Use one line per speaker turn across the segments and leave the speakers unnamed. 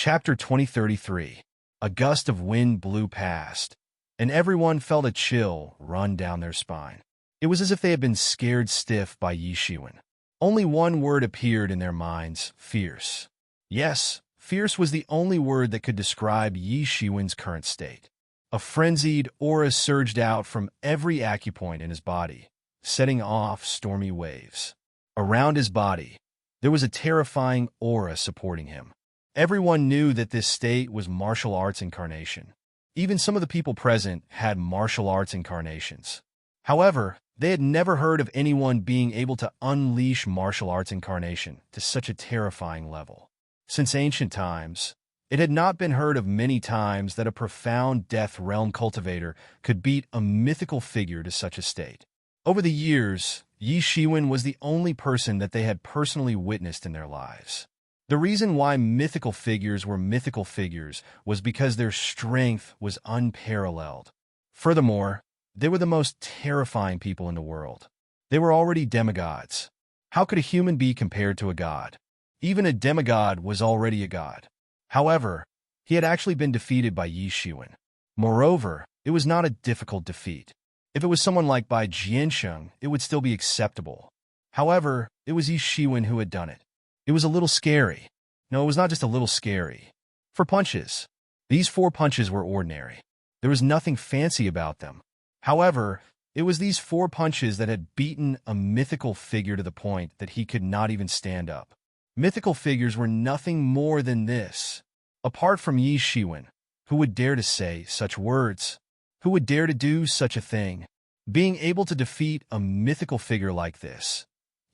Chapter 2033. A gust of wind blew past, and everyone felt a chill run down their spine. It was as if they had been scared stiff by Yi Shiwen. Only one word appeared in their minds: fierce. Yes, fierce was the only word that could describe Yi Shiwen's current state. A frenzied aura surged out from every acupoint in his body, setting off stormy waves. Around his body, there was a terrifying aura supporting him. Everyone knew that this state was martial arts incarnation. Even some of the people present had martial arts incarnations. However, they had never heard of anyone being able to unleash martial arts incarnation to such a terrifying level. Since ancient times, it had not been heard of many times that a profound death realm cultivator could beat a mythical figure to such a state. Over the years, Yi Shiwen was the only person that they had personally witnessed in their lives. The reason why mythical figures were mythical figures was because their strength was unparalleled. Furthermore, they were the most terrifying people in the world. They were already demigods. How could a human be compared to a god? Even a demigod was already a god. However, he had actually been defeated by Yi Shiwen. Moreover, it was not a difficult defeat. If it was someone like Bai Jiansheng, it would still be acceptable. However, it was Yi Shiwen who had done it. It was a little scary. No, it was not just a little scary. 4 punches. These 4 punches were ordinary. There was nothing fancy about them. However, it was these 4 punches that had beaten a mythical figure to the point that he could not even stand up. Mythical figures were nothing more than this. Apart from Yi Shiwen, who would dare to say such words? Who would dare to do such a thing? Being able to defeat a mythical figure like this,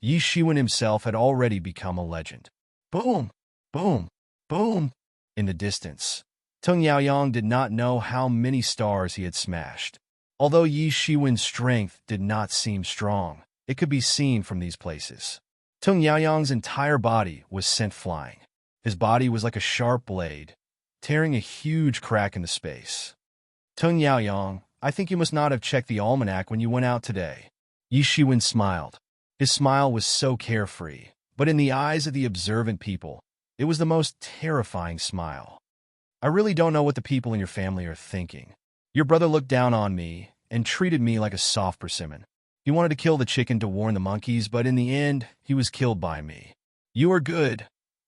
Yi Shiwen himself had already become a legend. Boom! Boom! Boom! In the distance, Tung Yaoyang did not know how many stars he had smashed. Although Yi Shiwen's strength did not seem strong, it could be seen from these places. Tung Yaoyang's entire body was sent flying. His body was like a sharp blade, tearing a huge crack in the space. Tung Yaoyang, I think you must not have checked the almanac when you went out today. Yi Shiwen smiled. His smile was so carefree, but in the eyes of the observant people, it was the most terrifying smile. I really don't know what the people in your family are thinking. Your brother looked down on me and treated me like a soft persimmon. He wanted to kill the chicken to warn the monkeys, but in the end, he was killed by me. You are good,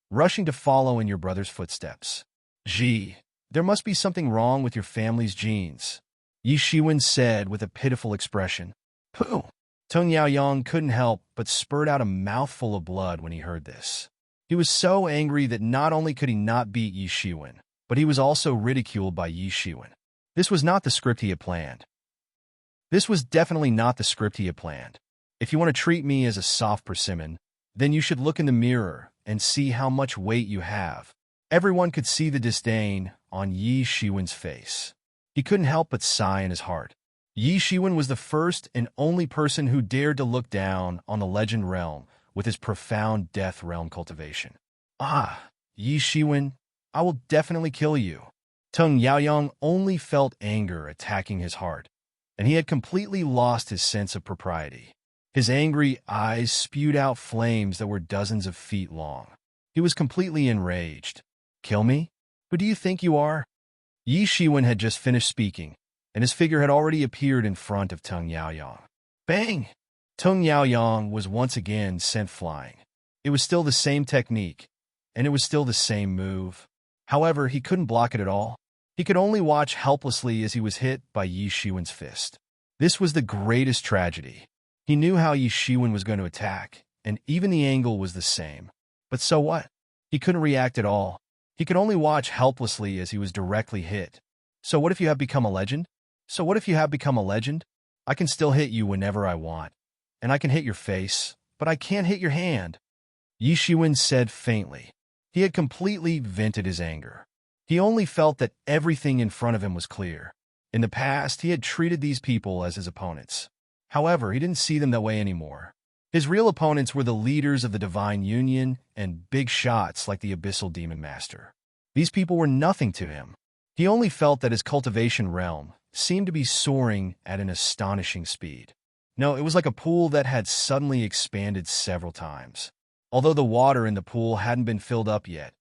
rushing to follow in your brother's footsteps. Gee, there must be something wrong with your family's genes, Yi Shiwen said with a pitiful expression. Pooh! Tung Yaoyang couldn't help but spurt out a mouthful of blood when he heard this. He was so angry that not only could he not beat Yi Shiwen, but he was also ridiculed by Yi Shiwen. This was not the script he had planned. This was definitely not the script he had planned. If you want to treat me as a soft persimmon, then you should look in the mirror and see how much weight you have. Everyone could see the disdain on Yi Shiwen's face. He couldn't help but sigh in his heart. Yi Shiwen was the first and only person who dared to look down on the legend realm with his profound death realm cultivation. Ah, Yi Shiwen, I will definitely kill you. Tung Yaoyang only felt anger attacking his heart, and he had completely lost his sense of propriety. His angry eyes spewed out flames that were dozens of feet long. He was completely enraged. Kill me? Who do you think you are? Yi Shiwen had just finished speaking, and his figure had already appeared in front of Tung Yaoyang. Bang! Tung Yaoyang was once again sent flying. It was still the same technique, and it was still the same move. However, he couldn't block it at all. He could only watch helplessly as he was hit by Yi Shiwen's fist. This was the greatest tragedy. He knew how Yi Shiwen was going to attack, and even the angle was the same. But so what? He couldn't react at all. He could only watch helplessly as he was directly hit. So what if you have become a legend? So what if you have become a legend? I can still hit you whenever I want. And I can hit your face, but I can't hit your hand. Yi Shiwen said faintly. He had completely vented his anger. He only felt that everything in front of him was clear. In the past, he had treated these people as his opponents. However, he didn't see them that way anymore. His real opponents were the leaders of the Divine Union and big shots like the Abyssal Demon Master. These people were nothing to him. He only felt that his cultivation realm seemed to be soaring at an astonishing speed. No, it was like a pool that had suddenly expanded several times. Although the water in the pool hadn't been filled up yet,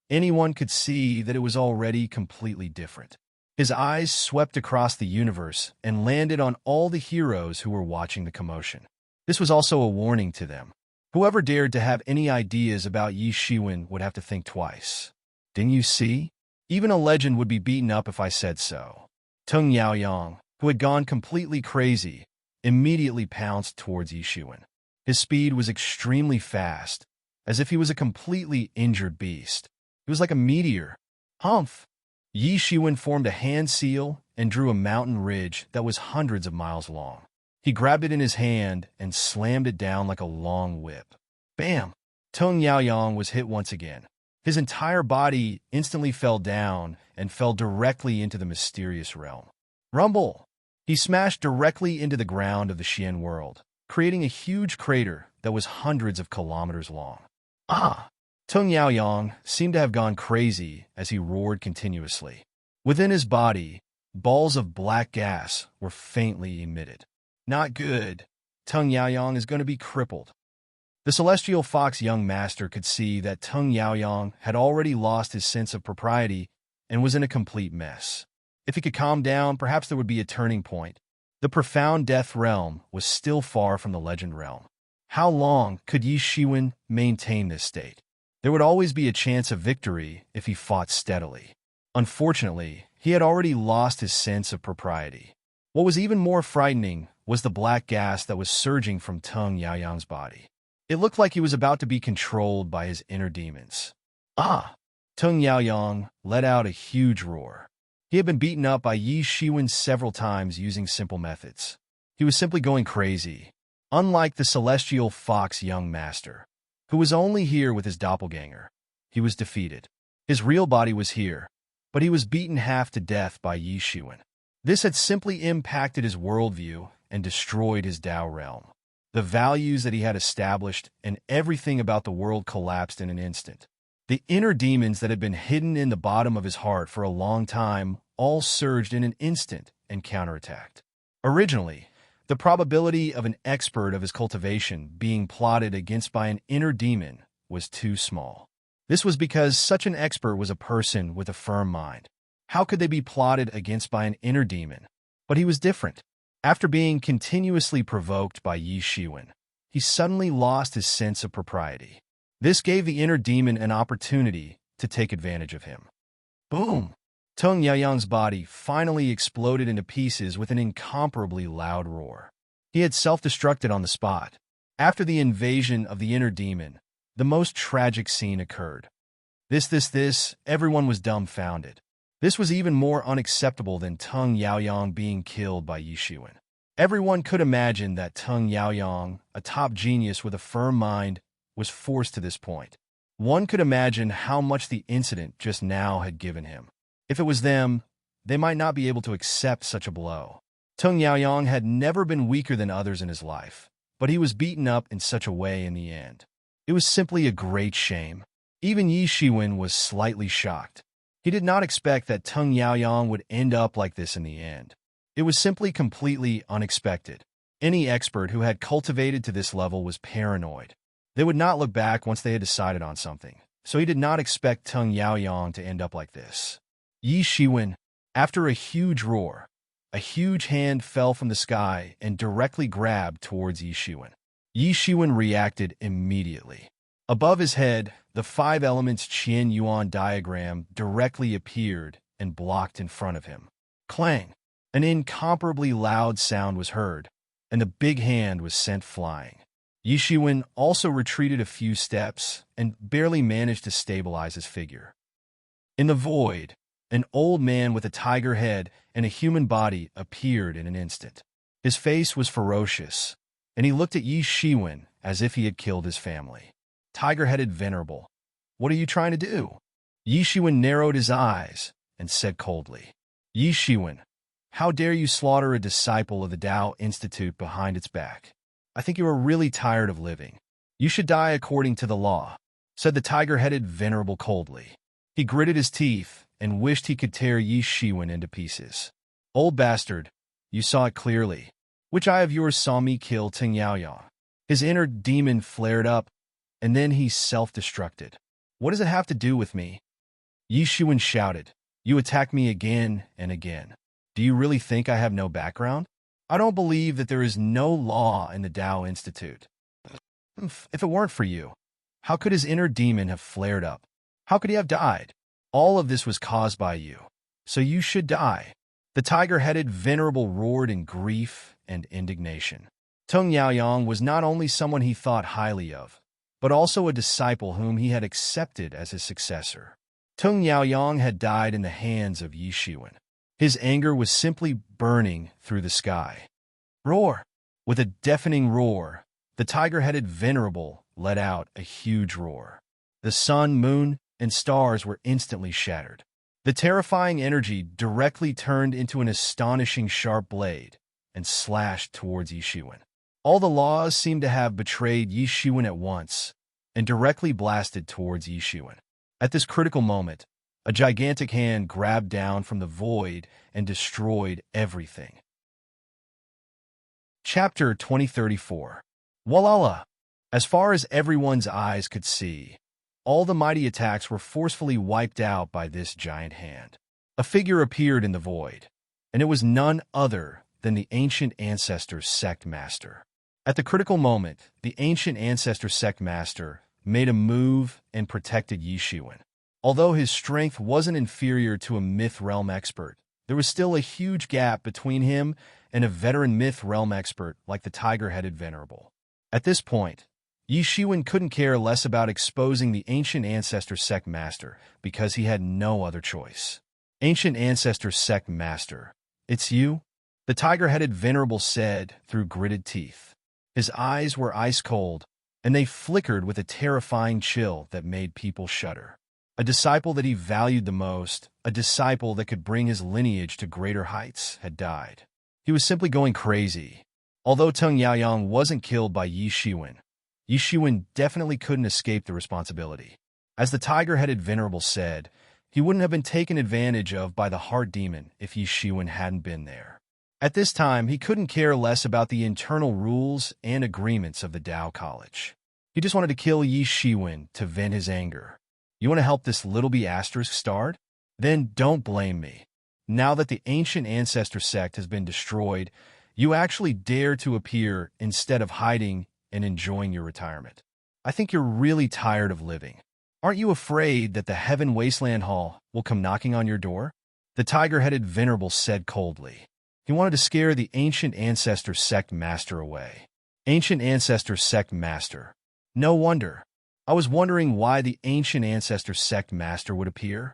anyone could see that it was already completely different. His eyes swept across the universe and landed on all the heroes who were watching the commotion. This was also a warning to them. Whoever dared to have any ideas about Yi Shiwen would have to think twice. Didn't you see? Even a legend would be beaten up if I said so. Tung Yaoyang, who had gone completely crazy, immediately pounced towards Yi Shiwen. His speed was extremely fast, as if he was a completely injured beast. He was like a meteor. Humph! Yi Shiwen formed a hand seal and drew a mountain ridge that was hundreds of miles long. He grabbed it in his hand and slammed it down like a long whip. Bam! Tung Yaoyang was hit once again. His entire body instantly fell down and fell directly into the mysterious realm. Rumble! He smashed directly into the ground of the Xian world, creating a huge crater that was hundreds of kilometers long. Ah! Tung Yaoyang seemed to have gone crazy as he roared continuously. Within his body, balls of black gas were faintly emitted. Not good. Tung Yaoyang is going to be crippled. The celestial fox young master could see that Tung Yaoyang had already lost his sense of propriety and was in a complete mess. If he could calm down, perhaps there would be a turning point. The profound death realm was still far from the legend realm. How long could Yi Shiwen maintain this state? There would always be a chance of victory if he fought steadily. Unfortunately, he had already lost his sense of propriety. What was even more frightening was the black gas that was surging from Tung Yaoyang's body. It looked like he was about to be controlled by his inner demons. Ah! Tung Yaoyang let out a huge roar. He had been beaten up by Yi Shiwen several times using simple methods. He was simply going crazy, unlike the celestial fox young master, who was only here with his doppelganger. He was defeated. His real body was here, but he was beaten half to death by Yi Shiwen. This had simply impacted his worldview and destroyed his Tao realm. The values that he had established and everything about the world collapsed in an instant. The inner demons that had been hidden in the bottom of his heart for a long time all surged in an instant and counterattacked. Originally, the probability of an expert of his cultivation being plotted against by an inner demon was too small. This was because such an expert was a person with a firm mind. How could they be plotted against by an inner demon? But he was different. After being continuously provoked by Yi Shiwen, he suddenly lost his sense of propriety. This gave the inner demon an opportunity to take advantage of him. Boom! Tung Yaoyang's body finally exploded into pieces with an incomparably loud roar. He had self-destructed on the spot. After the invasion of the inner demon, the most tragic scene occurred. Everyone was dumbfounded. This was even more unacceptable than Tung Yaoyang being killed by Yi Shiwen. Everyone could imagine that Tung Yaoyang, a top genius with a firm mind, was forced to this point. One could imagine how much the incident just now had given him. If it was them, they might not be able to accept such a blow. Tung Yaoyang had never been weaker than others in his life, but he was beaten up in such a way in the end. It was simply a great shame. Even Yi Shiwen was slightly shocked. He did not expect that Tung Yaoyang would end up like this in the end. It was simply completely unexpected. Any expert who had cultivated to this level was paranoid. They would not look back once they had decided on something, so he did not expect Tung Yaoyang to end up like this. Yi Shiwen, after a huge roar, a huge hand fell from the sky and directly grabbed towards Yi Shiwen. Yi Shiwen reacted immediately. Above his head, the 5 elements Qian Yuan diagram directly appeared and blocked in front of him. Clang! An incomparably loud sound was heard, and the big hand was sent flying. Yi Shiwen also retreated a few steps and barely managed to stabilize his figure. In the void, an old man with a tiger head and a human body appeared in an instant. His face was ferocious, and he looked at Yi Shiwen as if he had killed his family. Tiger-headed venerable, what are you trying to do? Yi Shiwen narrowed his eyes and said coldly, Yi Shiwen, how dare you slaughter a disciple of the Tao Institute behind its back? I think you are really tired of living. You should die according to the law, said the tiger-headed venerable coldly. He gritted his teeth and wished he could tear Yi Shiwen into pieces. Old bastard, you saw it clearly. Which eye of yours saw me kill Tung Yaoyang? His inner demon flared up, and then he self-destructed. What does it have to do with me? Yishuan shouted, "You attack me again and again. Do you really think I have no background? I don't believe that there is no law in the Tao Institute. If it weren't for you, how could his inner demon have flared up? How could he have died? All of this was caused by you. So you should die." The tiger-headed venerable roared in grief and indignation. Tung Yaoyang was not only someone he thought highly of, but also a disciple whom he had accepted as his successor. Tung Yaoyang had died in the hands of Yishuan. His anger was simply burning through the sky. Roar! With a deafening roar, the tiger-headed venerable let out a huge roar. The sun, moon, and stars were instantly shattered. The terrifying energy directly turned into an astonishing sharp blade and slashed towards Yishuan. All the laws seemed to have betrayed Yishuan at once and directly blasted towards Yishuan. At this critical moment, a gigantic hand grabbed down from the void and destroyed everything. Chapter 2034. Walala! As far as everyone's eyes could see, all the mighty attacks were forcefully wiped out by this giant hand. A figure appeared in the void, and it was none other than the ancient ancestor sect master. At the critical moment, the ancient ancestor sect master made a move and protected Yishuan. Although his strength wasn't inferior to a myth realm expert, there was still a huge gap between him and a veteran myth realm expert like the tiger-headed venerable. At this point, Yishuan couldn't care less about exposing the ancient ancestor sect master because he had no other choice. Ancient ancestor sect master, it's you? The tiger-headed venerable said through gritted teeth. His eyes were ice cold, and they flickered with a terrifying chill that made people shudder. A disciple that he valued the most, a disciple that could bring his lineage to greater heights, had died. He was simply going crazy. Although Tung Yaoyang wasn't killed by Yishuan, Yishuan definitely couldn't escape the responsibility. As the tiger-headed venerable said, he wouldn't have been taken advantage of by the heart demon if Yishuan hadn't been there. At this time, he couldn't care less about the internal rules and agreements of the Tao College. He just wanted to kill Yishuan to vent his anger. You want to help this little b*** start? Then don't blame me. Now that the ancient ancestor sect has been destroyed, you actually dare to appear instead of hiding and enjoying your retirement. I think you're really tired of living. Aren't you afraid that the Heaven Wasteland Hall will come knocking on your door? The tiger-headed venerable said coldly. He wanted to scare the ancient ancestor sect master away. Ancient ancestor sect master. No wonder. I was wondering why the ancient ancestor sect master would appear.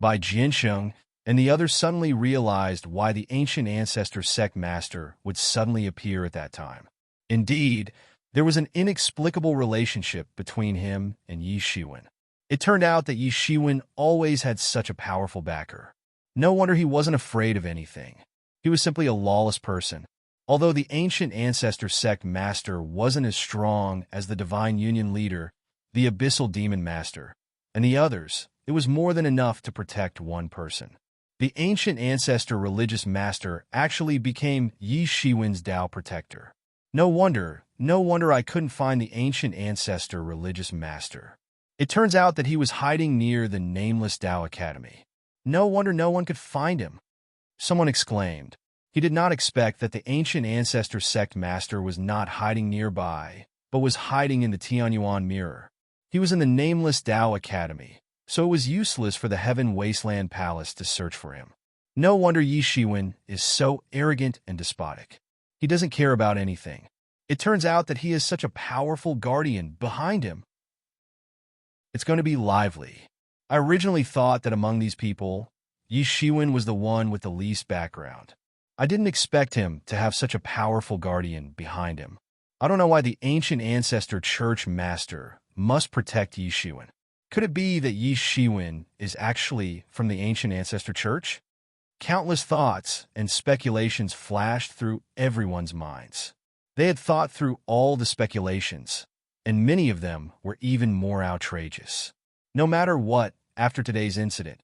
Bai Jiansheng and the others suddenly realized why the ancient ancestor sect master would suddenly appear at that time. Indeed, there was an inexplicable relationship between him and Yishuan. It turned out that Yishuan always had such a powerful backer. No wonder he wasn't afraid of anything. He was simply a lawless person. Although the ancient ancestor sect master wasn't as strong as the divine union leader, the abyssal demon master, and the others, it was more than enough to protect one person. The ancient ancestor religious master actually became Yishuan's Tao protector. No wonder I couldn't find the ancient ancestor religious master. It turns out that he was hiding near the nameless Tao Academy. No wonder no one could find him. Someone exclaimed. He did not expect that the ancient ancestor sect master was not hiding nearby, but was hiding in the Tianyuan mirror. He was in the nameless Tao Academy, so it was useless for the Heaven Wasteland Palace to search for him. No wonder Yishuan is so arrogant and despotic. He doesn't care about anything. It turns out that he has such a powerful guardian behind him. It's going to be lively. I originally thought that among these people, Yishuan was the one with the least background. I didn't expect him to have such a powerful guardian behind him. I don't know why the ancient ancestor church master must protect Yishuan. Could it be that Yishuan is actually from the ancient ancestor church? Countless thoughts and speculations flashed through everyone's minds. They had thought through all the speculations, and many of them were even more outrageous. No matter what, after today's incident,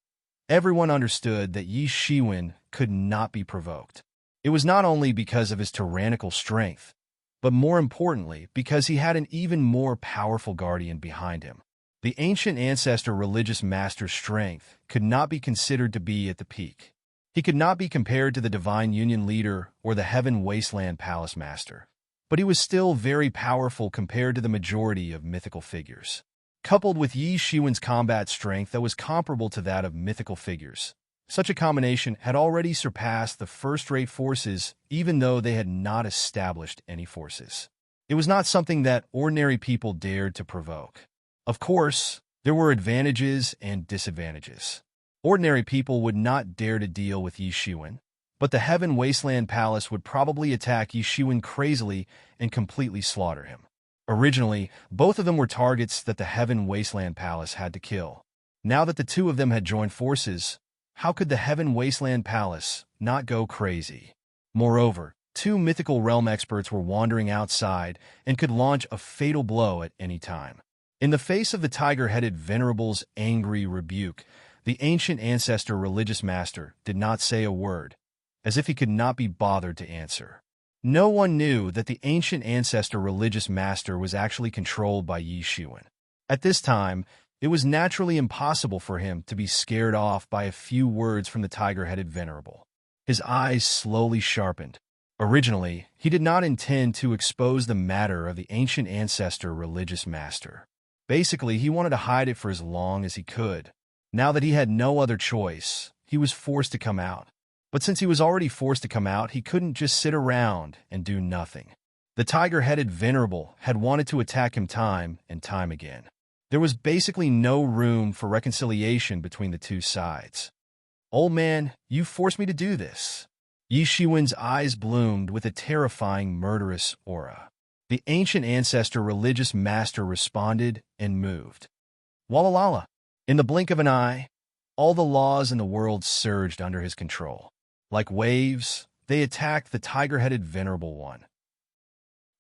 everyone understood that Yishuan could not be provoked. It was not only because of his tyrannical strength, but more importantly, because he had an even more powerful guardian behind him. The ancient ancestor religious master's strength could not be considered to be at the peak. He could not be compared to the divine union leader or the heaven wasteland palace master. But he was still very powerful compared to the majority of mythical figures. Coupled with Yi Shiwen's combat strength that was comparable to that of mythical figures, such a combination had already surpassed the first-rate forces even though they had not established any forces. It was not something that ordinary people dared to provoke. Of course, there were advantages and disadvantages. Ordinary people would not dare to deal with Yi Shiwen, but the Heaven Wasteland Palace would probably attack Yi Shiwen crazily and completely slaughter him. Originally, both of them were targets that the Heaven Wasteland Palace had to kill. Now that the two of them had joined forces, how could the Heaven Wasteland Palace not go crazy? Moreover, two mythical realm experts were wandering outside and could launch a fatal blow at any time. In the face of the tiger-headed venerable's angry rebuke, the ancient ancestor religious master did not say a word, as if he could not be bothered to answer. No one knew that the ancient ancestor religious master was actually controlled by Yi Shiwen. At this time, it was naturally impossible for him to be scared off by a few words from the tiger-headed venerable. His eyes slowly sharpened. Originally, he did not intend to expose the matter of the ancient ancestor religious master. Basically, he wanted to hide it for as long as he could. Now that he had no other choice, he was forced to come out. But since he was already forced to come out, he couldn't just sit around and do nothing. The tiger-headed venerable had wanted to attack him time and time again. There was basically no room for reconciliation between the two sides. "Old man, you forced me to do this." Yi Shiwen's eyes bloomed with a terrifying, murderous aura. The ancient ancestor religious master responded and moved. Wallalala. In the blink of an eye, all the laws in the world surged under his control. Like waves, they attacked the tiger-headed venerable one.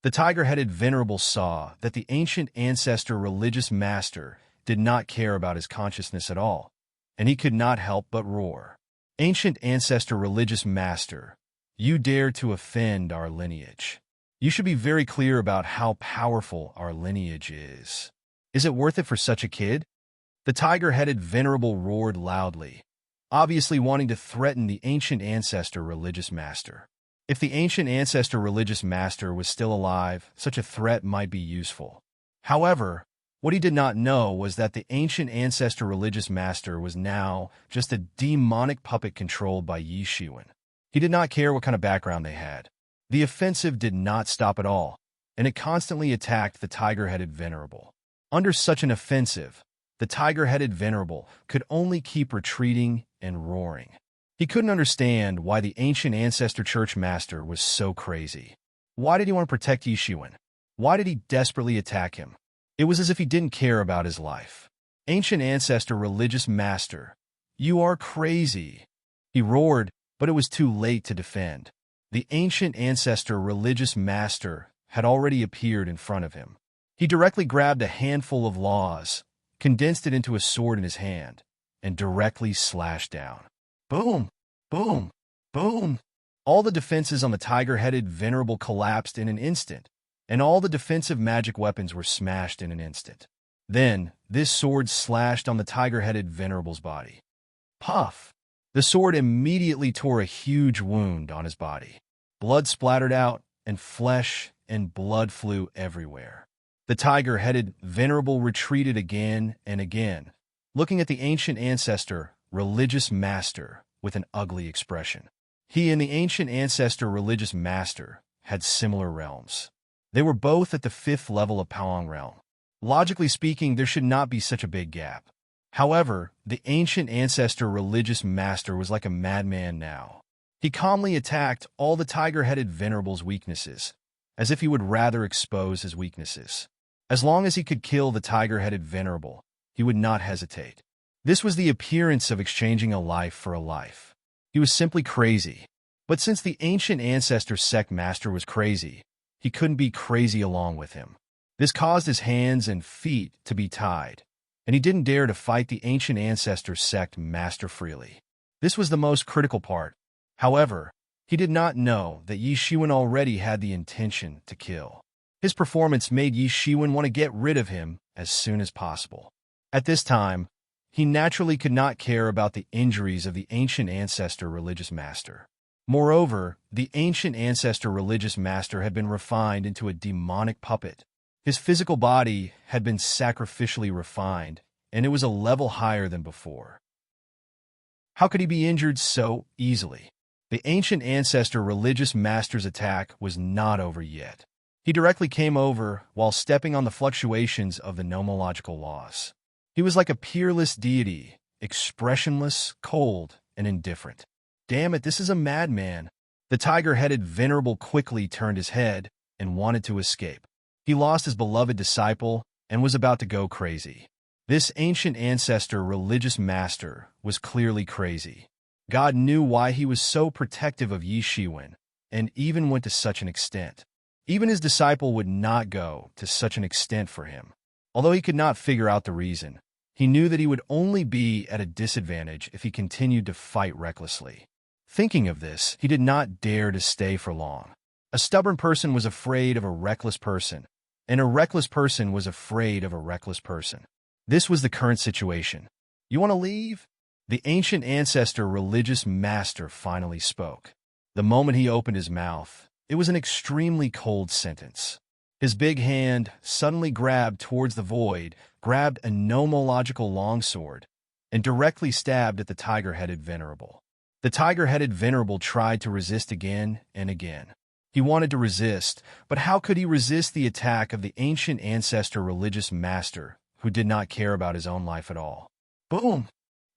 The tiger-headed venerable saw that the ancient ancestor religious master did not care about his consciousness at all, and he could not help but roar. "Ancient ancestor religious master, you dare to offend our lineage. You should be very clear about how powerful our lineage is. Is it worth it for such a kid?" The tiger-headed venerable roared loudly, obviously wanting to threaten the ancient ancestor religious master. If the ancient ancestor religious master was still alive, such a threat might be useful. However, what he did not know was that the ancient ancestor religious master was now just a demonic puppet controlled by Yi Shiwen. He did not care what kind of background they had. The offensive did not stop at all, and it constantly attacked the tiger-headed venerable. Under such an offensive, the tiger-headed venerable could only keep retreating and roaring. He couldn't understand why the ancient ancestor church master was so crazy. Why did he want to protect Yi Shiwen? Why did he desperately attack him? It was as if he didn't care about his life. "Ancient ancestor religious master, you are crazy." He roared, but it was too late to defend. The ancient ancestor religious master had already appeared in front of him. He directly grabbed a handful of laws, condensed it into a sword in his hand, and directly slashed down. Boom! Boom! Boom! All the defenses on the tiger-headed venerable collapsed in an instant, and all the defensive magic weapons were smashed in an instant. Then, this sword slashed on the tiger-headed venerable's body. Puff! The sword immediately tore a huge wound on his body. Blood splattered out, and flesh and blood flew everywhere. The tiger-headed venerable retreated again and again, looking at the ancient ancestor religious master with an ugly expression. He and the ancient ancestor religious master had similar realms. They were both at the 5th level of Paong realm. Logically speaking, there should not be such a big gap. However, the ancient ancestor religious master was like a madman now. He calmly attacked all the tiger-headed venerable's weaknesses, as if he would rather expose his weaknesses. As long as he could kill the tiger-headed venerable, he would not hesitate. This was the appearance of exchanging a life for a life. He was simply crazy. But since the ancient ancestor sect master was crazy, he couldn't be crazy along with him. This caused his hands and feet to be tied, and he didn't dare to fight the ancient ancestor sect master freely. This was the most critical part. However, he did not know that Yi Shiwen already had the intention to kill. His performance made Yi Shiwen want to get rid of him as soon as possible. At this time, he naturally could not care about the injuries of the ancient ancestor religious master. Moreover, the ancient ancestor religious master had been refined into a demonic puppet. His physical body had been sacrificially refined, and it was a level higher than before. How could he be injured so easily? The ancient ancestor religious master's attack was not over yet. He directly came over while stepping on the fluctuations of the nomological laws. He was like a peerless deity, expressionless, cold, and indifferent. Damn it, this is a madman. The tiger-headed venerable quickly turned his head and wanted to escape. He lost his beloved disciple and was about to go crazy. This ancient ancestor religious master was clearly crazy. God knew why he was so protective of Yi Shiwen, and even went to such an extent. Even his disciple would not go to such an extent for him. Although he could not figure out the reason, he knew that he would only be at a disadvantage if he continued to fight recklessly. Thinking of this, he did not dare to stay for long. A stubborn person was afraid of a reckless person, and a reckless person was afraid of a reckless person. This was the current situation. You want to leave? The ancient ancestor religious master finally spoke. The moment he opened his mouth, it was an extremely cold sentence. His big hand suddenly grabbed towards the void, grabbed a nomological longsword, and directly stabbed at the tiger-headed venerable. The tiger-headed venerable tried to resist again and again. He wanted to resist, but how could he resist the attack of the ancient ancestor religious master who did not care about his own life at all? Boom!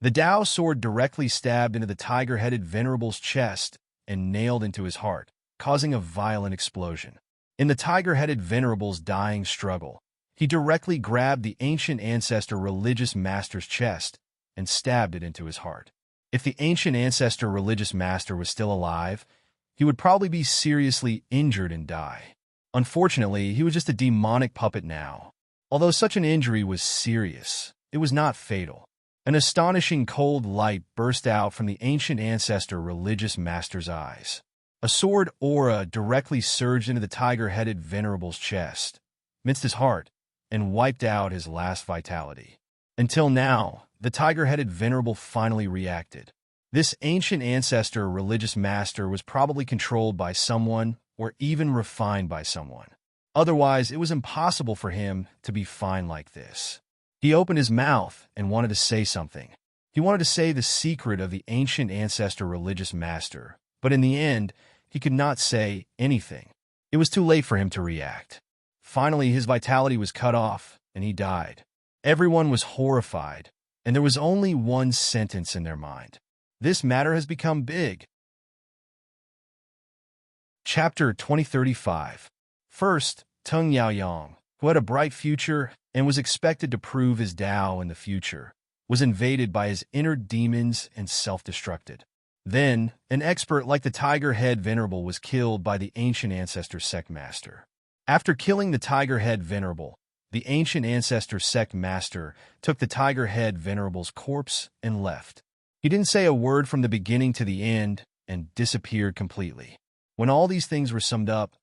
The Tao sword directly stabbed into the tiger-headed venerable's chest and nailed into his heart, causing a violent explosion. In the tiger-headed venerable's dying struggle, he directly grabbed the ancient ancestor religious master's chest and stabbed it into his heart. If the ancient ancestor religious master was still alive, he would probably be seriously injured and die. Unfortunately, he was just a demonic puppet now. Although such an injury was serious, it was not fatal. An astonishing cold light burst out from the ancient ancestor religious master's eyes. A sword aura directly surged into the tiger-headed venerable's chest, minced his heart, and wiped out his last vitality. Until now, the tiger-headed venerable finally reacted. This ancient ancestor religious master was probably controlled by someone or even refined by someone. Otherwise, it was impossible for him to be fine like this. He opened his mouth and wanted to say something. He wanted to say the secret of the ancient ancestor religious master, but in the end, he could not say anything. It was too late for him to react. Finally, his vitality was cut off, and he died. Everyone was horrified, and there was only one sentence in their mind. This matter has become big. Chapter 2035. First, Tung Yaoyang, who had a bright future and was expected to prove his Tao in the future, was invaded by his inner demons and self-destructed. Then, an expert like the Tiger-Head Venerable was killed by the Ancient Ancestor Sect Master. After killing the Tiger-Head Venerable, the Ancient Ancestor Sect Master took the Tiger-Head Venerable's corpse and left. He didn't say a word from the beginning to the end and disappeared completely. When all these things were summed up,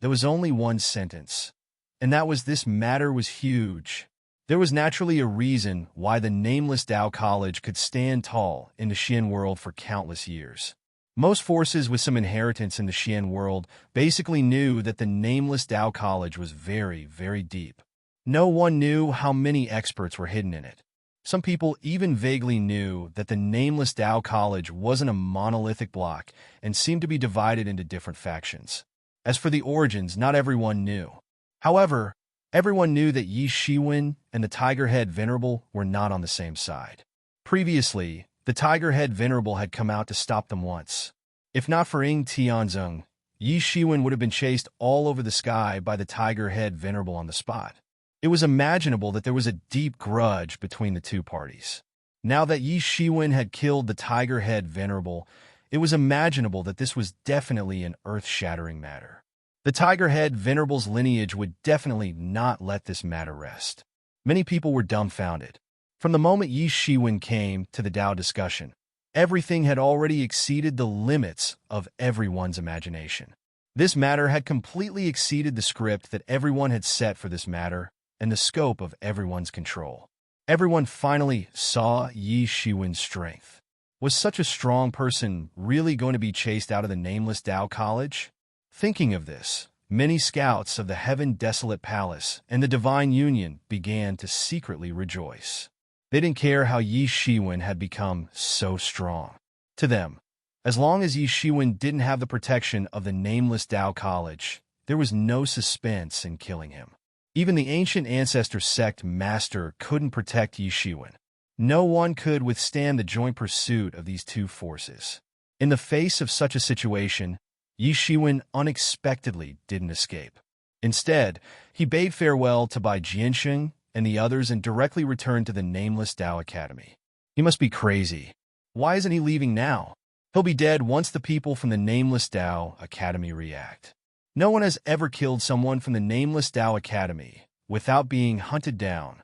there was only one sentence, and that was this matter was huge. There was naturally a reason why the nameless Tao College could stand tall in the Xian world for countless years. Most forces with some inheritance in the Xian world basically knew that the nameless Tao College was very, very deep. No one knew how many experts were hidden in it. Some people even vaguely knew that the nameless Tao College wasn't a monolithic block and seemed to be divided into different factions. As for the origins, not everyone knew. However, everyone knew that Yi Shiwen and the Tiger-Head Venerable were not on the same side. Previously, the Tiger-Head Venerable had come out to stop them once. If not for Ying Tianzeng, Yi Shiwen would have been chased all over the sky by the Tiger-Head Venerable on the spot. It was imaginable that there was a deep grudge between the two parties. Now that Yi Shiwen had killed the Tiger-Head Venerable, it was imaginable that this was definitely an earth-shattering matter. The Tiger-Head Venerable's lineage would definitely not let this matter rest. Many people were dumbfounded. From the moment Yi Shiwen came to the Tao discussion, everything had already exceeded the limits of everyone's imagination. This matter had completely exceeded the script that everyone had set for this matter and the scope of everyone's control. Everyone finally saw Yi Shiwen's strength. Was such a strong person really going to be chased out of the nameless Tao College? Thinking of this, many scouts of the Heaven Desolate Palace and the Divine Union began to secretly rejoice. They didn't care how Yi Shiwen had become so strong. To them, as long as Yi Shiwen didn't have the protection of the nameless Tao College, there was no suspense in killing him. Even the ancient ancestor sect master couldn't protect Yi Shiwen. No one could withstand the joint pursuit of these two forces. In the face of such a situation, Yi Shiwen unexpectedly didn't escape. Instead, he bade farewell to Bai Jiansheng and the others and directly returned to the nameless Tao Academy. He must be crazy. Why isn't he leaving now? He'll be dead once the people from the nameless Tao Academy react. No one has ever killed someone from the nameless Tao Academy without being hunted down.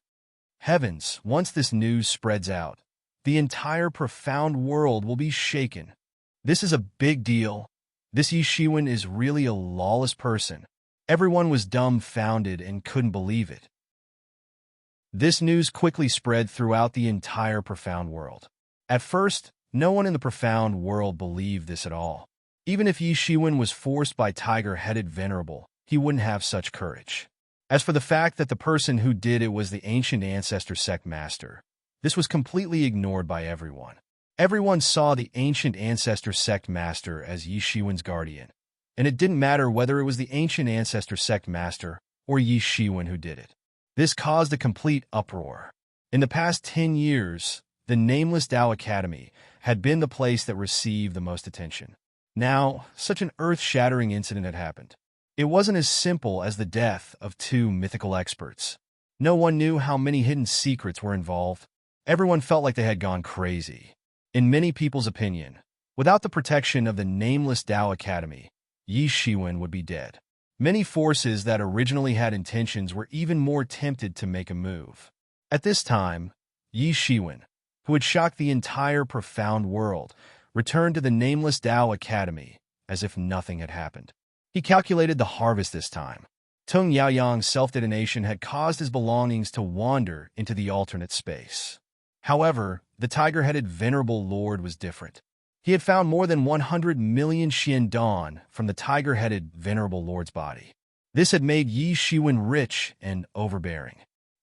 Heavens, once this news spreads out, the entire profound world will be shaken. This is a big deal. This Yi Shiwen is really a lawless person. Everyone was dumbfounded and couldn't believe it. This news quickly spread throughout the entire profound world. At first, no one in the profound world believed this at all. Even if Yi Shiwen was forced by Tiger-Headed Venerable, he wouldn't have such courage. As for the fact that the person who did it was the ancient ancestor sect master, this was completely ignored by everyone. Everyone saw the ancient ancestor sect master as Yi Shiwen's guardian, and it didn't matter whether it was the ancient ancestor sect master or Yi Shiwen who did it. This caused a complete uproar. In the past 10 years, the nameless Tao Academy had been the place that received the most attention. Now, such an earth-shattering incident had happened. It wasn't as simple as the death of two mythical experts. No one knew how many hidden secrets were involved. Everyone felt like they had gone crazy. In many people's opinion, without the protection of the nameless Tao Academy, Yi Shiwen would be dead. Many forces that originally had intentions were even more tempted to make a move. At this time, Yi Shiwen, who had shocked the entire profound world, returned to the nameless Tao Academy as if nothing had happened. He calculated the harvest this time. Tung Yaoyang's self-detonation had caused his belongings to wander into the alternate space. However, the tiger-headed Venerable Lord was different. He had found more than 100 million Xiandong from the tiger-headed Venerable Lord's body. This had made Yi Shiwen rich and overbearing.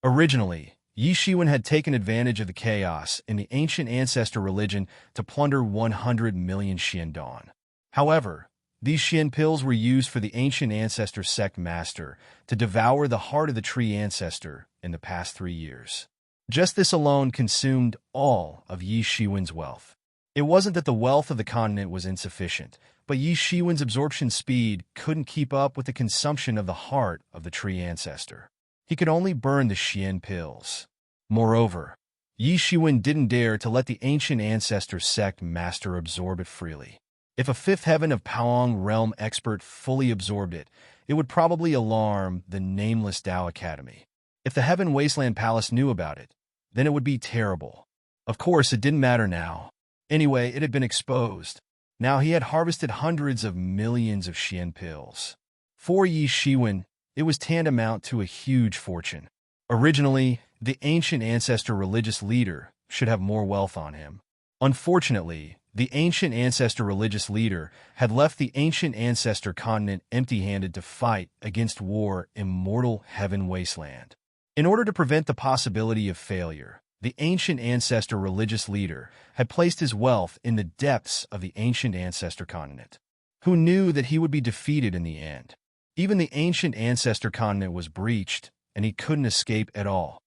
Originally, Yi Shiwen had taken advantage of the chaos in the ancient ancestor religion to plunder 100 million Xiandong. However, these Xian pills were used for the ancient ancestor sect master to devour the heart of the tree ancestor in the past 3 years. Just this alone consumed all of Yi Shiwen's wealth. It wasn't that the wealth of the continent was insufficient, but Yi Shiwen's absorption speed couldn't keep up with the consumption of the heart of the tree ancestor. He could only burn the Xian pills. Moreover, Yi Shiwen didn't dare to let the ancient ancestor sect master absorb it freely. If a fifth heaven of Paong realm expert fully absorbed it, it would probably alarm the nameless Tao Academy. If the Heaven Wasteland Palace knew about it, then it would be terrible. Of course, it didn't matter now. Anyway, it had been exposed. Now he had harvested hundreds of millions of Xian pills. For Yi Shiwen, it was tantamount to a huge fortune. Originally, the ancient ancestor religious leader should have more wealth on him. Unfortunately, the ancient ancestor religious leader had left the ancient ancestor continent empty-handed to fight against war immortal Heaven Wasteland. In order to prevent the possibility of failure, the ancient ancestor religious leader had placed his wealth in the depths of the ancient ancestor continent. Who knew that he would be defeated in the end? Even the ancient ancestor continent was breached, and he couldn't escape at all.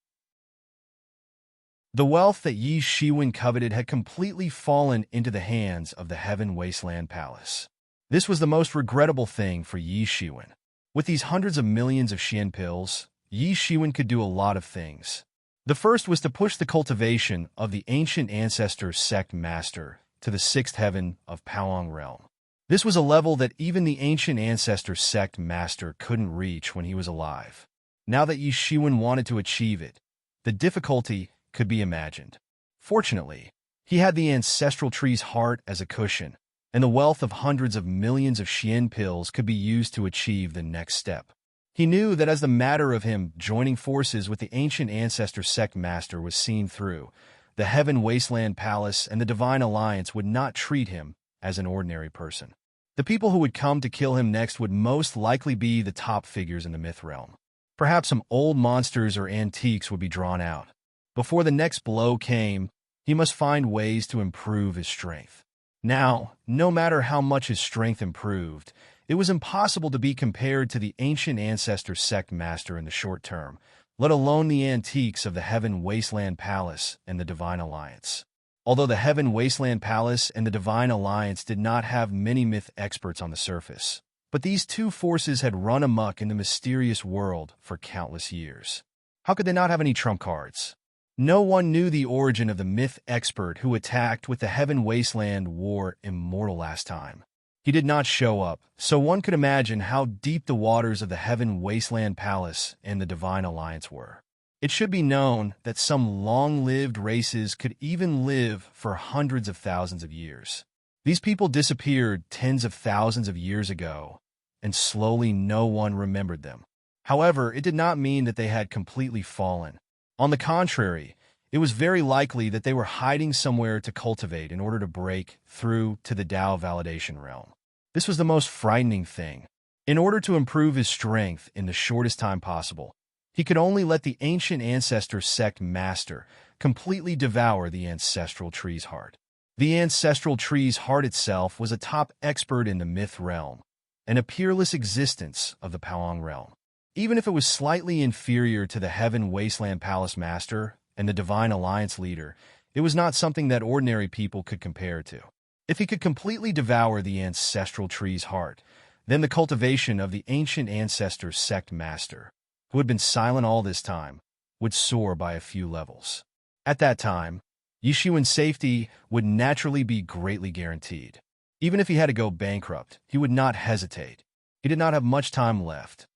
The wealth that Yi Shiwen coveted had completely fallen into the hands of the Heaven Wasteland Palace. This was the most regrettable thing for Yi Shiwen. With these hundreds of millions of Xian pills, Yi Shiwen could do a lot of things. The first was to push the cultivation of the ancient ancestor sect master to the sixth heaven of Paong realm. This was a level that even the ancient ancestor sect master couldn't reach when he was alive. Now that Yi Shiwen wanted to achieve it, the difficulty could be imagined. Fortunately, he had the ancestral tree's heart as a cushion, and the wealth of hundreds of millions of Xian pills could be used to achieve the next step. He knew that as the matter of him joining forces with the ancient ancestor sect master was seen through, the Heaven Wasteland Palace and the Divine Alliance would not treat him as an ordinary person. The people who would come to kill him next would most likely be the top figures in the myth realm. Perhaps some old monsters or antiques would be drawn out. Before the next blow came, he must find ways to improve his strength. Now, no matter how much his strength improved, it was impossible to be compared to the ancient ancestor sect master in the short term, let alone the antiques of the Heaven Wasteland Palace and the Divine Alliance. Although the Heaven Wasteland Palace and the Divine Alliance did not have many myth experts on the surface, but these two forces had run amok in the mysterious world for countless years. How could they not have any trump cards? No one knew the origin of the myth expert who attacked with the Heaven Wasteland War Immortal last time. He did not show up, so one could imagine how deep the waters of the Heaven Wasteland Palace and the Divine Alliance were. It should be known that some long-lived races could even live for hundreds of thousands of years. These people disappeared tens of thousands of years ago, and slowly no one remembered them. However, it did not mean that they had completely fallen. On the contrary, it was very likely that they were hiding somewhere to cultivate in order to break through to the Tao validation realm. This was the most frightening thing. In order to improve his strength in the shortest time possible, he could only let the ancient ancestor sect master completely devour the ancestral tree's heart. The ancestral tree's heart itself was a top expert in the myth realm, and a peerless existence of the Pawang realm. Even if it was slightly inferior to the Heaven Wasteland Palace master and the Divine Alliance leader, it was not something that ordinary people could compare to. If he could completely devour the ancestral tree's heart, then the cultivation of the ancient ancestor sect master, who had been silent all this time, would soar by a few levels. At that time, Yishuan's safety would naturally be greatly guaranteed. Even if he had to go bankrupt, he would not hesitate. He did not have much time left.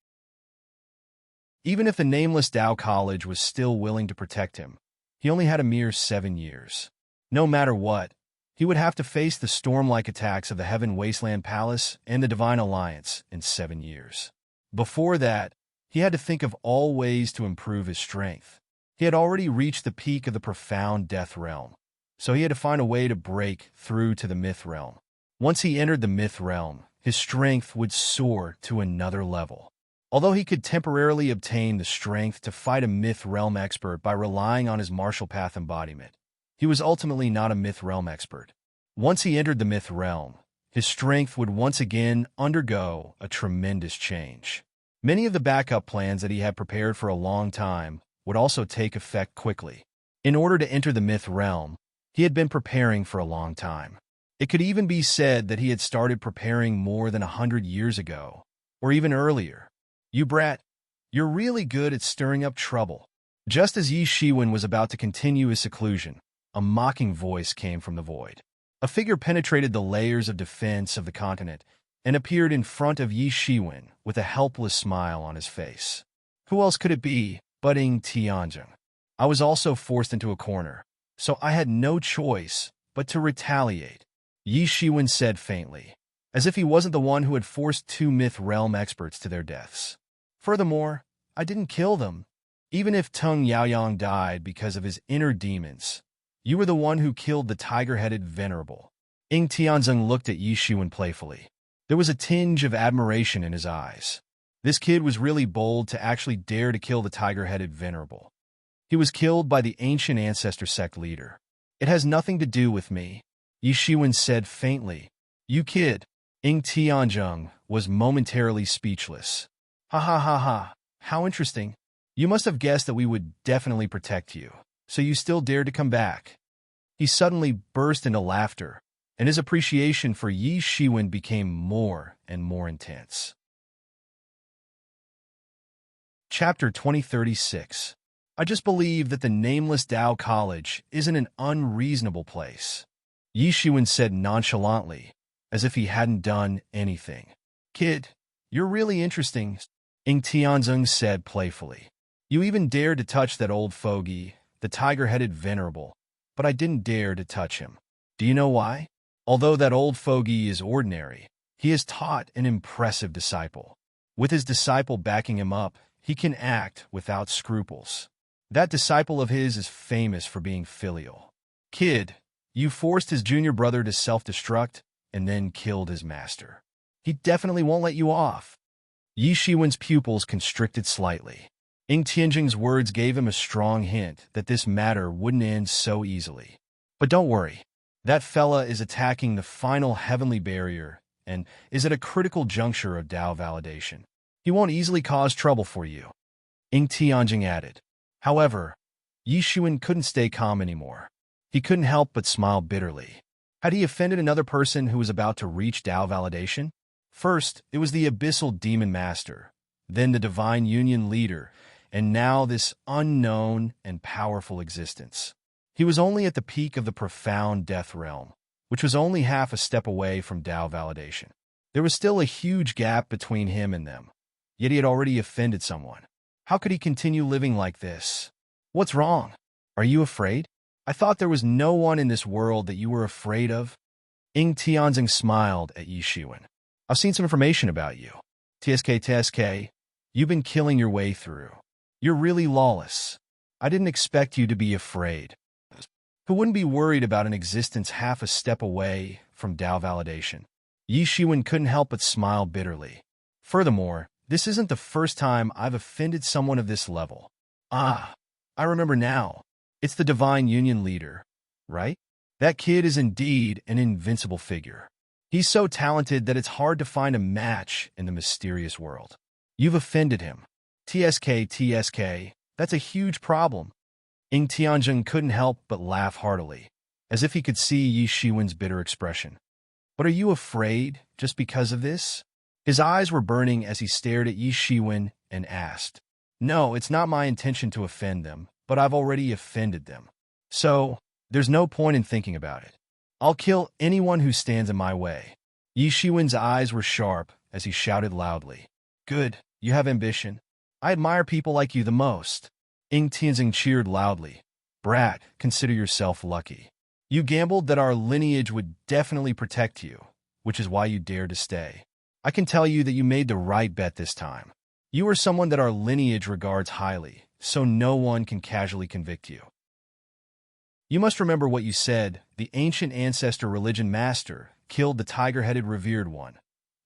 Even if the nameless Tao College was still willing to protect him, he only had a mere 7 years. No matter what, he would have to face the storm-like attacks of the Heaven Wasteland Palace and the Divine Alliance in 7 years. Before that, he had to think of all ways to improve his strength. He had already reached the peak of the profound death realm, so he had to find a way to break through to the myth realm. Once he entered the myth realm, his strength would soar to another level. Although he could temporarily obtain the strength to fight a myth realm expert by relying on his martial path embodiment, he was ultimately not a myth realm expert. Once he entered the myth realm, his strength would once again undergo a tremendous change. Many of the backup plans that he had prepared for a long time would also take effect quickly. In order to enter the myth realm, he had been preparing for a long time. It could even be said that he had started preparing more than 100 years ago, or even earlier. "You brat, you're really good at stirring up trouble." Just as Yi Shiwen was about to continue his seclusion, a mocking voice came from the void. A figure penetrated the layers of defense of the continent and appeared in front of Yi Shiwen with a helpless smile on his face. Who else could it be but Ng Tianzheng? I was also forced into a corner, so I had no choice but to retaliate, Yi Shiwen said faintly, as if he wasn't the one who had forced 2 myth realm experts to their deaths. Furthermore, I didn't kill them. Even if Tung Yaoyang died because of his inner demons, you were the one who killed the tiger-headed venerable. Ng Tianzheng looked at Yi Shiwen playfully. There was a tinge of admiration in his eyes. This kid was really bold to actually dare to kill the tiger-headed venerable. He was killed by the ancient ancestor sect leader. It has nothing to do with me, Yi Shiwen said faintly. You kid. Ng Tianzheng was momentarily speechless. Ha ha ha ha, how interesting. You must have guessed that we would definitely protect you, so you still dared to come back. He suddenly burst into laughter, and his appreciation for Yi Shiwen became more and more intense. Chapter 2036. I just believe that the nameless Tao College isn't an unreasonable place, Yi Shiwen said nonchalantly, as if he hadn't done anything. Kid, you're really interesting, Ng Tianzheng said playfully. You even dared to touch that old fogey, the tiger-headed venerable, but I didn't dare to touch him. Do you know why? Although that old fogey is ordinary, he has taught an impressive disciple. With his disciple backing him up, he can act without scruples. That disciple of his is famous for being filial. Kid, you forced his junior brother to self-destruct and then killed his master. He definitely won't let you off. Yi Shiwen's pupils constricted slightly. Ying Tianjing's words gave him a strong hint that this matter wouldn't end so easily. But don't worry. That fella is attacking the final heavenly barrier and is at a critical juncture of Dao validation. He won't easily cause trouble for you. Ying Tianjing added. However, Yi Shiwen couldn't stay calm anymore. He couldn't help but smile bitterly. Had he offended another person who was about to reach Dao validation? First, it was the abyssal demon master, then the divine union leader, and now this unknown and powerful existence. He was only at the peak of the profound death realm, which was only half a step away from Dao validation. There was still a huge gap between him and them, yet he had already offended someone. How could he continue living like this? What's wrong? Are you afraid? I thought there was no one in this world that you were afraid of. Ying Tianjing smiled at Yi Shiwen. I've seen some information about you. TSK, you've been killing your way through. You're really lawless. I didn't expect you to be afraid. Who wouldn't be worried about an existence half a step away from Dao validation? Yi Shiwen couldn't help but smile bitterly. Furthermore, this isn't the first time I've offended someone of this level. Ah, I remember now. It's the divine union leader, right? That kid is indeed an invincible figure. He's so talented that it's hard to find a match in the mysterious world. You've offended him. TSK, that's a huge problem. Ying Tianjing couldn't help but laugh heartily, as if he could see Yi Shiwen's bitter expression. But are you afraid just because of this? His eyes were burning as he stared at Yi Shiwen and asked, No, it's not my intention to offend them, but I've already offended them. So, there's no point in thinking about it. I'll kill anyone who stands in my way. Yi Shiwen's eyes were sharp as he shouted loudly. Good, you have ambition. I admire people like you the most. Ying Tianjing cheered loudly. Brat, consider yourself lucky. You gambled that our lineage would definitely protect you, which is why you dared to stay. I can tell you that you made the right bet this time. You are someone that our lineage regards highly, so no one can casually convict you. You must remember what you said. The ancient ancestor religion master killed the tiger-headed revered one,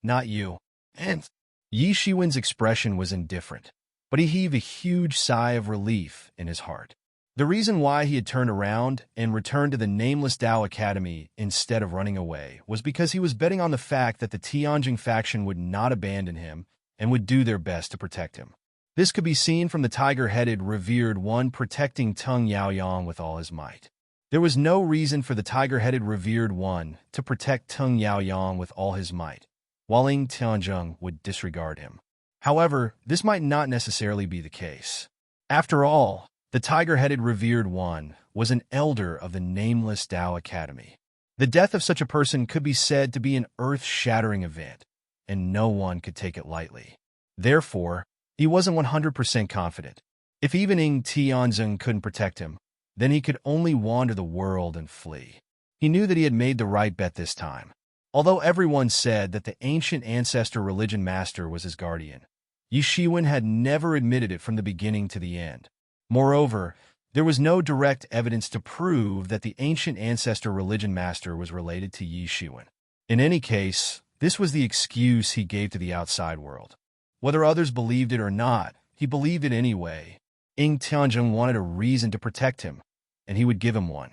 not you. And Yi Shiwen's expression was indifferent, but he heaved a huge sigh of relief in his heart. The reason why he had turned around and returned to the nameless Dao Academy instead of running away was because he was betting on the fact that the Tianjing faction would not abandon him and would do their best to protect him. This could be seen from the tiger-headed revered one protecting Tung Yaoyang with all his might. There was no reason for the tiger-headed revered one to protect Tung Yaoyang with all his might, while Ying Tianjing would disregard him. However, this might not necessarily be the case. After all, the tiger-headed revered one was an elder of the nameless Dao Academy. The death of such a person could be said to be an earth-shattering event, and no one could take it lightly. Therefore, he wasn't 100% confident. If even Ying Tianjing couldn't protect him, then he could only wander the world and flee. He knew that he had made the right bet this time. Although everyone said that the ancient ancestor religion master was his guardian, Yi Shiwen had never admitted it from the beginning to the end. Moreover, there was no direct evidence to prove that the ancient ancestor religion master was related to Yi Shiwen. In any case, this was the excuse he gave to the outside world. Whether others believed it or not, he believed it anyway. Ying Tianjing wanted a reason to protect him, and he would give him one.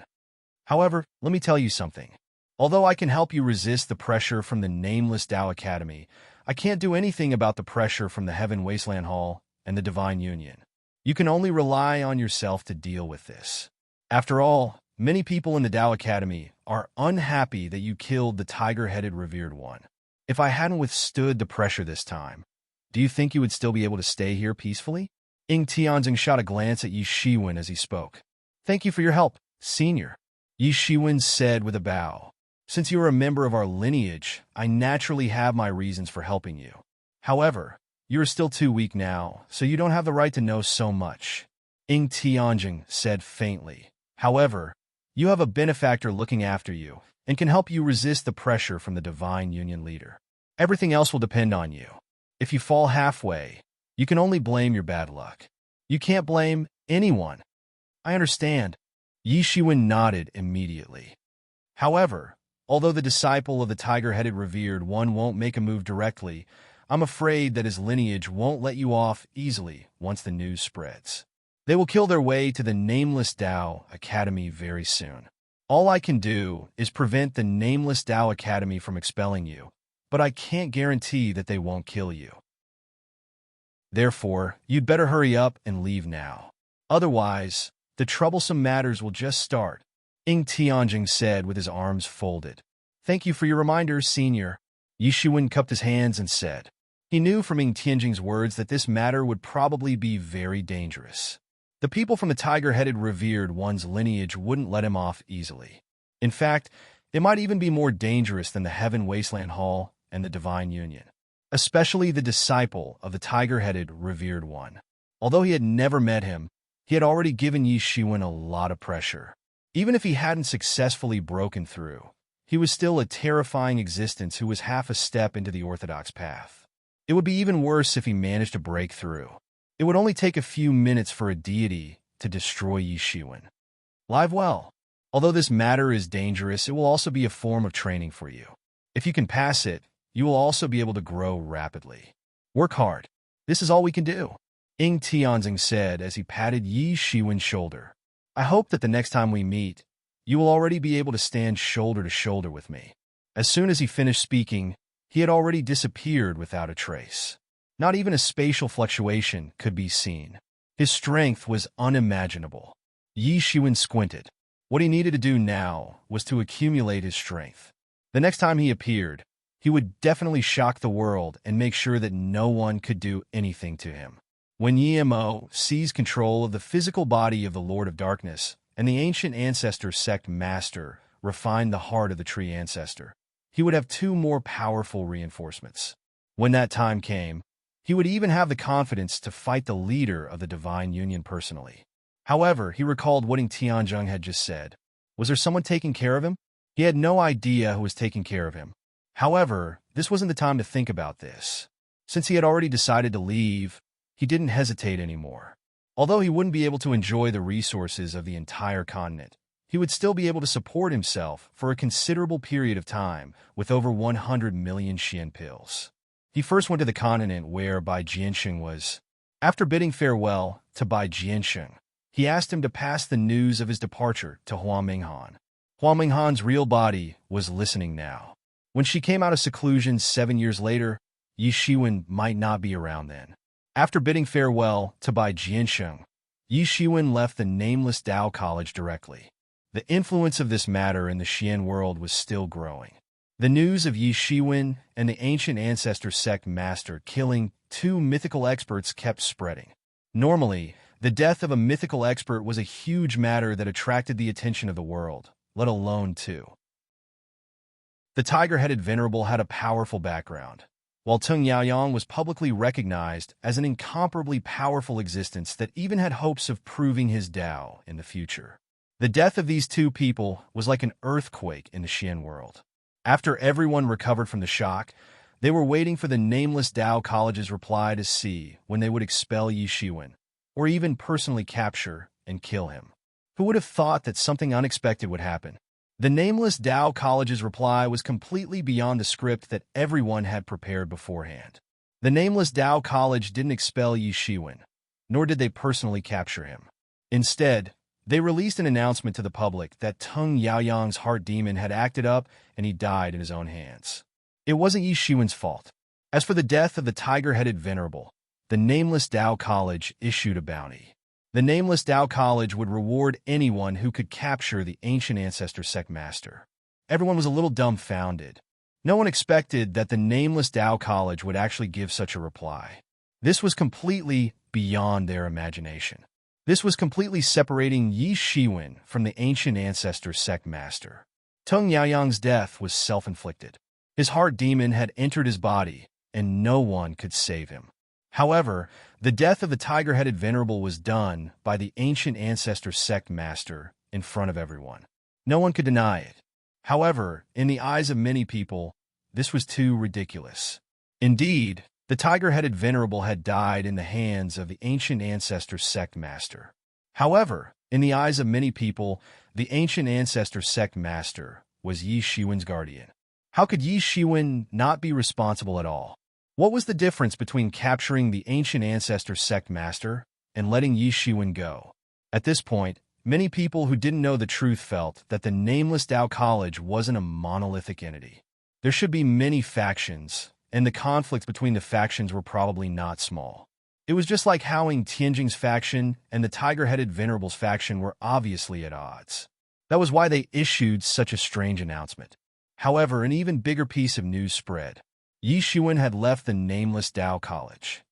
However, let me tell you something. Although I can help you resist the pressure from the nameless Dao Academy, I can't do anything about the pressure from the Heaven Wasteland Hall and the Divine Union. You can only rely on yourself to deal with this. After all, many people in the Dao Academy are unhappy that you killed the tiger-headed revered one. If I hadn't withstood the pressure this time, do you think you would still be able to stay here peacefully? Ying Tianjing shot a glance at Yi Shiwen as he spoke. Thank you for your help, senior. Yi Shiwen said with a bow. Since you are a member of our lineage, I naturally have my reasons for helping you. However, you are still too weak now, so you don't have the right to know so much. Ying Tianjing said faintly. However, you have a benefactor looking after you and can help you resist the pressure from the Divine Union leader. Everything else will depend on you. If you fall halfway, you can only blame your bad luck. You can't blame anyone. I understand. Yi Shiwen nodded immediately. However, although the disciple of the tiger-headed revered one won't make a move directly, I'm afraid that his lineage won't let you off easily once the news spreads. They will kill their way to the Nameless Tao Academy very soon. All I can do is prevent the Nameless Tao Academy from expelling you, but I can't guarantee that they won't kill you. Therefore, you'd better hurry up and leave now. Otherwise, the troublesome matters will just start, Ing Tianjing said with his arms folded. Thank you for your reminder, Senior. Yi Shiwen cupped his hands and said. He knew from Ing Tianjing's words that this matter would probably be very dangerous. The people from the tiger-headed revered one's lineage wouldn't let him off easily. In fact, it might even be more dangerous than the Heaven Wasteland Hall and the Divine Union, especially the disciple of the tiger-headed revered one. Although he had never met him, he had already given Yi Shiwen a lot of pressure. Even if he hadn't successfully broken through, he was still a terrifying existence who was half a step into the orthodox path. It would be even worse if he managed to break through. It would only take a few minutes for a deity to destroy Yi Shiwen. Live well. Although this matter is dangerous, it will also be a form of training for you. If you can pass it, you will also be able to grow rapidly. Work hard. This is all we can do, Ing Tianjing said as he patted Yi Shiwen's shoulder. I hope that the next time we meet, you will already be able to stand shoulder to shoulder with me. As soon as he finished speaking, he had already disappeared without a trace. Not even a spatial fluctuation could be seen. His strength was unimaginable. Yi Shiwen squinted. What he needed to do now was to accumulate his strength. The next time he appeared, he would definitely shock the world and make sure that no one could do anything to him. When Yi Mo seized control of the physical body of the Lord of Darkness and the ancient ancestor sect master refined the heart of the tree ancestor, he would have two more powerful reinforcements. When that time came, he would even have the confidence to fight the leader of the Divine Union personally. However, he recalled what Ing Tianjing had just said. Was there someone taking care of him? He had no idea who was taking care of him. However, this wasn't the time to think about this. Since he had already decided to leave, he didn't hesitate anymore. Although he wouldn't be able to enjoy the resources of the entire continent, he would still be able to support himself for a considerable period of time with over 100 million Xian pills. He first went to the continent where Bai Jiansheng was. After bidding farewell to Bai Jiansheng, he asked him to pass the news of his departure to Hua Minghan. Hua Minghan's real body was listening now. When she came out of seclusion 7 years later, Yi Shiwen might not be around then. After bidding farewell to Bai Jiansheng, Yi Shiwen left the Nameless Tao College directly. The influence of this matter in the Xian world was still growing. The news of Yi Shiwen and the ancient ancestor sect master killing 2 mythical experts kept spreading. Normally, the death of a mythical expert was a huge matter that attracted the attention of the world, let alone 2. The tiger-headed venerable had a powerful background, while Teng Yaoyang was publicly recognized as an incomparably powerful existence that even had hopes of proving his Tao in the future. The death of these 2 people was like an earthquake in the Xian world. After everyone recovered from the shock, they were waiting for the Nameless Tao College's reply to see when they would expel Yi Shiwen, or even personally capture and kill him. Who would have thought that something unexpected would happen? The Nameless Tao College's reply was completely beyond the script that everyone had prepared beforehand. The Nameless Tao College didn't expel Yi Shiwen, nor did they personally capture him. Instead, they released an announcement to the public that Teng Yaoyang's heart demon had acted up and he died in his own hands. It wasn't Yi Shiwen's fault. As for the death of the tiger-headed venerable, the Nameless Tao College issued a bounty. The Nameless Tao College would reward anyone who could capture the ancient ancestor sect master. Everyone was a little dumbfounded. No one expected that the Nameless Tao College would actually give such a reply. This was completely beyond their imagination. This was completely separating Yi Shiwen from the ancient ancestor sect master. Teng Yaoyang's death was self-inflicted. His heart demon had entered his body, and no one could save him. However, the death of the tiger-headed venerable was done by the ancient ancestor sect master in front of everyone. No one could deny it. However, in the eyes of many people, this was too ridiculous. Indeed, The tiger-headed venerable had died in the hands of the ancient ancestor sect master. However, in the eyes of many people, the ancient ancestor sect master was Yi Shiwen's guardian. How could Yi Shiwen not be responsible at all? What was the difference between capturing the ancient ancestor sect master and letting Yi Shiwen go? At this point, many people who didn't know the truth felt that the nameless Tao College wasn't a monolithic entity. There should be many factions, and the conflicts between the factions were probably not small. It was just like how Tianjing's faction and the tiger-headed venerable's faction were obviously at odds. That was why they issued such a strange announcement. However, an even bigger piece of news spread. Yi Shiwen had left the nameless Tao College.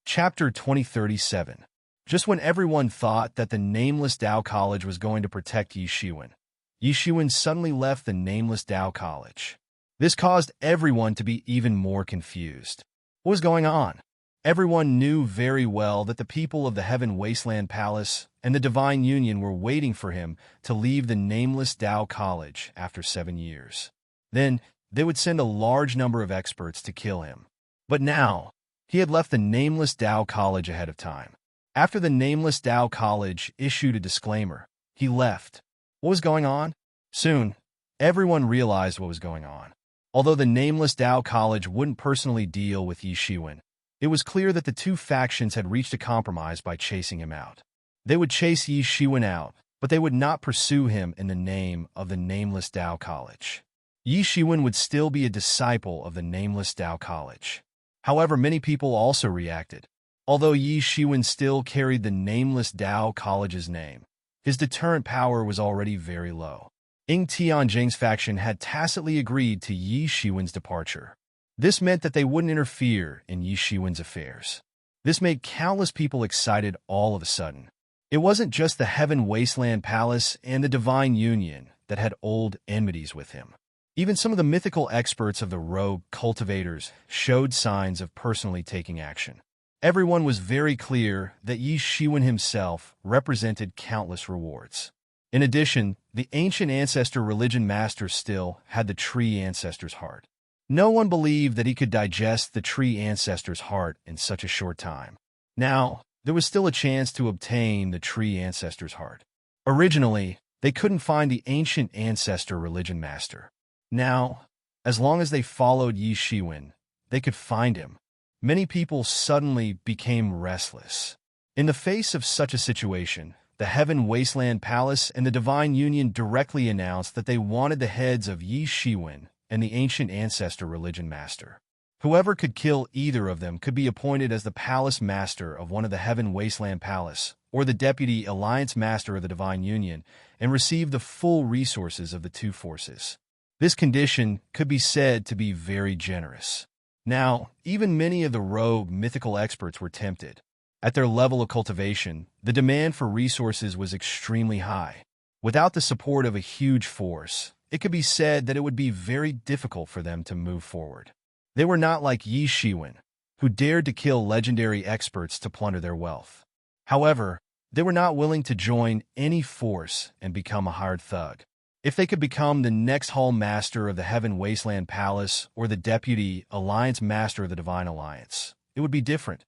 Chapter 2037. Just when everyone thought that the nameless Tao College was going to protect Yi Shiwen suddenly left the nameless Tao College. This caused everyone to be even more confused. What was going on? Everyone knew very well that the people of the Heaven Wasteland Palace and the Divine Union were waiting for him to leave the nameless Tao College after 7 years. Then, they would send a large number of experts to kill him. But now, he had left the nameless Tao College ahead of time. After the nameless Tao College issued a disclaimer, he left. What was going on? Soon, everyone realized what was going on. Although the nameless Tao College wouldn't personally deal with Yi Shiwen, it was clear that the two factions had reached a compromise by chasing him out. They would chase Yi Shiwen out, but they would not pursue him in the name of the nameless Tao College. Yi Shiwen would still be a disciple of the nameless Tao College. However, many people also reacted. Although Yi Shiwen still carried the nameless Tao College's name, his deterrent power was already very low. Tianjing's faction had tacitly agreed to Yi Shiwen's departure. This meant that they wouldn't interfere in Yi Shiwen's affairs. This made countless people excited all of a sudden. It wasn't just the Heaven Wasteland Palace and the Divine Union that had old enmities with him. Even some of the mythical experts of the rogue cultivators showed signs of personally taking action. Everyone was very clear that Yi Shiwen himself represented countless rewards. In addition, the ancient ancestor religion master still had the tree ancestor's heart. No one believed that he could digest the tree ancestor's heart in such a short time. Now, there was still a chance to obtain the tree ancestor's heart. Originally, they couldn't find the ancient ancestor religion master. Now, as long as they followed Yi Shiwen, they could find him. Many people suddenly became restless. In the face of such a situation, the Heaven Wasteland Palace and the Divine Union directly announced that they wanted the heads of Yi Shiwen and the ancient ancestor religion master. Whoever could kill either of them could be appointed as the palace master of one of the Heaven Wasteland Palace, or the deputy alliance master of the Divine Union, and receive the full resources of the two forces. This condition could be said to be very generous. Now, even many of the rogue mythical experts were tempted. At their level of cultivation, the demand for resources was extremely high. Without the support of a huge force, it could be said that it would be very difficult for them to move forward. They were not like Yi Shiwen, who dared to kill legendary experts to plunder their wealth. However, they were not willing to join any force and become a hired thug. If they could become the next Hall Master of the Heaven Wasteland Palace or the Deputy Alliance Master of the Divine Alliance, it would be different.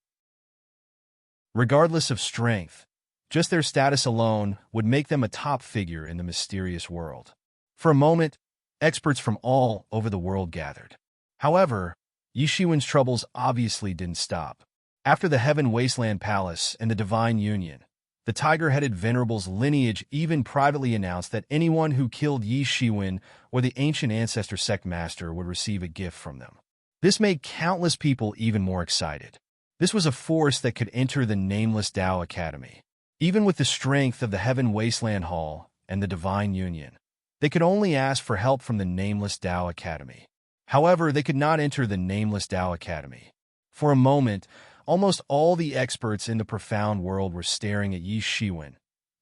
Regardless of strength, just their status alone would make them a top figure in the mysterious world. For a moment, experts from all over the world gathered. However, Yi Shiwen's troubles obviously didn't stop. After the Heaven Wasteland Palace and the Divine Union, the tiger-headed venerable's lineage even privately announced that anyone who killed Yi Shiwen or the ancient ancestor sect master would receive a gift from them. This made countless people even more excited. This was a force that could enter the nameless Tao Academy. Even with the strength of the Heaven Wasteland Hall and the Divine Union, they could only ask for help from the nameless Tao Academy. However, they could not enter the nameless Tao Academy. For a moment, almost all the experts in the profound world were staring at Yi Shiwen.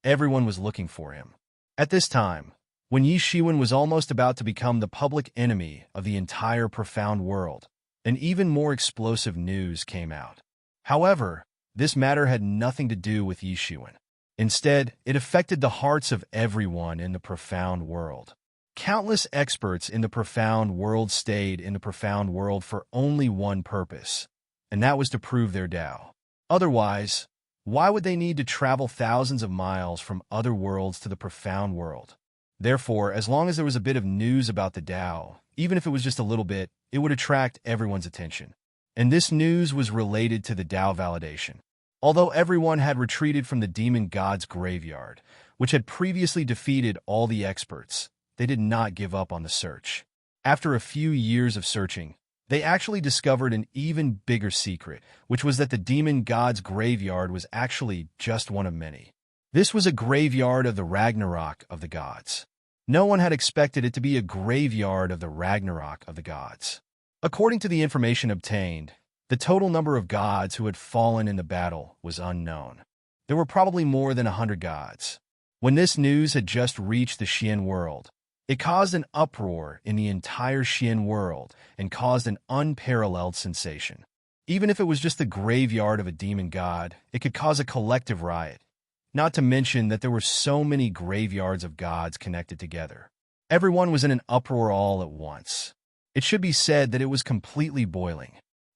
Everyone was looking for him. At this time, when Yi Shiwen was almost about to become the public enemy of the entire profound world, an even more explosive news came out. However, this matter had nothing to do with Yi Shiwen. Instead, it affected the hearts of everyone in the profound world. Countless experts in the profound world stayed in the profound world for only one purpose, and that was to prove their Tao. Otherwise, why would they need to travel thousands of miles from other worlds to the profound world? Therefore, as long as there was a bit of news about the Tao, even if it was just a little bit, it would attract everyone's attention. And this news was related to the Tao validation. Although everyone had retreated from the demon god's graveyard, which had previously defeated all the experts, they did not give up on the search. After a few years of searching, they actually discovered an even bigger secret, which was that the demon god's graveyard was actually just one of many. This was a graveyard of the Ragnarok of the gods. No one had expected it to be a graveyard of the Ragnarok of the gods. According to the information obtained, the total number of gods who had fallen in the battle was unknown. There were probably more than 100 gods. When this news had just reached the Xian world, it caused an uproar in the entire Xian world and caused an unparalleled sensation. Even if it was just the graveyard of a demon god, it could cause a collective riot. Not to mention that there were so many graveyards of gods connected together. Everyone was in an uproar all at once. It should be said that it was completely boiling.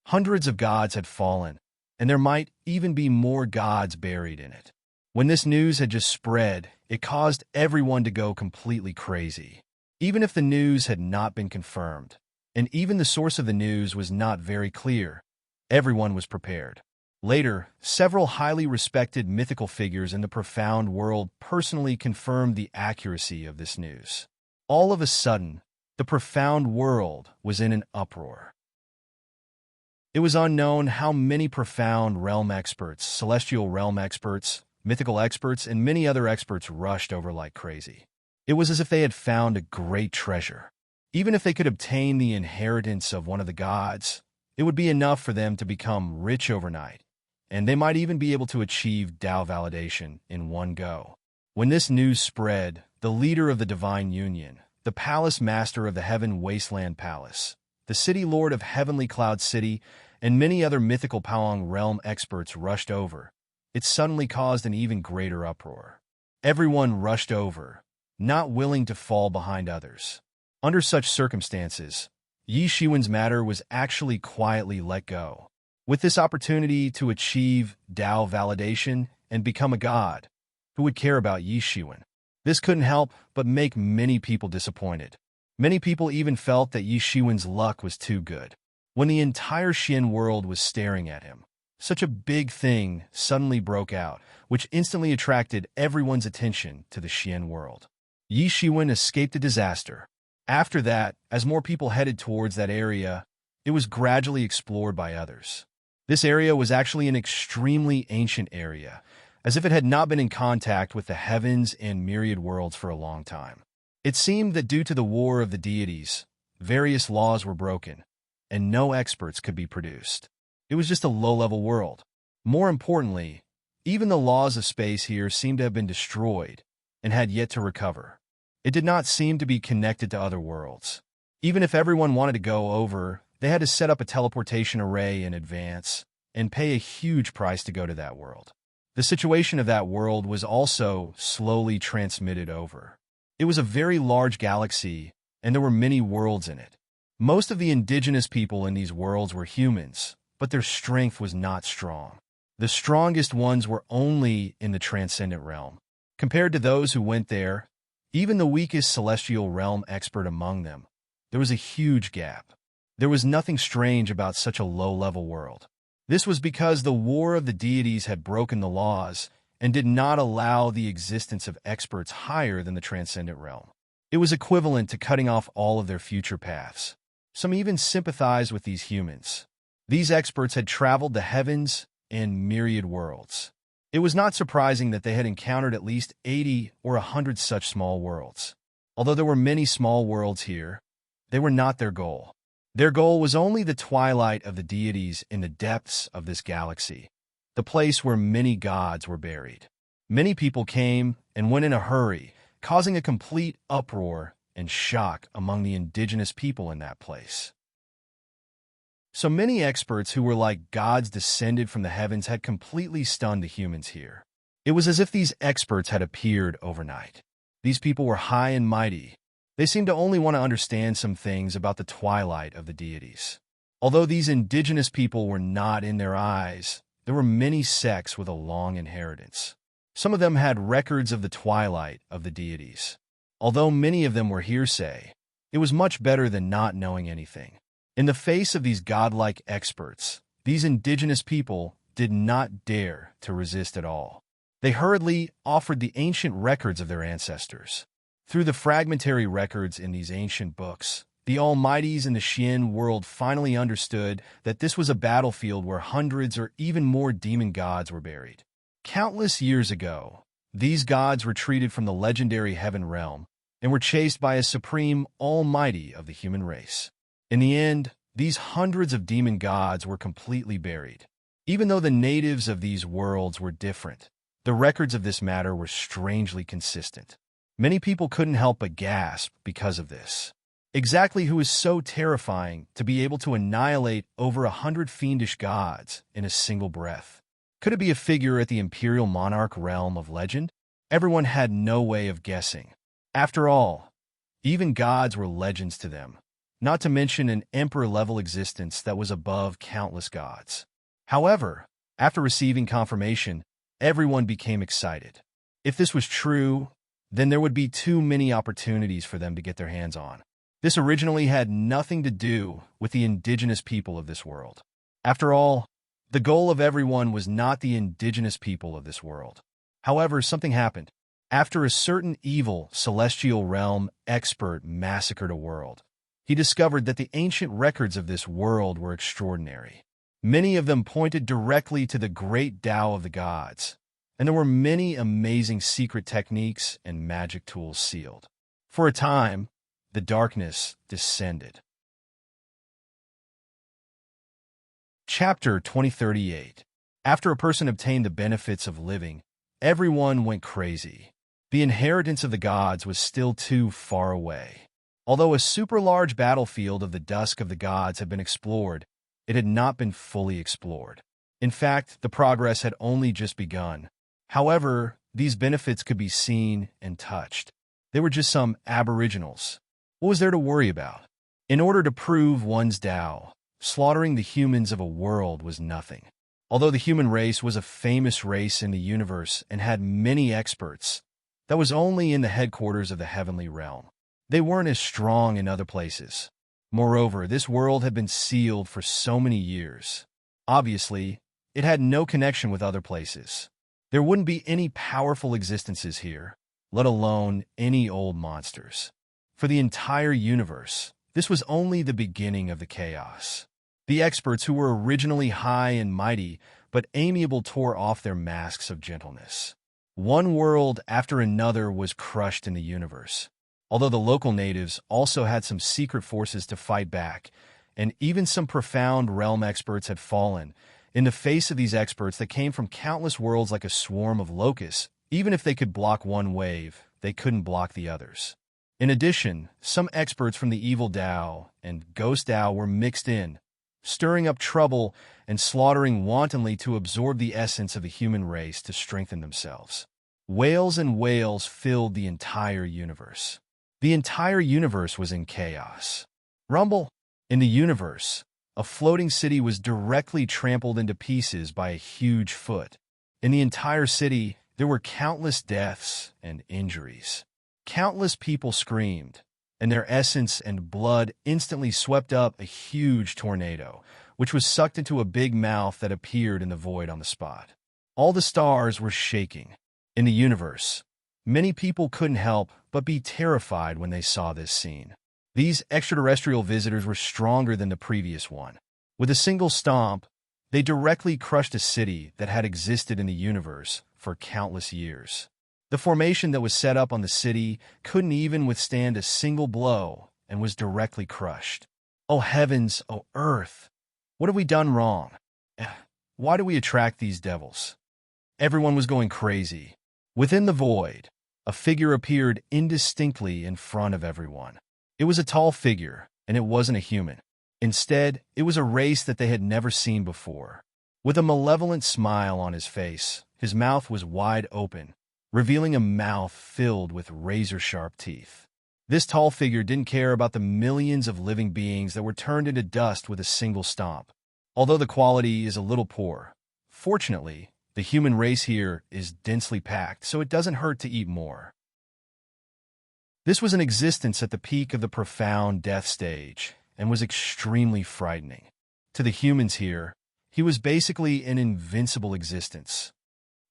Hundreds of gods had fallen, and there might even be more gods buried in it. When this news had just spread, it caused everyone to go completely crazy. Even if the news had not been confirmed, and even the source of the news was not very clear, everyone was prepared. Later, several highly respected mythical figures in the profound world personally confirmed the accuracy of this news. All of a sudden, the profound world was in an uproar. It was unknown how many profound realm experts, celestial realm experts, mythical experts, and many other experts rushed over like crazy. It was as if they had found a great treasure. Even if they could obtain the inheritance of one of the gods, it would be enough for them to become rich overnight, and they might even be able to achieve Tao validation in one go. When this news spread, the leader of the Divine Union, the palace master of the Heaven Wasteland Palace, the city lord of Heavenly Cloud City, and many other mythical Palong realm experts rushed over. It suddenly caused an even greater uproar. Everyone rushed over, not willing to fall behind others. Under such circumstances, Yi Shiwen's matter was actually quietly let go. With this opportunity to achieve Tao validation and become a god, who would care about Yi Shiwen? This couldn't help but make many people disappointed. Many people even felt that Yi Shiwen's luck was too good. When the entire Xian world was staring at him, such a big thing suddenly broke out, which instantly attracted everyone's attention to the Xian world. Yi Shiwen escaped a disaster. After that, as more people headed towards that area, it was gradually explored by others. This area was actually an extremely ancient area, as if it had not been in contact with the heavens and myriad worlds for a long time. It seemed that due to the war of the deities, various laws were broken, and no experts could be produced. It was just a low-level world. More importantly, even the laws of space here seemed to have been destroyed and had yet to recover. It did not seem to be connected to other worlds. Even if everyone wanted to go over, they had to set up a teleportation array in advance and pay a huge price to go to that world. The situation of that world was also slowly transmitted over. It was a very large galaxy, and there were many worlds in it. Most of the indigenous people in these worlds were humans, but their strength was not strong. The strongest ones were only in the transcendent realm. Compared to those who went there, even the weakest celestial realm expert among them, there was a huge gap. There was nothing strange about such a low-level world. This was because the war of the deities had broken the laws and did not allow the existence of experts higher than the transcendent realm. It was equivalent to cutting off all of their future paths. Some even sympathized with these humans. These experts had traveled the heavens and myriad worlds. It was not surprising that they had encountered at least 80 or 100 such small worlds. Although there were many small worlds here, they were not their goal. Their goal was only the twilight of the deities in the depths of this galaxy, the place where many gods were buried. Many people came and went in a hurry, causing a complete uproar and shock among the indigenous people in that place. So many experts who were like gods descended from the heavens had completely stunned the humans here. It was as if these experts had appeared overnight. These people were high and mighty. They seemed to only want to understand some things about the twilight of the deities. Although these indigenous people were not in their eyes, there were many sects with a long inheritance. Some of them had records of the twilight of the deities. Although many of them were hearsay, it was much better than not knowing anything. In the face of these godlike experts, these indigenous people did not dare to resist at all. They hurriedly offered the ancient records of their ancestors. Through the fragmentary records in these ancient books, the Almighties in the Xian world finally understood that this was a battlefield where hundreds or even more demon gods were buried. Countless years ago, these gods retreated from the legendary heaven realm and were chased by a supreme almighty of the human race. In the end, these hundreds of demon gods were completely buried. Even though the natives of these worlds were different, the records of this matter were strangely consistent. Many people couldn't help but gasp because of this. Exactly who is so terrifying to be able to annihilate over 100 fiendish gods in a single breath? Could it be a figure at the imperial monarch realm of legend? Everyone had no way of guessing. After all, even gods were legends to them, not to mention an emperor-level existence that was above countless gods. However, after receiving confirmation, everyone became excited. If this was true, then there would be too many opportunities for them to get their hands on. This originally had nothing to do with the indigenous people of this world. After all, the goal of everyone was not the indigenous people of this world. However, something happened. After a certain evil celestial realm expert massacred a world, he discovered that the ancient records of this world were extraordinary. Many of them pointed directly to the great Tao of the gods, and there were many amazing secret techniques and magic tools sealed. For a time, the darkness descended. Chapter 2038. After a person obtained the benefits of living, everyone went crazy. The inheritance of the gods was still too far away. Although a super-large battlefield of the dusk of the gods had been explored, it had not been fully explored. In fact, the progress had only just begun. However, these benefits could be seen and touched. They were just some aboriginals. What was there to worry about? In order to prove one's Tao, slaughtering the humans of a world was nothing. Although the human race was a famous race in the universe and had many experts, that was only in the headquarters of the heavenly realm. They weren't as strong in other places. Moreover, this world had been sealed for so many years. Obviously, it had no connection with other places. There wouldn't be any powerful existences here, let alone any old monsters. For the entire universe, this was only the beginning of the chaos. The experts who were originally high and mighty but amiable tore off their masks of gentleness. One world after another was crushed in the universe. Although the local natives also had some secret forces to fight back, and even some profound realm experts had fallen, in the face of these experts that came from countless worlds like a swarm of locusts, even if they could block one wave, they couldn't block the others. In addition, some experts from the evil Tao and ghost Tao were mixed in, stirring up trouble and slaughtering wantonly to absorb the essence of the human race to strengthen themselves. Wails and wails filled the entire universe. The entire universe was in chaos. Rumble! In the universe, a floating city was directly trampled into pieces by a huge foot. In the entire city, there were countless deaths and injuries. Countless people screamed, and their essence and blood instantly swept up a huge tornado, which was sucked into a big mouth that appeared in the void on the spot. All the stars were shaking. In the universe, many people couldn't help but be terrified when they saw this scene. These extraterrestrial visitors were stronger than the previous one. With a single stomp, they directly crushed a city that had existed in the universe for countless years. The formation that was set up on the city couldn't even withstand a single blow and was directly crushed. Oh heavens, oh earth! What have we done wrong? Why do we attract these devils? Everyone was going crazy. Within the void, a figure appeared indistinctly in front of everyone. It was a tall figure, and it wasn't a human. Instead, it was a race that they had never seen before. With a malevolent smile on his face, his mouth was wide open, revealing a mouth filled with razor-sharp teeth. This tall figure didn't care about the millions of living beings that were turned into dust with a single stomp. Although the quality is a little poor, fortunately, the human race here is densely packed, so it doesn't hurt to eat more. This was an existence at the peak of the profound death stage and was extremely frightening. To the humans here, he was basically an invincible existence.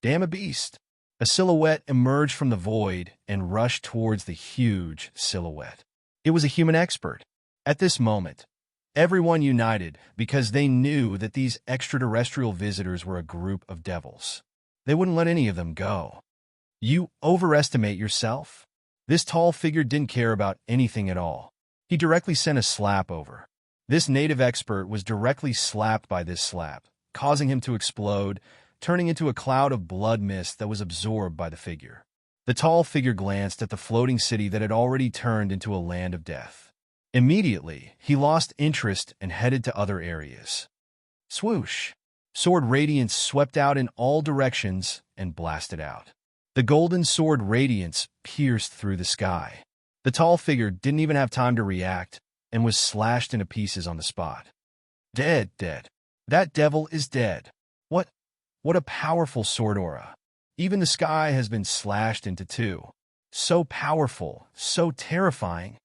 Damn a beast! A silhouette emerged from the void and rushed towards the huge silhouette. It was a human expert. At this moment, everyone united because they knew that these extraterrestrial visitors were a group of devils. They wouldn't let any of them go. You overestimate yourself? This tall figure didn't care about anything at all. He directly sent a slap over. This native expert was directly slapped by this slap, causing him to explode, turning into a cloud of blood mist that was absorbed by the figure. The tall figure glanced at the floating city that had already turned into a land of death. Immediately, he lost interest and headed to other areas. Swoosh! Sword radiance swept out in all directions and blasted out. The golden sword radiance pierced through the sky. The tall figure didn't even have time to react and was slashed into pieces on the spot. Dead, dead. That devil is dead. What a powerful sword aura. Even the sky has been slashed into two. So powerful, so terrifying.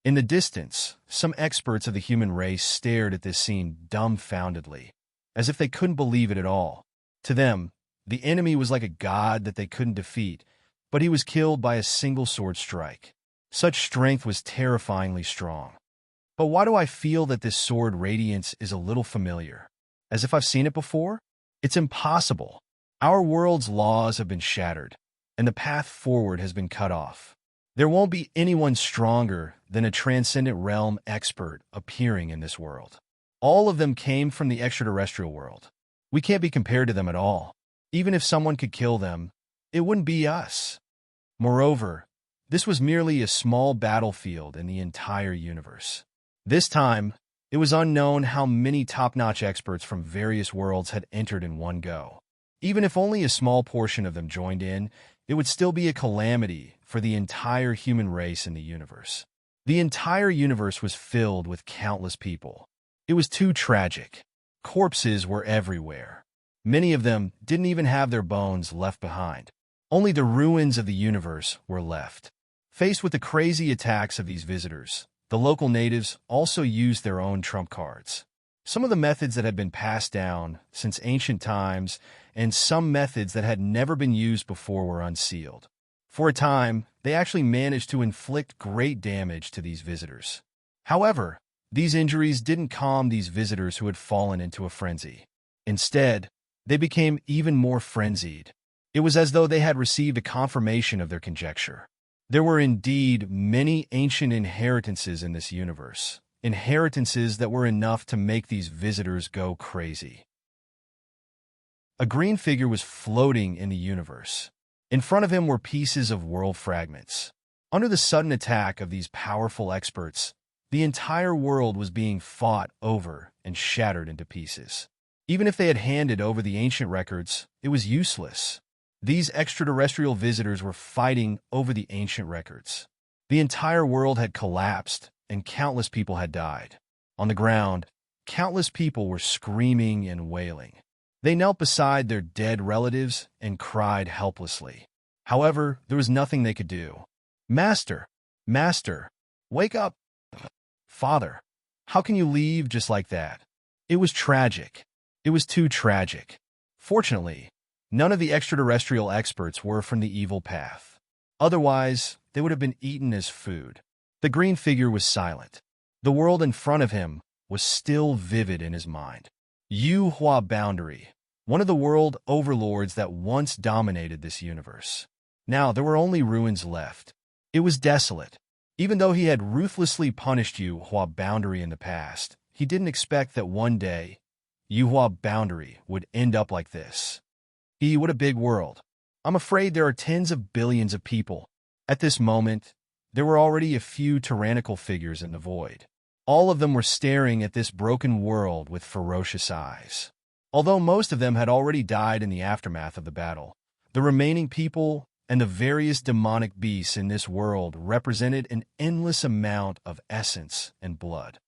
In the distance, some experts of the human race stared at this scene dumbfoundedly, as if they couldn't believe it at all. To them, the enemy was like a god that they couldn't defeat, but he was killed by a single sword strike. Such strength was terrifyingly strong. But why do I feel that this sword radiance is a little familiar? As if I've seen it before? It's impossible. Our world's laws have been shattered, and the path forward has been cut off. There won't be anyone stronger than a transcendent realm expert appearing in this world. All of them came from the extraterrestrial world. We can't be compared to them at all. Even if someone could kill them, it wouldn't be us. Moreover, this was merely a small battlefield in the entire universe. This time, it was unknown how many top-notch experts from various worlds had entered in one go. Even if only a small portion of them joined in, it would still be a calamity for the entire human race in the universe. The entire universe was filled with countless people. It was too tragic. Corpses were everywhere. Many of them didn't even have their bones left behind. Only the ruins of the universe were left. Faced with the crazy attacks of these visitors, the local natives also used their own trump cards. Some of the methods that had been passed down since ancient times and some methods that had never been used before were unsealed. For a time, they actually managed to inflict great damage to these visitors. However, these injuries didn't calm these visitors who had fallen into a frenzy. Instead, they became even more frenzied. It was as though they had received a confirmation of their conjecture. There were indeed many ancient inheritances in this universe, inheritances that were enough to make these visitors go crazy. A green figure was floating in the universe. In front of him were pieces of world fragments. Under the sudden attack of these powerful experts, the entire world was being fought over and shattered into pieces. Even if they had handed over the ancient records, it was useless. These extraterrestrial visitors were fighting over the ancient records. The entire world had collapsed, and countless people had died. On the ground, countless people were screaming and wailing. They knelt beside their dead relatives and cried helplessly. However, there was nothing they could do. Master, Master, wake up! Father, how can you leave just like that? It was tragic. It was too tragic. Fortunately, none of the extraterrestrial experts were from the evil path. Otherwise, they would have been eaten as food. The green figure was silent. The world in front of him was still vivid in his mind. Yuhua Boundary, one of the world overlords that once dominated this universe. Now there were only ruins left. It was desolate. Even though he had ruthlessly punished Yuhua Boundary in the past, he didn't expect that one day, Yuhua Boundary would end up like this. What a big world. I'm afraid there are tens of billions of people. At this moment, there were already a few tyrannical figures in the void. All of them were staring at this broken world with ferocious eyes. Although most of them had already died in the aftermath of the battle, the remaining people and the various demonic beasts in this world represented an endless amount of essence and blood.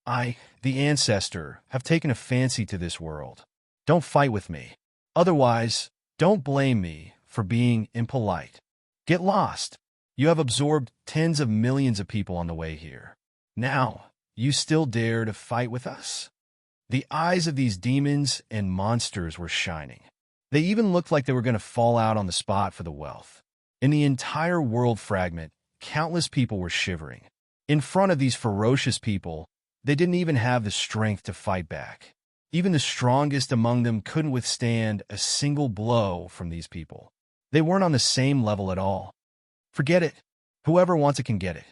I, the ancestor, have taken a fancy to this world. Don't fight with me. Otherwise, don't blame me for being impolite. Get lost. You have absorbed tens of millions of people on the way here. Now, you still dare to fight with us? The eyes of these demons and monsters were shining. They even looked like they were going to fall out on the spot for the wealth. In the entire world fragment, countless people were shivering. In front of these ferocious people, they didn't even have the strength to fight back. Even the strongest among them couldn't withstand a single blow from these people. They weren't on the same level at all. Forget it. Whoever wants it can get it.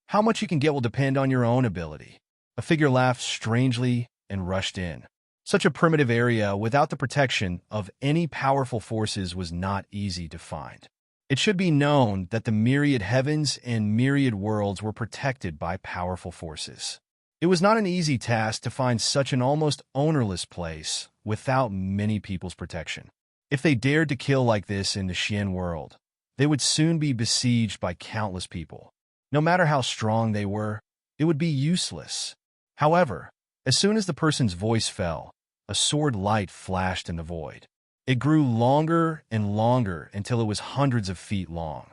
How much you can get will depend on your own ability. A figure laughed strangely and rushed in. Such a primitive area without the protection of any powerful forces was not easy to find. It should be known that the myriad heavens and myriad worlds were protected by powerful forces. It was not an easy task to find such an almost ownerless place without many people's protection. If they dared to kill like this in the Xian world, they would soon be besieged by countless people. No matter how strong they were, it would be useless. However, as soon as the person's voice fell, a sword light flashed in the void. It grew longer and longer until it was hundreds of feet long.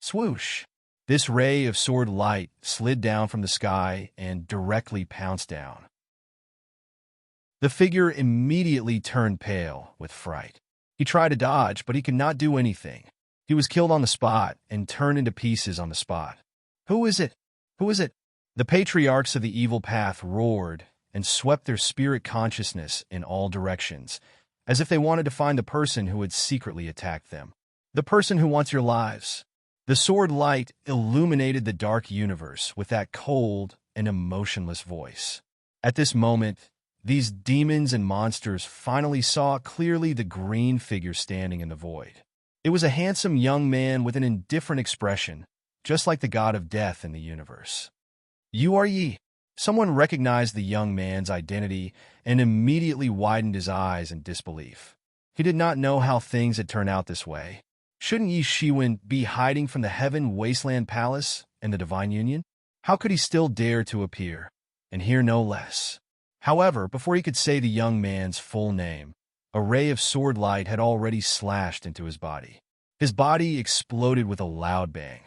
Swoosh! This ray of sword light slid down from the sky and directly pounced down. The figure immediately turned pale with fright. He tried to dodge, but he could not do anything. He was killed on the spot and turned into pieces on the spot. Who is it? Who is it? The patriarchs of the evil path roared and swept their spirit consciousness in all directions, as if they wanted to find the person who had secretly attacked them. The person who wants your lives. The sword light illuminated the dark universe with that cold and emotionless voice. At this moment, these demons and monsters finally saw clearly the green figure standing in the void. It was a handsome young man with an indifferent expression, just like the god of death in the universe. You are ye. Someone recognized the young man's identity and immediately widened his eyes in disbelief. He did not know how things had turned out this way. Shouldn't Yi Shiwen be hiding from the Heaven Wasteland Palace and the Divine Union? How could he still dare to appear, and hear no less? However, before he could say the young man's full name, a ray of sword light had already slashed into his body. His body exploded with a loud bang.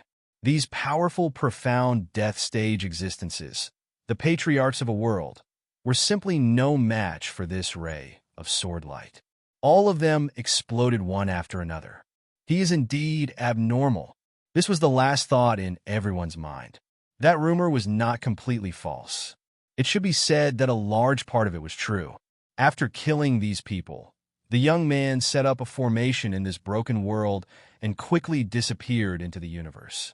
These powerful, profound death stage existences, the patriarchs of a world, were simply no match for this ray of sword light. All of them exploded one after another. He is indeed abnormal. This was the last thought in everyone's mind. That rumor was not completely false. It should be said that a large part of it was true. After killing these people, the young man set up a formation in this broken world and quickly disappeared into the universe.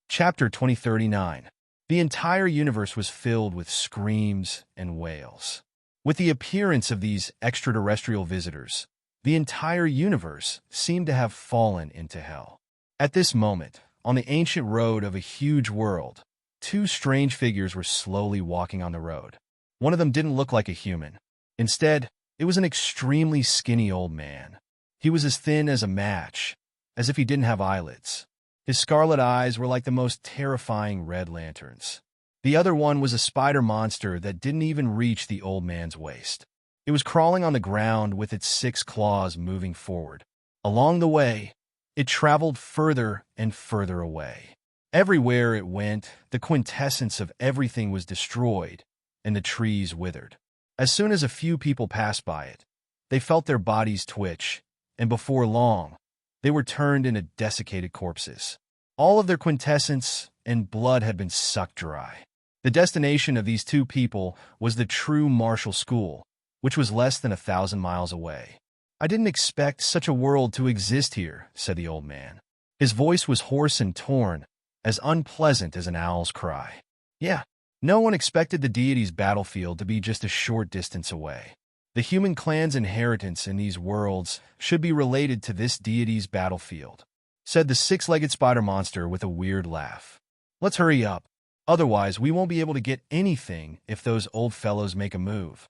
Chapter 2039. The entire universe was filled with screams and wails. With the appearance of these extraterrestrial visitors, the entire universe seemed to have fallen into hell. At this moment, on the ancient road of a huge world, two strange figures were slowly walking on the road. One of them didn't look like a human. Instead, it was an extremely skinny old man. He was as thin as a match, as if he didn't have eyelids. His scarlet eyes were like the most terrifying red lanterns. The other one was a spider monster that didn't even reach the old man's waist. It was crawling on the ground with its 6 claws moving forward. Along the way, it traveled further and further away. Everywhere it went, the quintessence of everything was destroyed, and the trees withered. As soon as a few people passed by it, they felt their bodies twitch, and before long, they were turned into desiccated corpses. All of their quintessence and blood had been sucked dry. The destination of these two people was the true martial school, which was less than 1,000 miles away. I didn't expect such a world to exist here, said the old man. His voice was hoarse and torn, as unpleasant as an owl's cry. Yeah, no one expected the deity's battlefield to be just a short distance away. The human clan's inheritance in these worlds should be related to this deity's battlefield, said the 6-legged spider monster with a weird laugh. Let's hurry up. Otherwise, we won't be able to get anything if those old fellows make a move,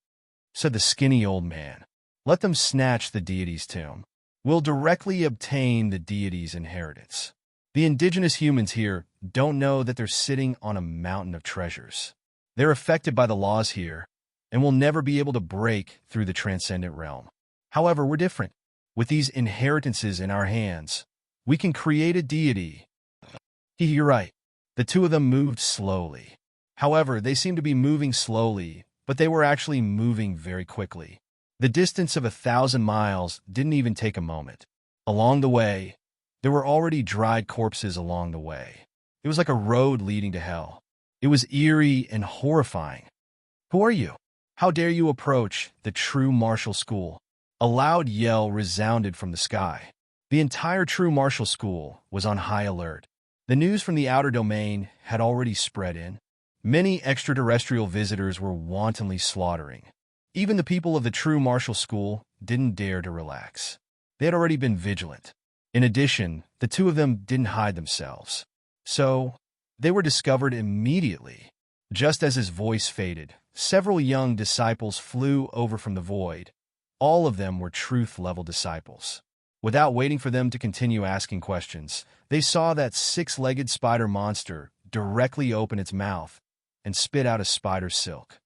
said the skinny old man. Let them snatch the deity's tomb. We'll directly obtain the deity's inheritance. The indigenous humans here don't know that they're sitting on a mountain of treasures. They're affected by the laws here and will never be able to break through the transcendent realm. However, we're different. With these inheritances in our hands, we can create a deity. You're right. The two of them moved slowly. However, they seemed to be moving slowly, but they were actually moving very quickly. The distance of 1,000 miles didn't even take a moment. Along the way, there were already dried corpses along the way. It was like a road leading to hell. It was eerie and horrifying. Who are you? How dare you approach the true martial school? A loud yell resounded from the sky. The entire true martial school was on high alert. The news from the outer domain had already spread in. Many extraterrestrial visitors were wantonly slaughtering. Even the people of the true martial school didn't dare to relax. They had already been vigilant. In addition, the two of them didn't hide themselves. So, they were discovered immediately. Just as his voice faded, several young disciples flew over from the void. All of them were truth-level disciples. Without waiting for them to continue asking questions, they saw that six-legged spider monster directly open its mouth and spit out a spider silk.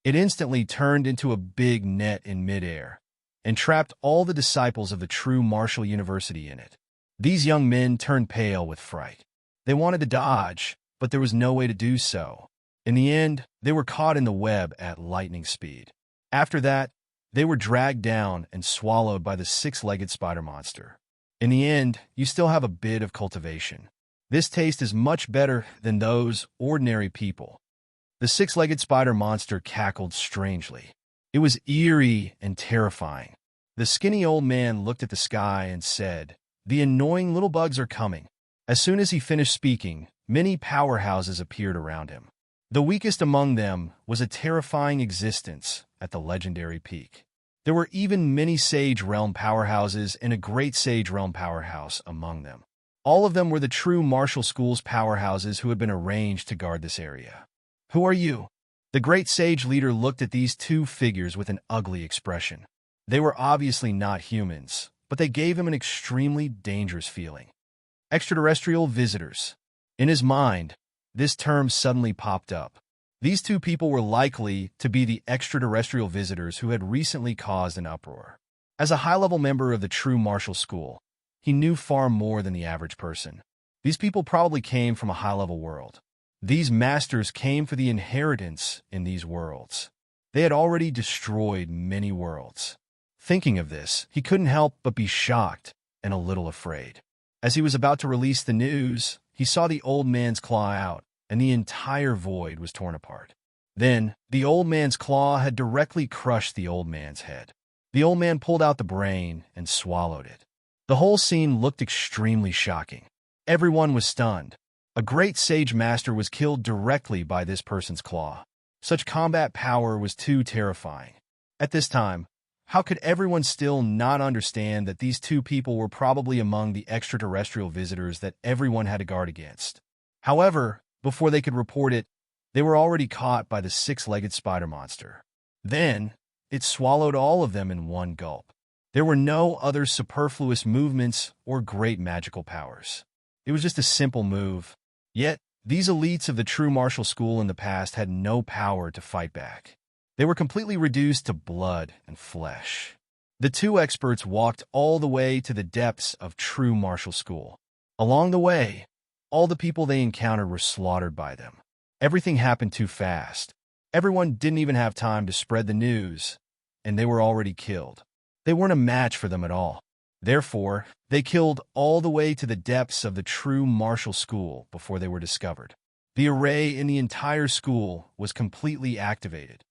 It instantly turned into a big net in midair and trapped all the disciples of the true martial university in it. These young men turned pale with fright. They wanted to dodge, but there was no way to do so. In the end, they were caught in the web at lightning speed. After that, they were dragged down and swallowed by the six-legged spider monster. In the end, you still have a bit of cultivation. This taste is much better than those ordinary people. The six-legged spider monster cackled strangely. It was eerie and terrifying. The skinny old man looked at the sky and said, "The annoying little bugs are coming." As soon as he finished speaking, many powerhouses appeared around him. The weakest among them was a terrifying existence at the legendary peak. There were even many Sage Realm powerhouses and a Great Sage Realm powerhouse among them. All of them were the true martial school's powerhouses who had been arranged to guard this area. "Who are you?" The Great Sage leader looked at these two figures with an ugly expression. They were obviously not humans, but they gave him an extremely dangerous feeling. Extraterrestrial visitors. In his mind, this term suddenly popped up. These two people were likely to be the extraterrestrial visitors who had recently caused an uproar. As a high-level member of the true martial school, he knew far more than the average person. These people probably came from a high-level world. These masters came for the inheritance in these worlds. They had already destroyed many worlds. Thinking of this, he couldn't help but be shocked and a little afraid. As he was about to release the news, he saw the old man's claw out, and the entire void was torn apart. Then, the old man's claw had directly crushed the old man's head. The old man pulled out the brain and swallowed it. The whole scene looked extremely shocking. Everyone was stunned. A great sage master was killed directly by this person's claw. Such combat power was too terrifying. At this time, how could everyone still not understand that these two people were probably among the extraterrestrial visitors that everyone had to guard against? However, before they could report it, they were already caught by the six-legged spider monster. Then, it swallowed all of them in one gulp. There were no other superfluous movements or great magical powers. It was just a simple move. Yet, these elites of the true martial school in the past had no power to fight back. They were completely reduced to blood and flesh. The two experts walked all the way to the depths of true martial school. Along the way, all the people they encountered were slaughtered by them. Everything happened too fast. Everyone didn't even have time to spread the news, and they were already killed. They weren't a match for them at all. Therefore, they killed all the way to the depths of the true martial school before they were discovered. The array in the entire school was completely activated.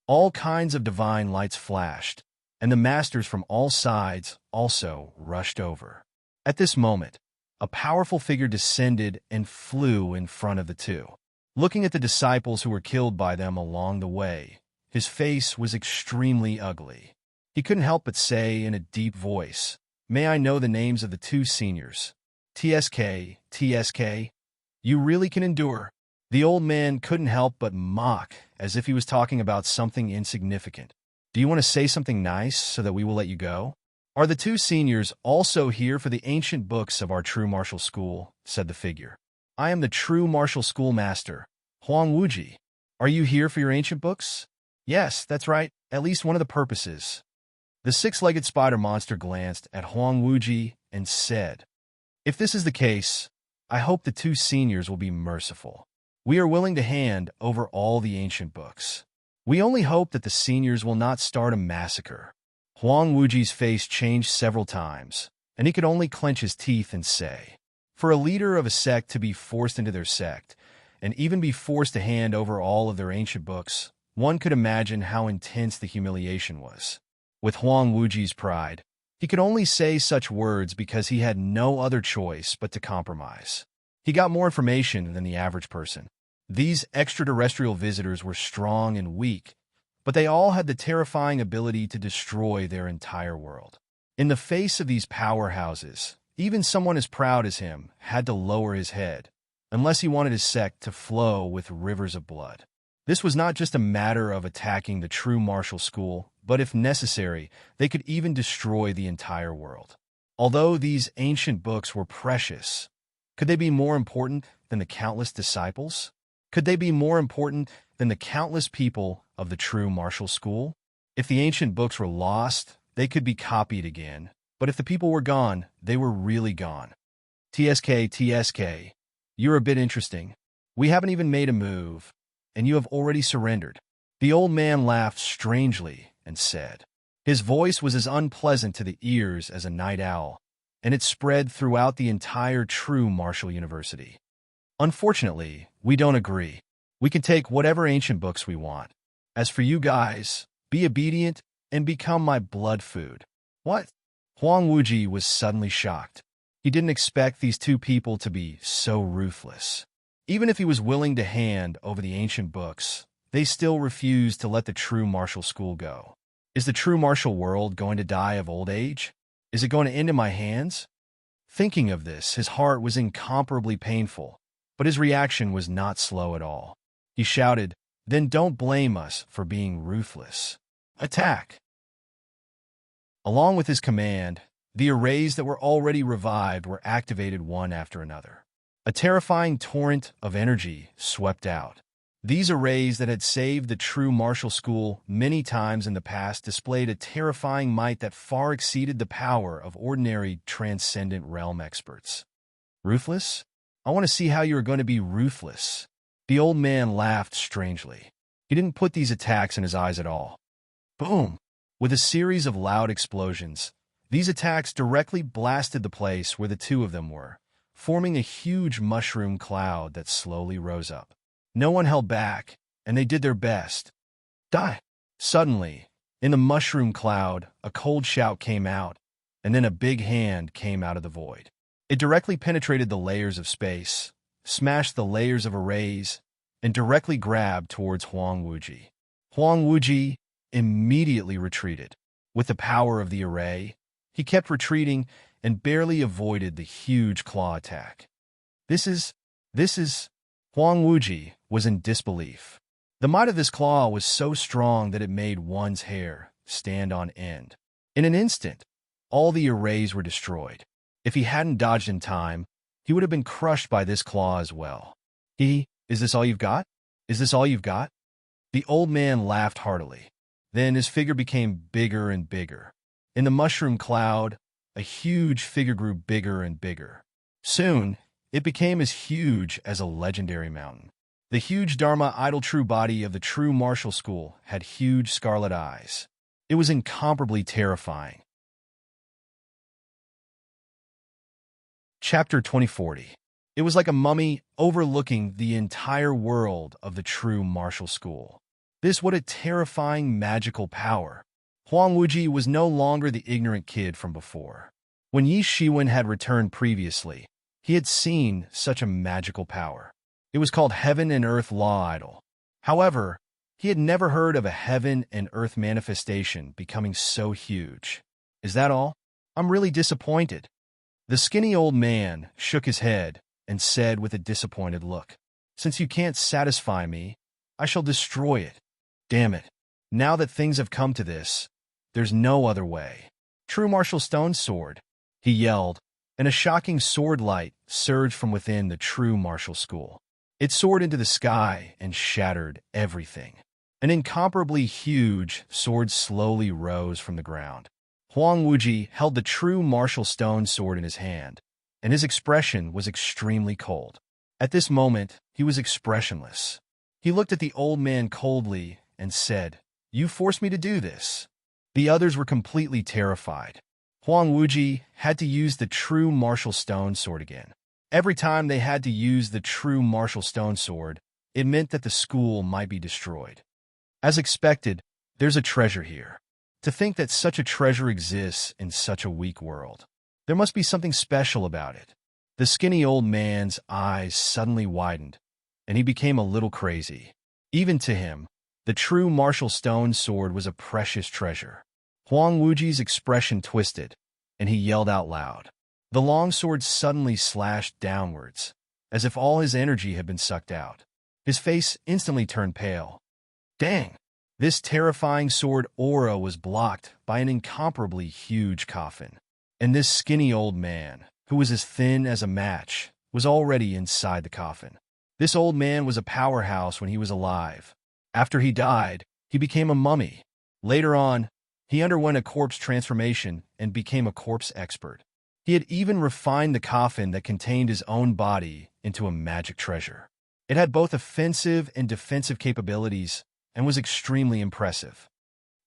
All kinds of divine lights flashed, and the masters from all sides also rushed over. At this moment, a powerful figure descended and flew in front of the two. Looking at the disciples who were killed by them along the way, his face was extremely ugly. He couldn't help but say in a deep voice, "May I know the names of the two seniors?" TSK, TSK, you really can endure. The old man couldn't help but mock, as if he was talking about something insignificant. Do you want to say something nice so that we will let you go? Are the two seniors also here for the ancient books of our true martial school? Said the figure. I am the true martial schoolmaster, Huang Wuji. Are you here for your ancient books? Yes, that's right, at least one of the purposes. The six-legged spider monster glanced at Huang Wuji and said, If this is the case, I hope the two seniors will be merciful. We are willing to hand over all the ancient books. We only hope that the seniors will not start a massacre. Huang Wuji's face changed several times, and he could only clench his teeth and say, For a leader of a sect to be forced into their sect, and even be forced to hand over all of their ancient books, one could imagine how intense the humiliation was. With Huang Wuji's pride, he could only say such words because he had no other choice but to compromise. He got more information than the average person. These extraterrestrial visitors were strong and weak, but they all had the terrifying ability to destroy their entire world. In the face of these powerhouses, even someone as proud as him had to lower his head, unless he wanted his sect to flow with rivers of blood. This was not just a matter of attacking the true martial school, but if necessary, they could even destroy the entire world. Although these ancient books were precious, could they be more important than the countless disciples? Could they be more important than the countless people of the true martial school? If the ancient books were lost, they could be copied again, but if the people were gone, they were really gone. TSK, you're a bit interesting. We haven't even made a move, and you have already surrendered. The old man laughed strangely and said. His voice was as unpleasant to the ears as a night owl, and it spread throughout the entire true martial university. Unfortunately, we don't agree. We can take whatever ancient books we want. As for you guys, be obedient and become my blood food. What? Huang Wuji was suddenly shocked. He didn't expect these two people to be so ruthless. Even if he was willing to hand over the ancient books, they still refused to let the true martial school go. Is the true martial world going to die of old age? Is it going to end in my hands? Thinking of this, his heart was incomparably painful, but his reaction was not slow at all. He shouted, Then don't blame us for being ruthless. Attack! Along with his command, the arrays that were already revived were activated one after another. A terrifying torrent of energy swept out. These arrays that had saved the true martial school many times in the past displayed a terrifying might that far exceeded the power of ordinary transcendent realm experts. Ruthless? I want to see how you are going to be ruthless. The old man laughed strangely. He didn't put these attacks in his eyes at all. Boom! With a series of loud explosions, these attacks directly blasted the place where the two of them were, forming a huge mushroom cloud that slowly rose up. No one held back, and they did their best. Die! Suddenly, in the mushroom cloud, a cold shout came out, and then a big hand came out of the void. It directly penetrated the layers of space, smashed the layers of arrays, and directly grabbed towards Huang Wuji. Huang Wuji immediately retreated. With the power of the array, he kept retreating and barely avoided the huge claw attack. This is... Huang Wuji was in disbelief. The might of this claw was so strong that it made one's hair stand on end. In an instant, all the arrays were destroyed. If he hadn't dodged in time, he would have been crushed by this claw as well. Is this all you've got? Is this all you've got? The old man laughed heartily. Then his figure became bigger and bigger. In the mushroom cloud, a huge figure grew bigger and bigger. Soon, it became as huge as a legendary mountain. The huge Dharma idol true body of the true martial school had huge scarlet eyes. It was incomparably terrifying. Chapter 2040. It was like a mummy overlooking the entire world of the true martial school. What a terrifying magical power. Huang Wuji was no longer the ignorant kid from before. When Yi Shiwen had returned previously, he had seen such a magical power. It was called Heaven and Earth Law Idol. However, he had never heard of a heaven and earth manifestation becoming so huge. Is that all? I'm really disappointed. The skinny old man shook his head and said with a disappointed look, Since you can't satisfy me, I shall destroy it. Damn it. Now that things have come to this, there's no other way. True martial stone sword, he yelled, and a shocking sword light surged from within the true martial school. It soared into the sky and shattered everything. An incomparably huge sword slowly rose from the ground. Huang Wuji held the true martial stone sword in his hand, and his expression was extremely cold. At this moment, he was expressionless. He looked at the old man coldly and said, "You forced me to do this." The others were completely terrified. Huang Wuji had to use the true martial stone sword again. Every time they had to use the true martial stone sword, it meant that the school might be destroyed. As expected, there's a treasure here. To think that such a treasure exists in such a weak world. There must be something special about it. The skinny old man's eyes suddenly widened, and he became a little crazy. Even to him, the true martial stone sword was a precious treasure. Huang Wuji's expression twisted, and he yelled out loud. The long sword suddenly slashed downwards, as if all his energy had been sucked out. His face instantly turned pale. Dang! This terrifying sword aura was blocked by an incomparably huge coffin. And this skinny old man, who was as thin as a match, was already inside the coffin. This old man was a powerhouse when he was alive. After he died, he became a mummy. Later on, he underwent a corpse transformation and became a corpse expert. He had even refined the coffin that contained his own body into a magic treasure. It had both offensive and defensive capabilities and was extremely impressive.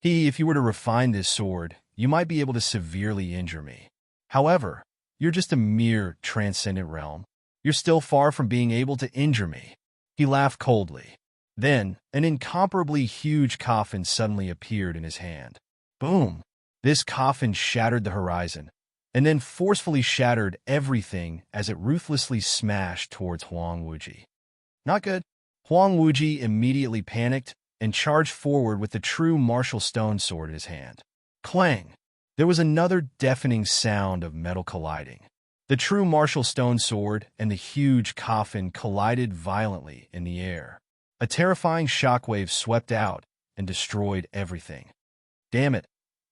If you were to refine this sword, you might be able to severely injure me. However, you're just a mere transcendent realm. You're still far from being able to injure me. He laughed coldly. Then, an incomparably huge coffin suddenly appeared in his hand. Boom! This coffin shattered the horizon, and then forcefully shattered everything as it ruthlessly smashed towards Huang Wuji. Not good. Huang Wuji immediately panicked and charged forward with the true martial stone sword in his hand. Clang! There was another deafening sound of metal colliding. The true martial stone sword and the huge coffin collided violently in the air. A terrifying shockwave swept out and destroyed everything. Damn it!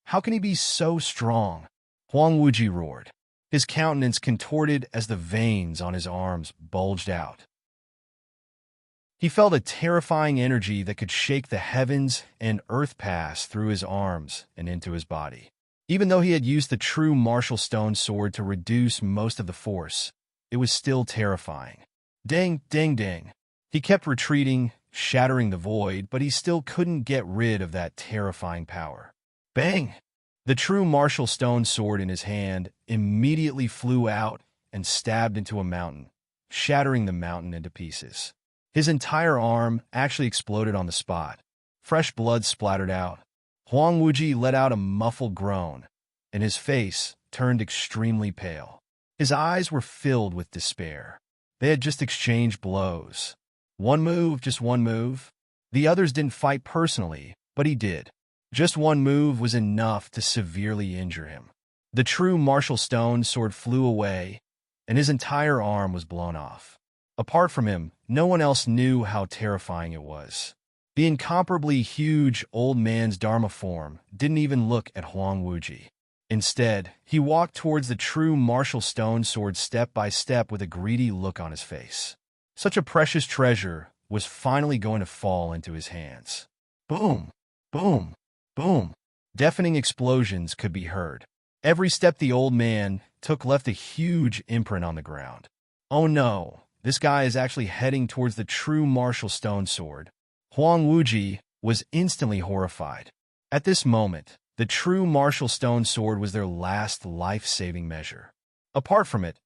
How can he be so strong? Huang Wuji roared. His countenance contorted as the veins on his arms bulged out. He felt a terrifying energy that could shake the heavens and earth pass through his arms and into his body. Even though he had used the true martial stone sword to reduce most of the force, it was still terrifying. Dang, dang, dang. He kept retreating, shattering the void, but he still couldn't get rid of that terrifying power. Bang! The true martial stone sword in his hand immediately flew out and stabbed into a mountain, shattering the mountain into pieces. His entire arm actually exploded on the spot. Fresh blood splattered out. Huang Wuji let out a muffled groan, and his face turned extremely pale. His eyes were filled with despair. They had just exchanged blows. One move, just one move. The others didn't fight personally, but he did. Just one move was enough to severely injure him. The true martial stone sword flew away, and his entire arm was blown off. Apart from him, no one else knew how terrifying it was. The incomparably huge old man's Dharma form didn't even look at Huang Wuji. Instead, he walked towards the true martial stone sword step by step with a greedy look on his face. Such a precious treasure was finally going to fall into his hands. Boom! Boom! Boom! Deafening explosions could be heard. Every step the old man took left a huge imprint on the ground. Oh no! This guy is actually heading towards the true martial stone sword. Huang Wuji was instantly horrified. At this moment, the true martial stone sword was their last life-saving measure. Apart from it,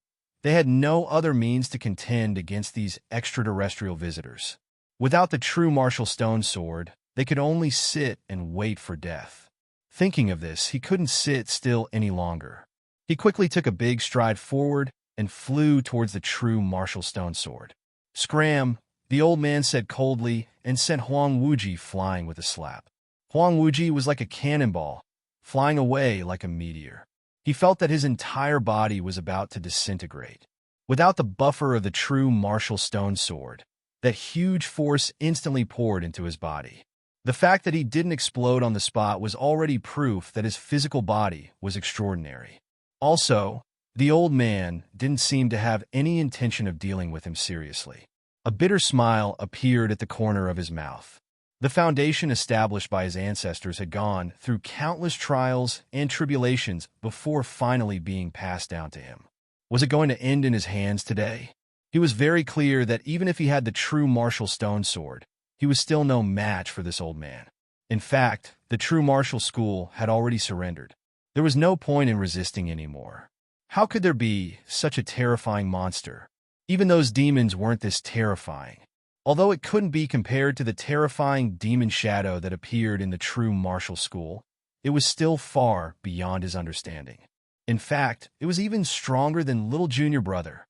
they had no other means to contend against these extraterrestrial visitors. Without the true martial stone sword, they could only sit and wait for death. Thinking of this, he couldn't sit still any longer. He quickly took a big stride forward and flew towards the true martial stone sword. Scram, the old man said coldly and sent Huang Wuji flying with a slap. Huang Wuji was like a cannonball, flying away like a meteor. He felt that his entire body was about to disintegrate. Without the buffer of the true martial stone sword, That huge force instantly poured into his body. The fact that he didn't explode on the spot was already proof that his physical body was extraordinary. Also, the old man didn't seem to have any intention of dealing with him seriously. A bitter smile appeared at the corner of his mouth. The foundation established by his ancestors had gone through countless trials and tribulations before finally being passed down to him. Was it going to end in his hands today? He was very clear that even if he had the true martial stone sword, he was still no match for this old man. In fact, the true martial school had already surrendered. There was no point in resisting anymore. How could there be such a terrifying monster? Even those demons weren't this terrifying. Although it couldn't be compared to the terrifying demon shadow that appeared in the true martial school, it was still far beyond his understanding. In fact, it was even stronger than little junior brother.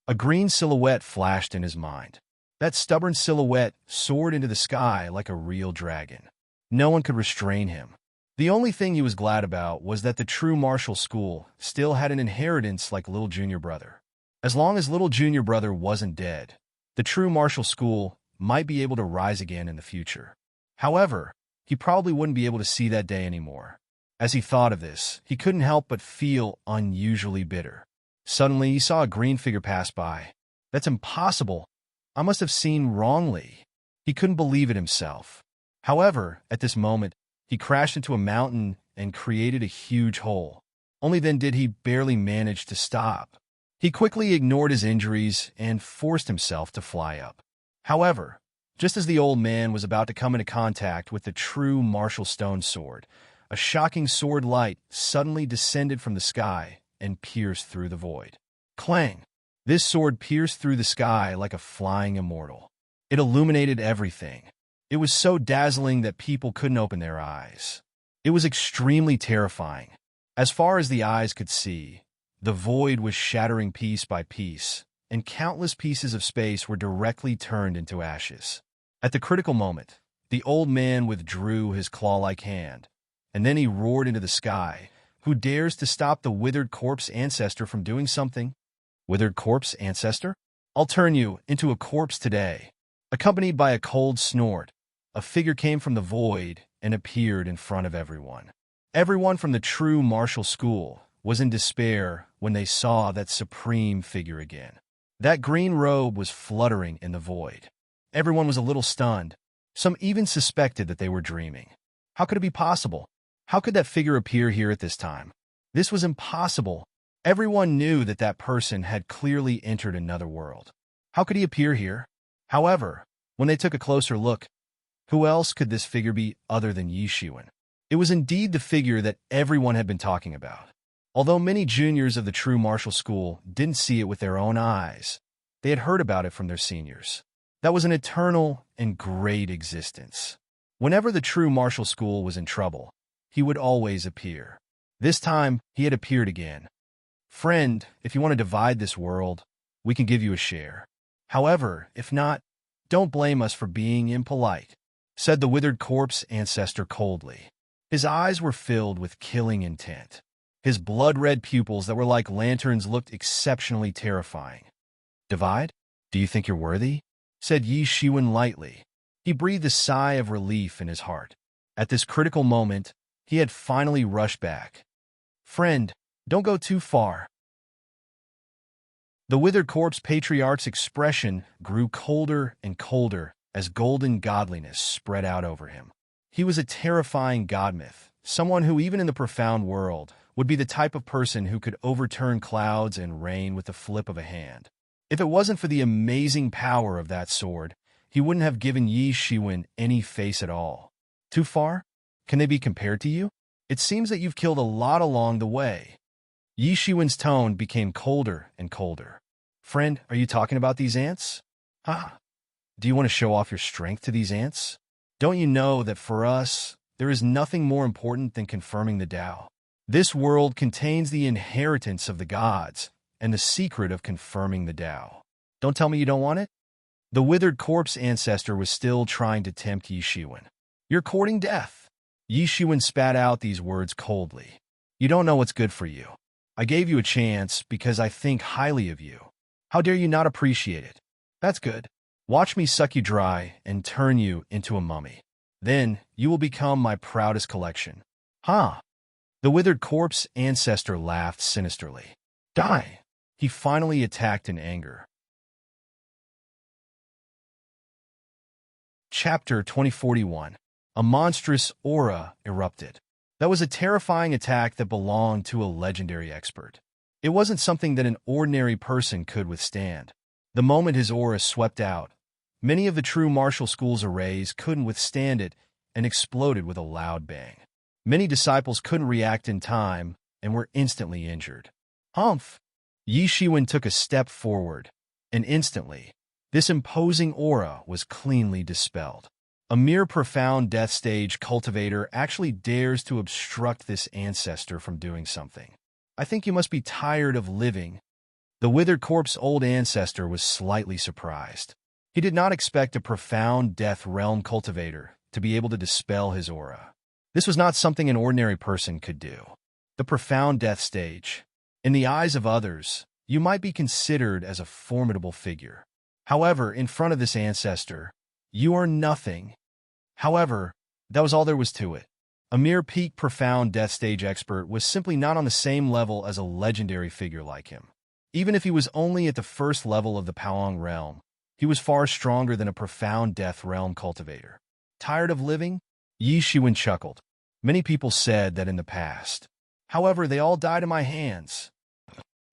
A green silhouette flashed in his mind. That stubborn silhouette soared into the sky like a real dragon. No one could restrain him. The only thing he was glad about was that the true martial school still had an inheritance like little junior brother. As long as little junior brother wasn't dead, the true martial school might be able to rise again in the future. However, he probably wouldn't be able to see that day anymore. As he thought of this, he couldn't help but feel unusually bitter. Suddenly, he saw a green figure pass by. That's impossible. I must have seen wrongly. He couldn't believe it himself. However, at this moment, he crashed into a mountain and created a huge hole. Only then did he barely manage to stop. He quickly ignored his injuries and forced himself to fly up. However, just as the old man was about to come into contact with the true martial stone sword, a shocking sword light suddenly descended from the sky and pierced through the void. Clang! This sword pierced through the sky like a flying immortal. It illuminated everything. It was so dazzling that people couldn't open their eyes. It was extremely terrifying. As far as the eyes could see, the void was shattering piece by piece, and countless pieces of space were directly turned into ashes. At the critical moment, the old man withdrew his claw-like hand, and then he roared into the sky. Who dares to stop the withered corpse ancestor from doing something? Withered corpse ancestor? I'll turn you into a corpse today. Accompanied by a cold snort, a figure came from the void and appeared in front of everyone. Everyone from the true martial school was in despair when they saw that supreme figure again. That green robe was fluttering in the void. Everyone was a little stunned. Some even suspected that they were dreaming. How could it be possible? How could that figure appear here at this time? This was impossible. Everyone knew that that person had clearly entered another world. How could he appear here? However, when they took a closer look, who else could this figure be other than Yi Shiwen? It was indeed the figure that everyone had been talking about. Although many juniors of the true martial school didn't see it with their own eyes, they had heard about it from their seniors. That was an eternal and great existence. Whenever the true martial school was in trouble, he would always appear. This time, he had appeared again. Friend, if you want to divide this world, we can give you a share. However, if not, don't blame us for being impolite, said the withered corpse ancestor coldly. His eyes were filled with killing intent. His blood-red pupils that were like lanterns looked exceptionally terrifying. Divide? Do you think you're worthy? Said Yi Shiwen lightly. He breathed a sigh of relief in his heart. At this critical moment, he had finally rushed back. Friend, don't go too far. The withered corpse patriarch's expression grew colder and colder as golden godliness spread out over him. He was a terrifying god myth, someone who even in the profound world would be the type of person who could overturn clouds and rain with the flip of a hand. If it wasn't for the amazing power of that sword, he wouldn't have given Yi Shiwen any face at all. Too far? Can they be compared to you? It seems that you've killed a lot along the way. Yi Shiwen's tone became colder and colder. Friend, are you talking about these ants? Do you want to show off your strength to these ants? Don't you know that for us, there is nothing more important than confirming the Tao? This world contains the inheritance of the gods and the secret of confirming the Tao. Don't tell me you don't want it? The withered corpse ancestor was still trying to tempt Yi Shiwen. You're courting death. Yi Shiwen spat out these words coldly. You don't know what's good for you. I gave you a chance because I think highly of you. How dare you not appreciate it? That's good. Watch me suck you dry and turn you into a mummy. Then you will become my proudest collection. Huh? The withered corpse ancestor laughed sinisterly. Die! He finally attacked in anger. Chapter 2041. A monstrous aura erupted. That was a terrifying attack that belonged to a legendary expert. It wasn't something that an ordinary person could withstand. The moment his aura swept out, many of the true martial school's arrays couldn't withstand it and exploded with a loud bang. Many disciples couldn't react in time and were instantly injured. Humph! Yi Shiwen took a step forward, and instantly, this imposing aura was cleanly dispelled. A mere profound death stage cultivator actually dares to obstruct this ancestor from doing something. I think you must be tired of living. The withered corpse old ancestor was slightly surprised. He did not expect a profound death realm cultivator to be able to dispel his aura. This was not something an ordinary person could do. The profound death stage. In the eyes of others, you might be considered as a formidable figure. However, in front of this ancestor, you are nothing. However, that was all there was to it. A mere peak profound death stage expert was simply not on the same level as a legendary figure like him. Even if he was only at the first level of the Paong realm, he was far stronger than a profound death realm cultivator. Tired of living? Yi Shiwen chuckled. Many people said that in the past. However, they all died in my hands.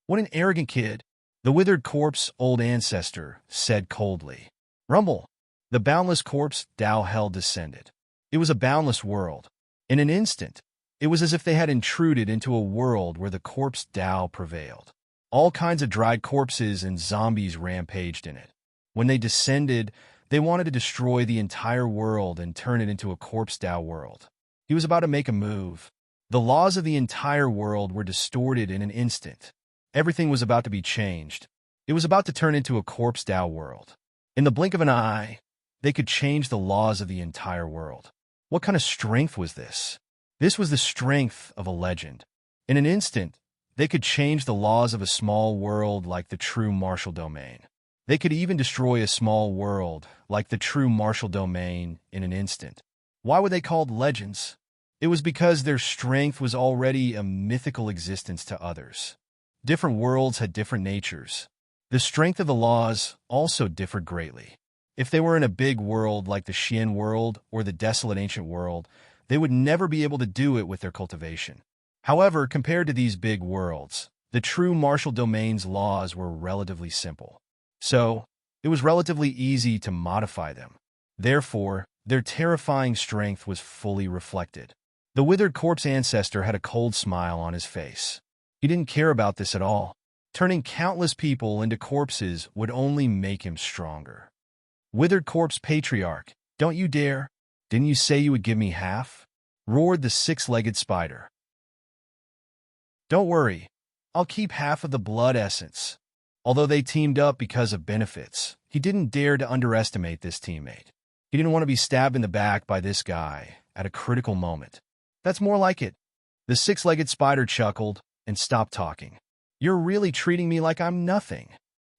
What an arrogant kid, the withered corpse old ancestor said coldly. Rumble. The boundless corpse Tao hell descended. It was a boundless world. In an instant, it was as if they had intruded into a world where the corpse Tao prevailed. All kinds of dried corpses and zombies rampaged in it. When they descended, they wanted to destroy the entire world and turn it into a corpse Tao world. He was about to make a move. The laws of the entire world were distorted in an instant. Everything was about to be changed. It was about to turn into a corpse Tao world. In the blink of an eye, they could change the laws of the entire world. What kind of strength was this? This was the strength of a legend. In an instant, they could change the laws of a small world like the true martial domain. They could even destroy a small world like the true martial domain in an instant. Why were they called legends? It was because their strength was already a mythical existence to others. Different worlds had different natures. The strength of the laws also differed greatly. If they were in a big world like the Xian world or the desolate ancient world, they would never be able to do it with their cultivation. However, compared to these big worlds, the true martial domain's laws were relatively simple. So, it was relatively easy to modify them. Therefore, their terrifying strength was fully reflected. The withered corpse ancestor had a cold smile on his face. He didn't care about this at all. Turning countless people into corpses would only make him stronger. Withered corpse patriarch, don't you dare! Didn't you say you would give me half? Roared the six-legged spider. Don't worry, I'll keep half of the blood essence. Although they teamed up because of benefits, he didn't dare to underestimate this teammate. He didn't want to be stabbed in the back by this guy at a critical moment. That's more like it. The six-legged spider chuckled and stopped talking. You're really treating me like I'm nothing.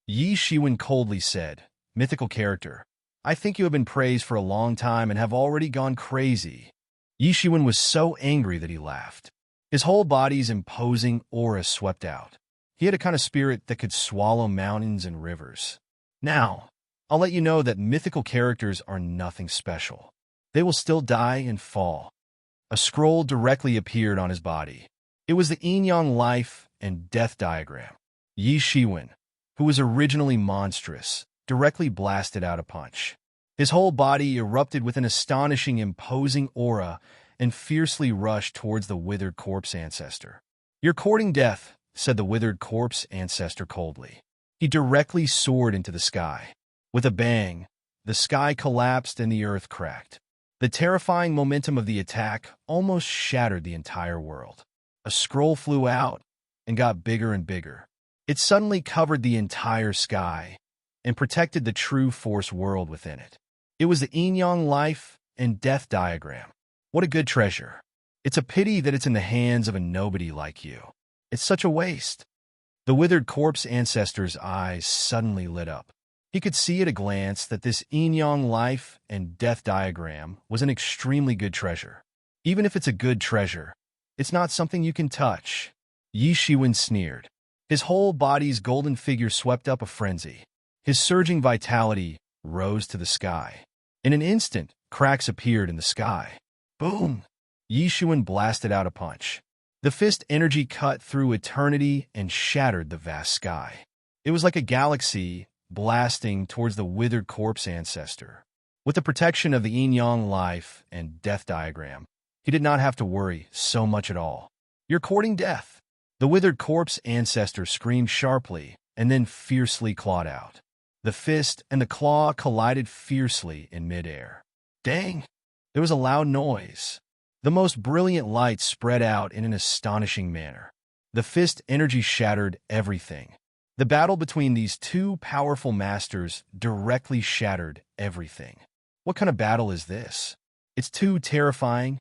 Yi Shiwen coldly said, mythical character, I think you have been praised for a long time and have already gone crazy. Yi Shiwen was so angry that he laughed. His whole body's imposing aura swept out. He had a kind of spirit that could swallow mountains and rivers. Now, I'll let you know that mythical characters are nothing special. They will still die and fall. A scroll directly appeared on his body. It was the yin-yang life and death diagram. Yi Shiwen, who was originally monstrous, directly blasted out a punch. His whole body erupted with an astonishing, imposing aura and fiercely rushed towards the withered corpse ancestor. You're courting death, said the withered corpse ancestor coldly. He directly soared into the sky. With a bang, the sky collapsed and the earth cracked. The terrifying momentum of the attack almost shattered the entire world. A scroll flew out and got bigger and bigger. It suddenly covered the entire sky and protected the true force world within it. It was the yin-yang life and death diagram. What a good treasure. It's a pity that it's in the hands of a nobody like you. It's such a waste. The withered corpse ancestor's eyes suddenly lit up. He could see at a glance that this yin-yang life and death diagram was an extremely good treasure. Even if it's a good treasure, it's not something you can touch. Yi Shiwen sneered. His whole body's golden figure swept up a frenzy. His surging vitality rose to the sky. In an instant, cracks appeared in the sky. Boom! Yi Shiwen blasted out a punch. The fist energy cut through eternity and shattered the vast sky. It was like a galaxy blasting towards the withered corpse ancestor. With the protection of the yin-yang life and death diagram, he did not have to worry so much at all. You're courting death. The withered corpse ancestor screamed sharply and then fiercely clawed out. The fist and the claw collided fiercely in midair. Dang! There was a loud noise. The most brilliant light spread out in an astonishing manner. The fist energy shattered everything. The battle between these two powerful masters directly shattered everything. What kind of battle is this? It's too terrifying.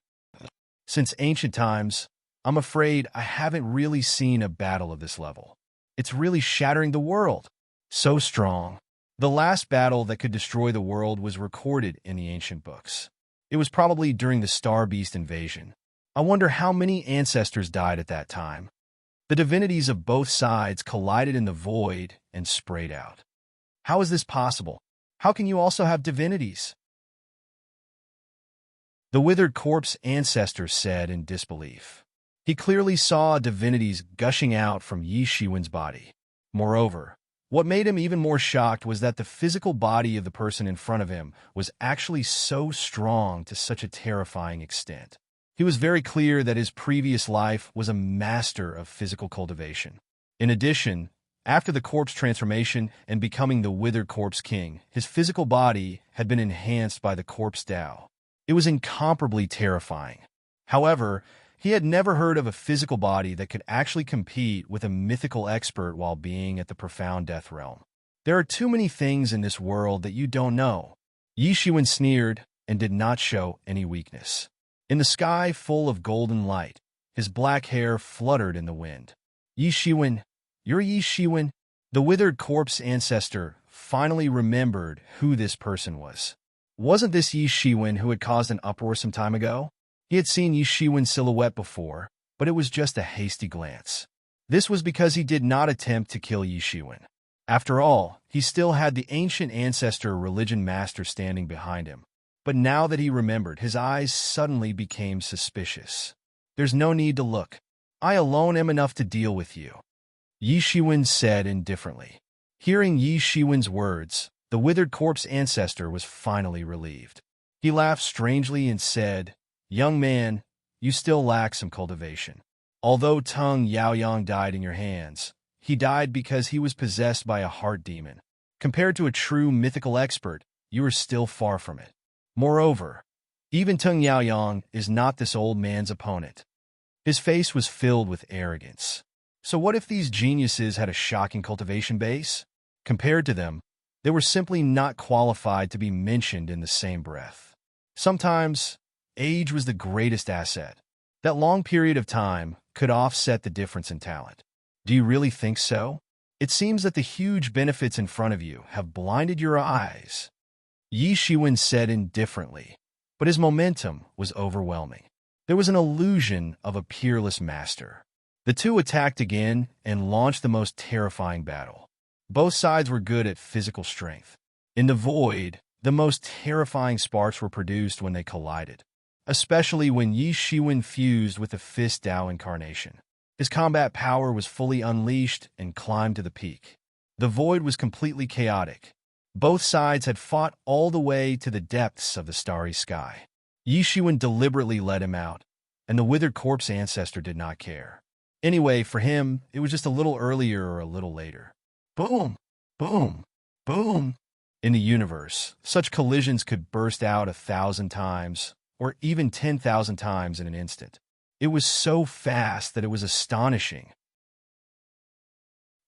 Since ancient times, I'm afraid I haven't really seen a battle of this level. It's really shattering the world. So strong. The last battle that could destroy the world was recorded in the ancient books. It was probably during the Star Beast invasion. I wonder how many ancestors died at that time. The divinities of both sides collided in the void and sprayed out. How is this possible? How can you also have divinities? The withered corpse ancestor said in disbelief. He clearly saw divinities gushing out from Yi Shiwen's body. Moreover, what made him even more shocked was that the physical body of the person in front of him was actually so strong to such a terrifying extent. He was very clear that his previous life was a master of physical cultivation. In addition, after the corpse transformation and becoming the withered corpse king, his physical body had been enhanced by the corpse Tao. It was incomparably terrifying. However, he had never heard of a physical body that could actually compete with a mythical expert while being at the profound death realm. There are too many things in this world that you don't know. Yi Shiwen sneered and did not show any weakness. In the sky full of golden light, his black hair fluttered in the wind. Yi Shiwen, you're Yi Shiwen? The withered corpse ancestor finally remembered who this person was. Wasn't this Yi Shiwen who had caused an uproar some time ago? He had seen Yi Shiwen's silhouette before, but it was just a hasty glance. This was because he did not attempt to kill Yi Shiwen. After all, he still had the ancient ancestor religion master standing behind him. But now that he remembered, his eyes suddenly became suspicious. There's no need to look. I alone am enough to deal with you, Yi Shiwen said indifferently. Hearing Yi Shiwen's words, the withered corpse ancestor was finally relieved. He laughed strangely and said, Young man, you still lack some cultivation. Although Tung Yaoyang died in your hands, he died because he was possessed by a heart demon. Compared to a true mythical expert, you are still far from it. Moreover, even Tung Yaoyang is not this old man's opponent. His face was filled with arrogance. So what if these geniuses had a shocking cultivation base? Compared to them, they were simply not qualified to be mentioned in the same breath. Sometimes, age was the greatest asset. That long period of time could offset the difference in talent. Do you really think so? It seems that the huge benefits in front of you have blinded your eyes, Yi Shiwen said indifferently, but his momentum was overwhelming. There was an illusion of a peerless master. The two attacked again and launched the most terrifying battle. Both sides were good at physical strength. In the void, the most terrifying sparks were produced when they collided, especially when Yi Shiwen fused with the Fist Tao incarnation. His combat power was fully unleashed and climbed to the peak. The void was completely chaotic. Both sides had fought all the way to the depths of the starry sky. Yi Shiwen deliberately let him out, and the withered corpse ancestor did not care. Anyway, for him, it was just a little earlier or a little later. Boom! Boom! Boom! In the universe, such collisions could burst out 1,000 times, or even 10,000 times in an instant. It was so fast that it was astonishing.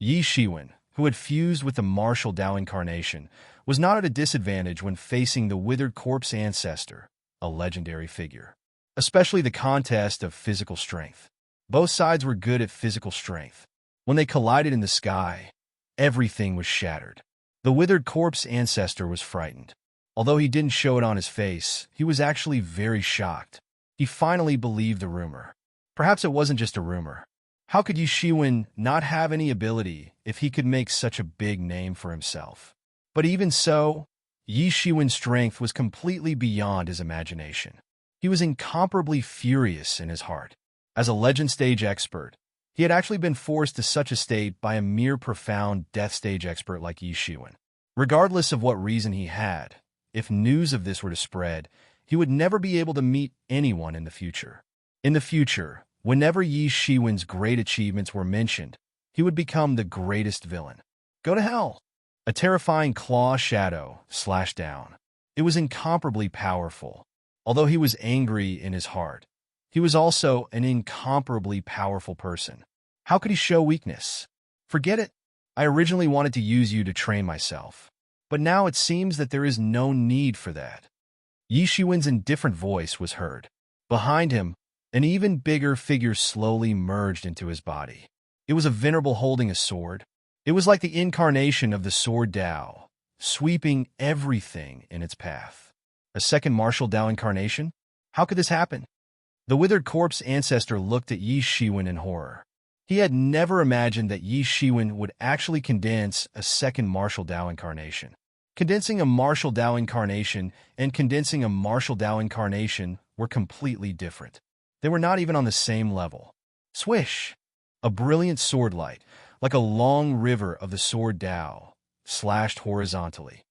Yi Shiwen, who had fused with the martial Tao incarnation, was not at a disadvantage when facing the withered corpse ancestor, a legendary figure. Especially the contest of physical strength. Both sides were good at physical strength. When they collided in the sky, everything was shattered. The withered corpse ancestor was frightened. Although he didn't show it on his face, he was actually very shocked. He finally believed the rumor. Perhaps it wasn't just a rumor. How could Yi Shiwen not have any ability if he could make such a big name for himself? But even so, Yi Shiwen's strength was completely beyond his imagination. He was incomparably furious in his heart. As a legend stage expert, he had actually been forced to such a state by a mere profound death stage expert like Yi Shiwen. Regardless of what reason he had, if news of this were to spread, he would never be able to meet anyone in the future. In the future, whenever Yi Shiwen's great achievements were mentioned, he would become the greatest villain. Go to hell! A terrifying claw shadow slashed down. It was incomparably powerful. Although he was angry in his heart, he was also an incomparably powerful person. How could he show weakness? Forget it. I originally wanted to use you to train myself, but now it seems that there is no need for that. Yi Shiwen's indifferent voice was heard. Behind him, an even bigger figure slowly merged into his body. It was a venerable holding a sword. It was like the incarnation of the sword Tao, sweeping everything in its path. A second martial Tao incarnation? How could this happen? The withered corpse ancestor looked at Yi Shiwen in horror. He had never imagined that Yi Shiwen would actually condense a second martial Tao incarnation. Condensing a martial Tao incarnation and condensing a martial Tao incarnation were completely different. They were not even on the same level. Swish! A brilliant sword light, like a long river of the sword Tao, slashed horizontally.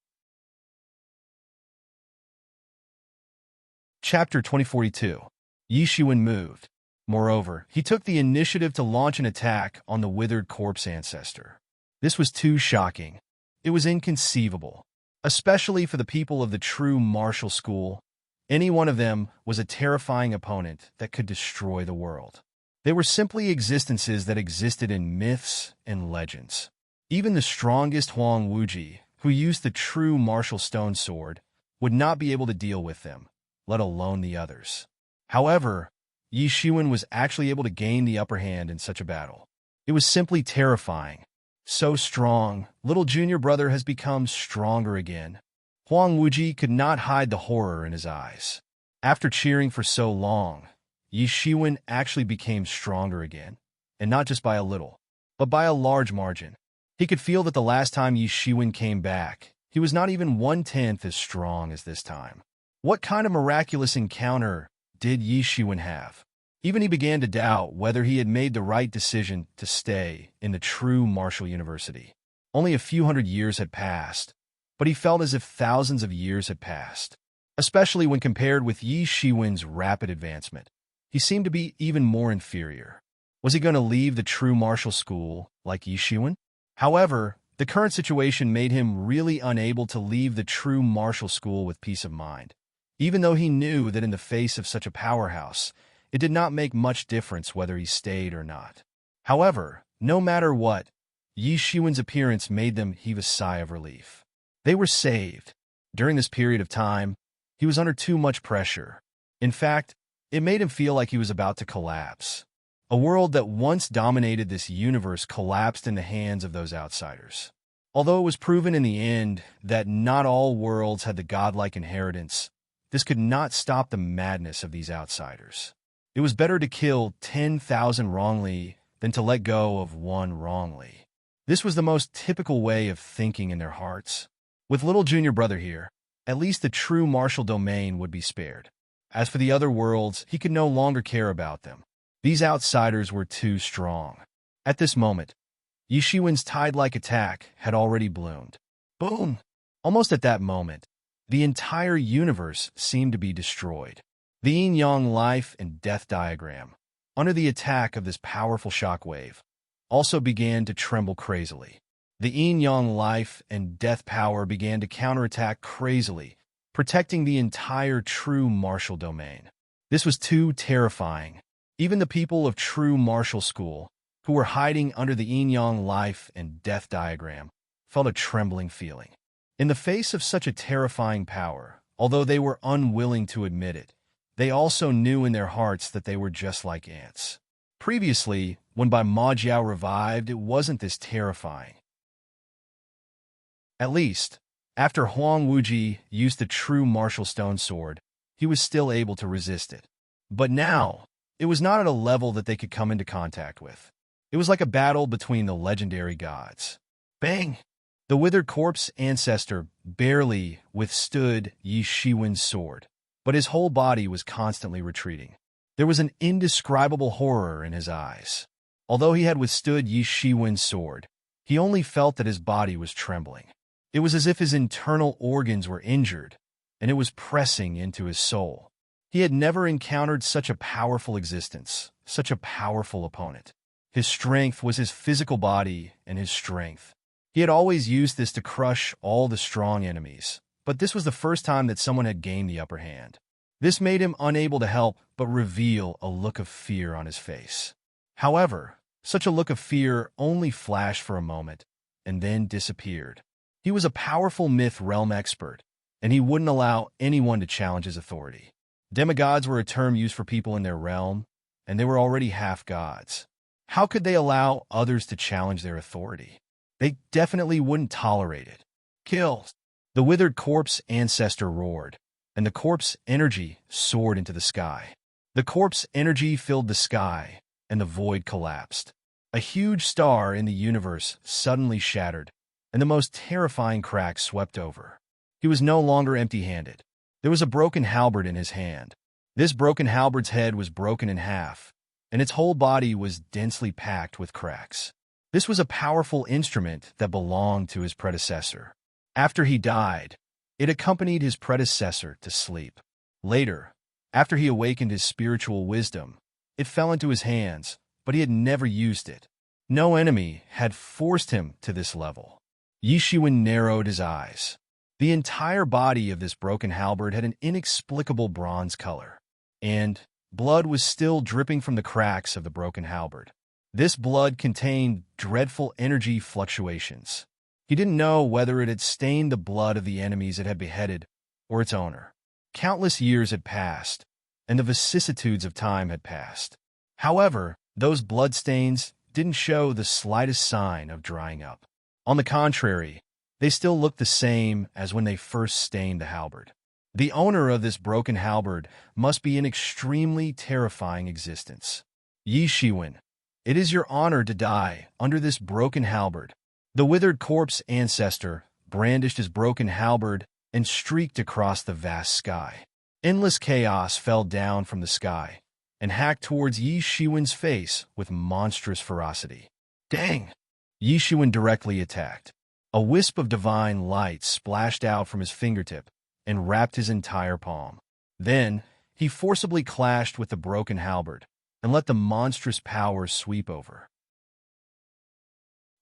Chapter 2042. Yi Shiwen moved. Moreover, he took the initiative to launch an attack on the withered corpse ancestor. This was too shocking. It was inconceivable. Especially for the people of the true martial school, any one of them was a terrifying opponent that could destroy the world. They were simply existences that existed in myths and legends. Even the strongest Huang Wuji, who used the true martial stone sword, would not be able to deal with them, let alone the others. However, Yi Shiwen was actually able to gain the upper hand in such a battle. It was simply terrifying. So strong, little junior brother has become stronger again. Huang Wuji could not hide the horror in his eyes. After cheering for so long, Yi Shiwen actually became stronger again, and not just by a little, but by a large margin. He could feel that the last time Yi Shiwen came back, he was not even 1/10 as strong as this time. What kind of miraculous encounter did Yi Shiwen have? Even he began to doubt whether he had made the right decision to stay in the true martial university. Only a few hundred years had passed, but he felt as if thousands of years had passed. Especially when compared with Yi Shiwen's rapid advancement, he seemed to be even more inferior. Was he going to leave the true martial school like Yi Shiwen? However, the current situation made him really unable to leave the true martial school with peace of mind. Even though he knew that in the face of such a powerhouse, it did not make much difference whether he stayed or not. However, no matter what, Yi Shiwen's appearance made them heave a sigh of relief. They were saved. During this period of time, he was under too much pressure. In fact, it made him feel like he was about to collapse. A world that once dominated this universe collapsed in the hands of those outsiders. Although it was proven in the end that not all worlds had the godlike inheritance, this could not stop the madness of these outsiders. It was better to kill 10,000 wrongly than to let go of one wrongly. This was the most typical way of thinking in their hearts. With little junior brother here, at least the true martial domain would be spared. As for the other worlds, he could no longer care about them. These outsiders were too strong. At this moment, Yi Shiwen's tide-like attack had already bloomed. Boom! Almost at that moment, the entire universe seemed to be destroyed. The yin-yang life and death diagram, under the attack of this powerful shockwave, also began to tremble crazily. The yin-yang life and death power began to counterattack crazily, protecting the entire true martial domain. This was too terrifying. Even the people of true martial school, who were hiding under the yin-yang life and death diagram, felt a trembling feeling. In the face of such a terrifying power, although they were unwilling to admit it, they also knew in their hearts that they were just like ants. Previously, when Bai Ma Jiao revived, it wasn't this terrifying. At least, after Huang Wuji used the true martial stone sword, he was still able to resist it. But now, it was not at a level that they could come into contact with. It was like a battle between the legendary gods. Bang! The withered corpse ancestor barely withstood Yi Shiwen's sword, but his whole body was constantly retreating. There was an indescribable horror in his eyes. Although he had withstood Yi Shiwen's sword, he only felt that his body was trembling. It was as if his internal organs were injured, and it was pressing into his soul. He had never encountered such a powerful existence, such a powerful opponent. His strength was his physical body and his strength. He had always used this to crush all the strong enemies, but this was the first time that someone had gained the upper hand. This made him unable to help but reveal a look of fear on his face. However, such a look of fear only flashed for a moment and then disappeared. He was a powerful myth realm expert, and he wouldn't allow anyone to challenge his authority. Demigods were a term used for people in their realm, and they were already half-gods. How could they allow others to challenge their authority? They definitely wouldn't tolerate it. Kill! The withered corpse ancestor roared, and the corpse energy soared into the sky. The corpse energy filled the sky, and the void collapsed. A huge star in the universe suddenly shattered, and the most terrifying crack swept over. He was no longer empty-handed. There was a broken halberd in his hand. This broken halberd's head was broken in half, and its whole body was densely packed with cracks. This was a powerful instrument that belonged to his predecessor. After he died, it accompanied his predecessor to sleep. Later, after he awakened his spiritual wisdom, it fell into his hands, but he had never used it. No enemy had forced him to this level. Yi Shiwen narrowed his eyes. The entire body of this broken halberd had an inexplicable bronze color, and blood was still dripping from the cracks of the broken halberd. This blood contained dreadful energy fluctuations. He didn't know whether it had stained the blood of the enemies it had beheaded or its owner. Countless years had passed, and the vicissitudes of time had passed. However, those bloodstains didn't show the slightest sign of drying up. On the contrary, they still looked the same as when they first stained the halberd. The owner of this broken halberd must be an extremely terrifying existence. Yi Shiwen, it is your honor to die under this broken halberd. The withered corpse ancestor brandished his broken halberd and streaked across the vast sky. Endless chaos fell down from the sky and hacked towards Yi Shiwen's face with monstrous ferocity. Dang! Yi Shiwen directly attacked. A wisp of divine light splashed out from his fingertip and wrapped his entire palm. Then, he forcibly clashed with the broken halberd and let the monstrous power sweep over.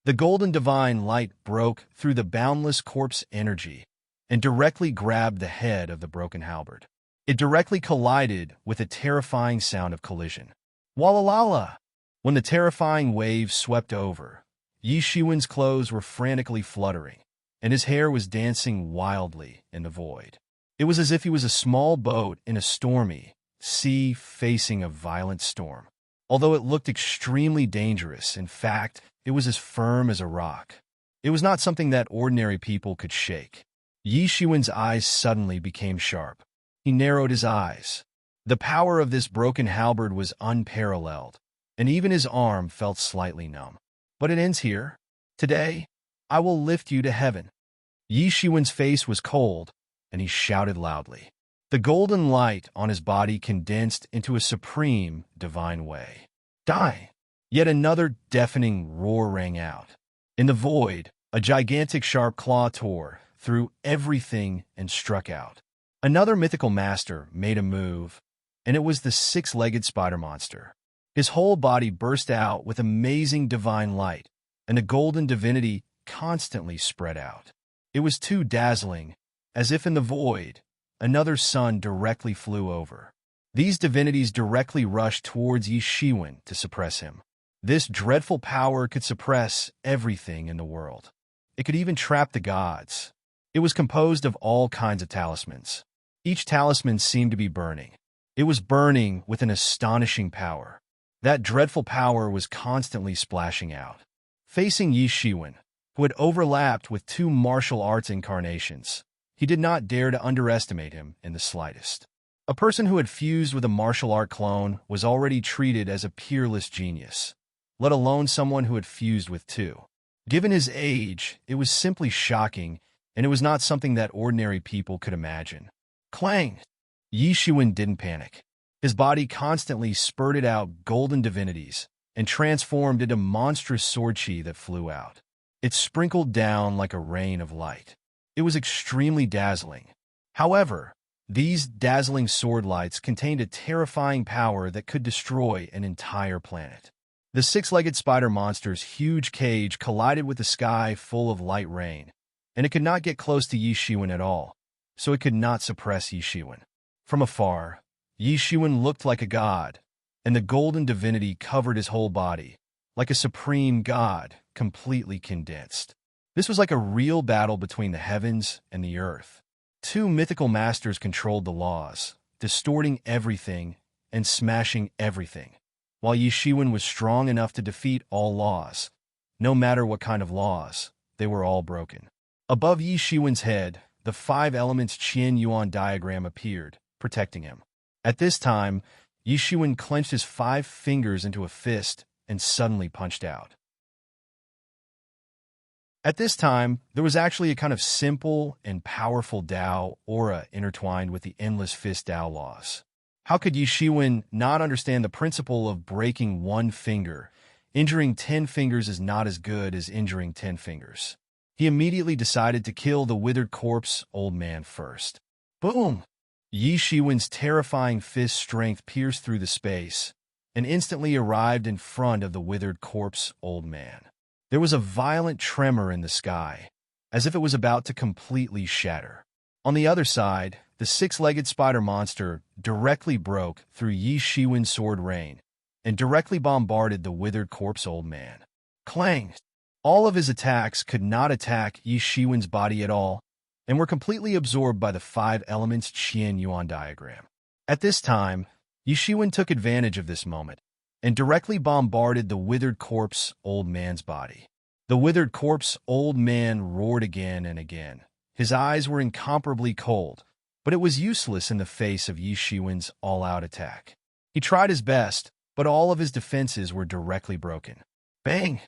The golden divine light broke through the boundless corpse energy and directly grabbed the head of the broken halberd. It directly collided with a terrifying sound of collision. Wallalala! When the terrifying wave swept over, Yi Shiwen's clothes were frantically fluttering, and his hair was dancing wildly in the void. It was as if he was a small boat in a stormy sea facing a violent storm. Although it looked extremely dangerous, in fact, it was as firm as a rock. It was not something that ordinary people could shake. Yi Shiwen's eyes suddenly became sharp. He narrowed his eyes. The power of this broken halberd was unparalleled, and even his arm felt slightly numb. But it ends here. Today, I will lift you to heaven. Yi Shiwen's face was cold, and he shouted loudly. The golden light on his body condensed into a supreme, divine way. Die! Yet another deafening roar rang out. In the void, a gigantic sharp claw tore through everything and struck out. Another mythical master made a move, and it was the six-legged spider monster. His whole body burst out with amazing divine light, and the golden divinity constantly spread out. It was too dazzling, as if in the void, another sun directly flew over. These divinities directly rushed towards Yi Shiwen to suppress him. This dreadful power could suppress everything in the world. It could even trap the gods. It was composed of all kinds of talismans. Each talisman seemed to be burning. It was burning with an astonishing power. That dreadful power was constantly splashing out. Facing Yi Shiwen, who had overlapped with two martial arts incarnations. He did not dare to underestimate him in the slightest. A person who had fused with a martial art clone was already treated as a peerless genius, let alone someone who had fused with two. Given his age, it was simply shocking, and it was not something that ordinary people could imagine. Clang! Yi Shiwen didn't panic. His body constantly spurted out golden divinities and transformed into monstrous sword chi that flew out. It sprinkled down like a rain of light. It was extremely dazzling. However, these dazzling sword lights contained a terrifying power that could destroy an entire planet. The six-legged spider monster's huge cage collided with the sky full of light rain, and it could not get close to Yi Shiwen at all, so it could not suppress Yi Shiwen. From afar, Yi Shiwen looked like a god, and the golden divinity covered his whole body, like a supreme god, completely condensed. This was like a real battle between the heavens and the earth. Two mythical masters controlled the laws, distorting everything and smashing everything, while Yi Shiwen was strong enough to defeat all laws. No matter what kind of laws, they were all broken. Above Yi Shiwen's head, the five elements Qian Yuan diagram appeared, protecting him. At this time, Yi Shiwen clenched his 5 fingers into a fist and suddenly punched out. At this time, there was actually a kind of simple and powerful Dao aura intertwined with the endless fist Dao laws. How could Yi Shiwen not understand the principle of breaking 1 finger? Injuring 10 fingers is not as good as injuring 10 fingers. He immediately decided to kill the withered corpse old man first. Boom! Yi Shiwen's terrifying fist strength pierced through the space and instantly arrived in front of the withered corpse old man. There was a violent tremor in the sky, as if it was about to completely shatter. On the other side, the 6-legged spider monster directly broke through Yi Shiwen's sword rain and directly bombarded the withered corpse old man. Clang! All of his attacks could not attack Yi Shiwen's body at all, and were completely absorbed by the 5 elements Qian Yuan diagram. At this time, Yi Shiwen took advantage of this moment and directly bombarded the withered corpse old man's body. The withered corpse old man roared again and again. His eyes were incomparably cold, but it was useless in the face of Yi Shiwen's all-out attack. He tried his best, but all of his defenses were directly broken. Bang!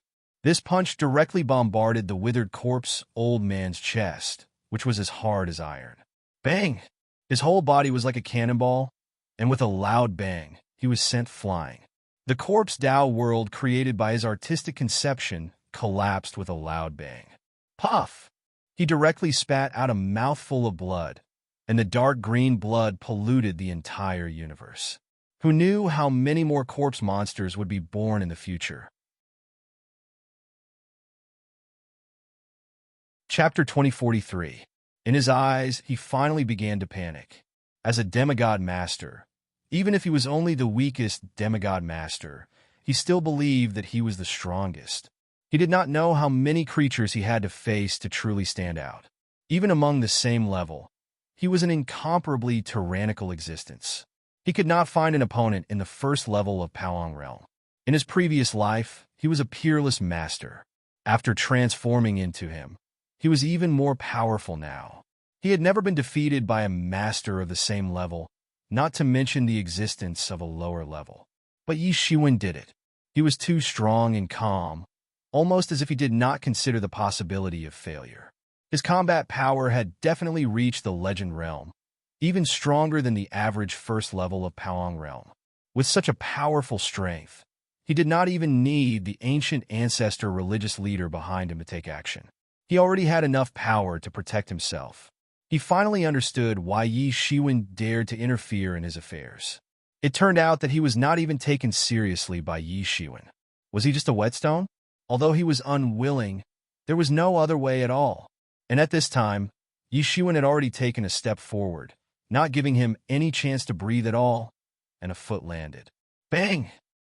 This punch directly bombarded the withered corpse old man's chest, which was as hard as iron. Bang! His whole body was like a cannonball, and with a loud bang, he was sent flying. The corpse Dao world created by his artistic conception collapsed with a loud bang. Puff! He directly spat out a mouthful of blood, and the dark green blood polluted the entire universe. Who knew how many more corpse monsters would be born in the future? Chapter 2043. In his eyes, he finally began to panic. As a demigod master, even if he was only the weakest demigod master, he still believed that he was the strongest. He did not know how many creatures he had to face to truly stand out. Even among the same level, he was an incomparably tyrannical existence. He could not find an opponent in the first level of Paoang realm. In his previous life, he was a peerless master. After transforming into him, he was even more powerful now. He had never been defeated by a master of the same level, not to mention the existence of a lower level. But Yi Shiwen did it. He was too strong and calm, almost as if he did not consider the possibility of failure. His combat power had definitely reached the legend realm, even stronger than the average first level of Paoang realm. With such a powerful strength, he did not even need the ancient ancestor religious leader behind him to take action. He already had enough power to protect himself. He finally understood why Yi Shiwen dared to interfere in his affairs. It turned out that he was not even taken seriously by Yi Shiwen. Was he just a whetstone? Although he was unwilling, there was no other way at all. And at this time, Yi Shiwen had already taken a step forward, not giving him any chance to breathe at all, and a foot landed. Bang!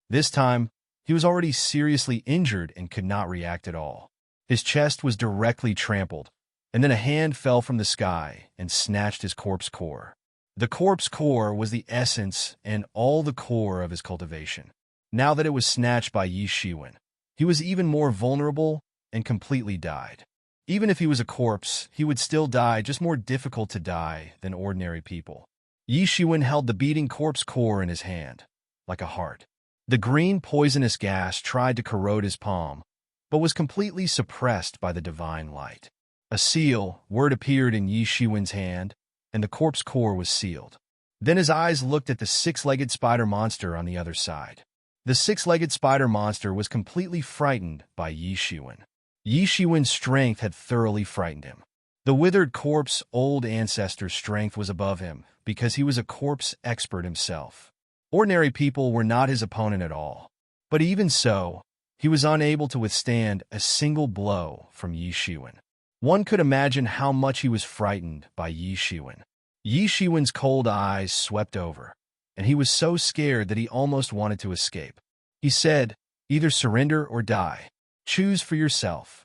This time, he was already seriously injured and could not react at all. His chest was directly trampled, and then a hand fell from the sky and snatched his corpse core. The corpse core was the essence and all the core of his cultivation. Now that it was snatched by Yi Shiwen, he was even more vulnerable and completely died. Even if he was a corpse, he would still die, just more difficult to die than ordinary people. Yi Shiwen held the beating corpse core in his hand, like a heart. The green poisonous gas tried to corrode his palm, but was completely suppressed by the divine light. A seal word appeared in Yi Shiwen's hand, and the corpse core was sealed. Then his eyes looked at the six-legged spider monster on the other side. The six-legged spider monster was completely frightened by Yi Shiwen. Yi Shiwen's strength had thoroughly frightened him. The withered corpse old ancestor's strength was above him because he was a corpse expert himself. Ordinary people were not his opponent at all. But even so, he was unable to withstand a single blow from Yi Shiwen. One could imagine how much he was frightened by Yi Shiwen. Yi Shiwen's cold eyes swept over, and he was so scared that he almost wanted to escape. He said, "Either surrender or die. Choose for yourself."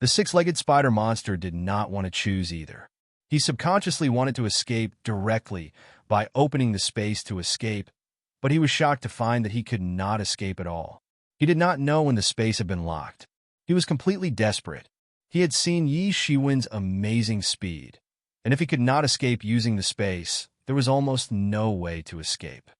The six-legged spider monster did not want to choose either. He subconsciously wanted to escape directly by opening the space to escape, but he was shocked to find that he could not escape at all. He did not know when the space had been locked. He was completely desperate. He had seen Yi Shiwen's amazing speed, and if he could not escape using the space, there was almost no way to escape.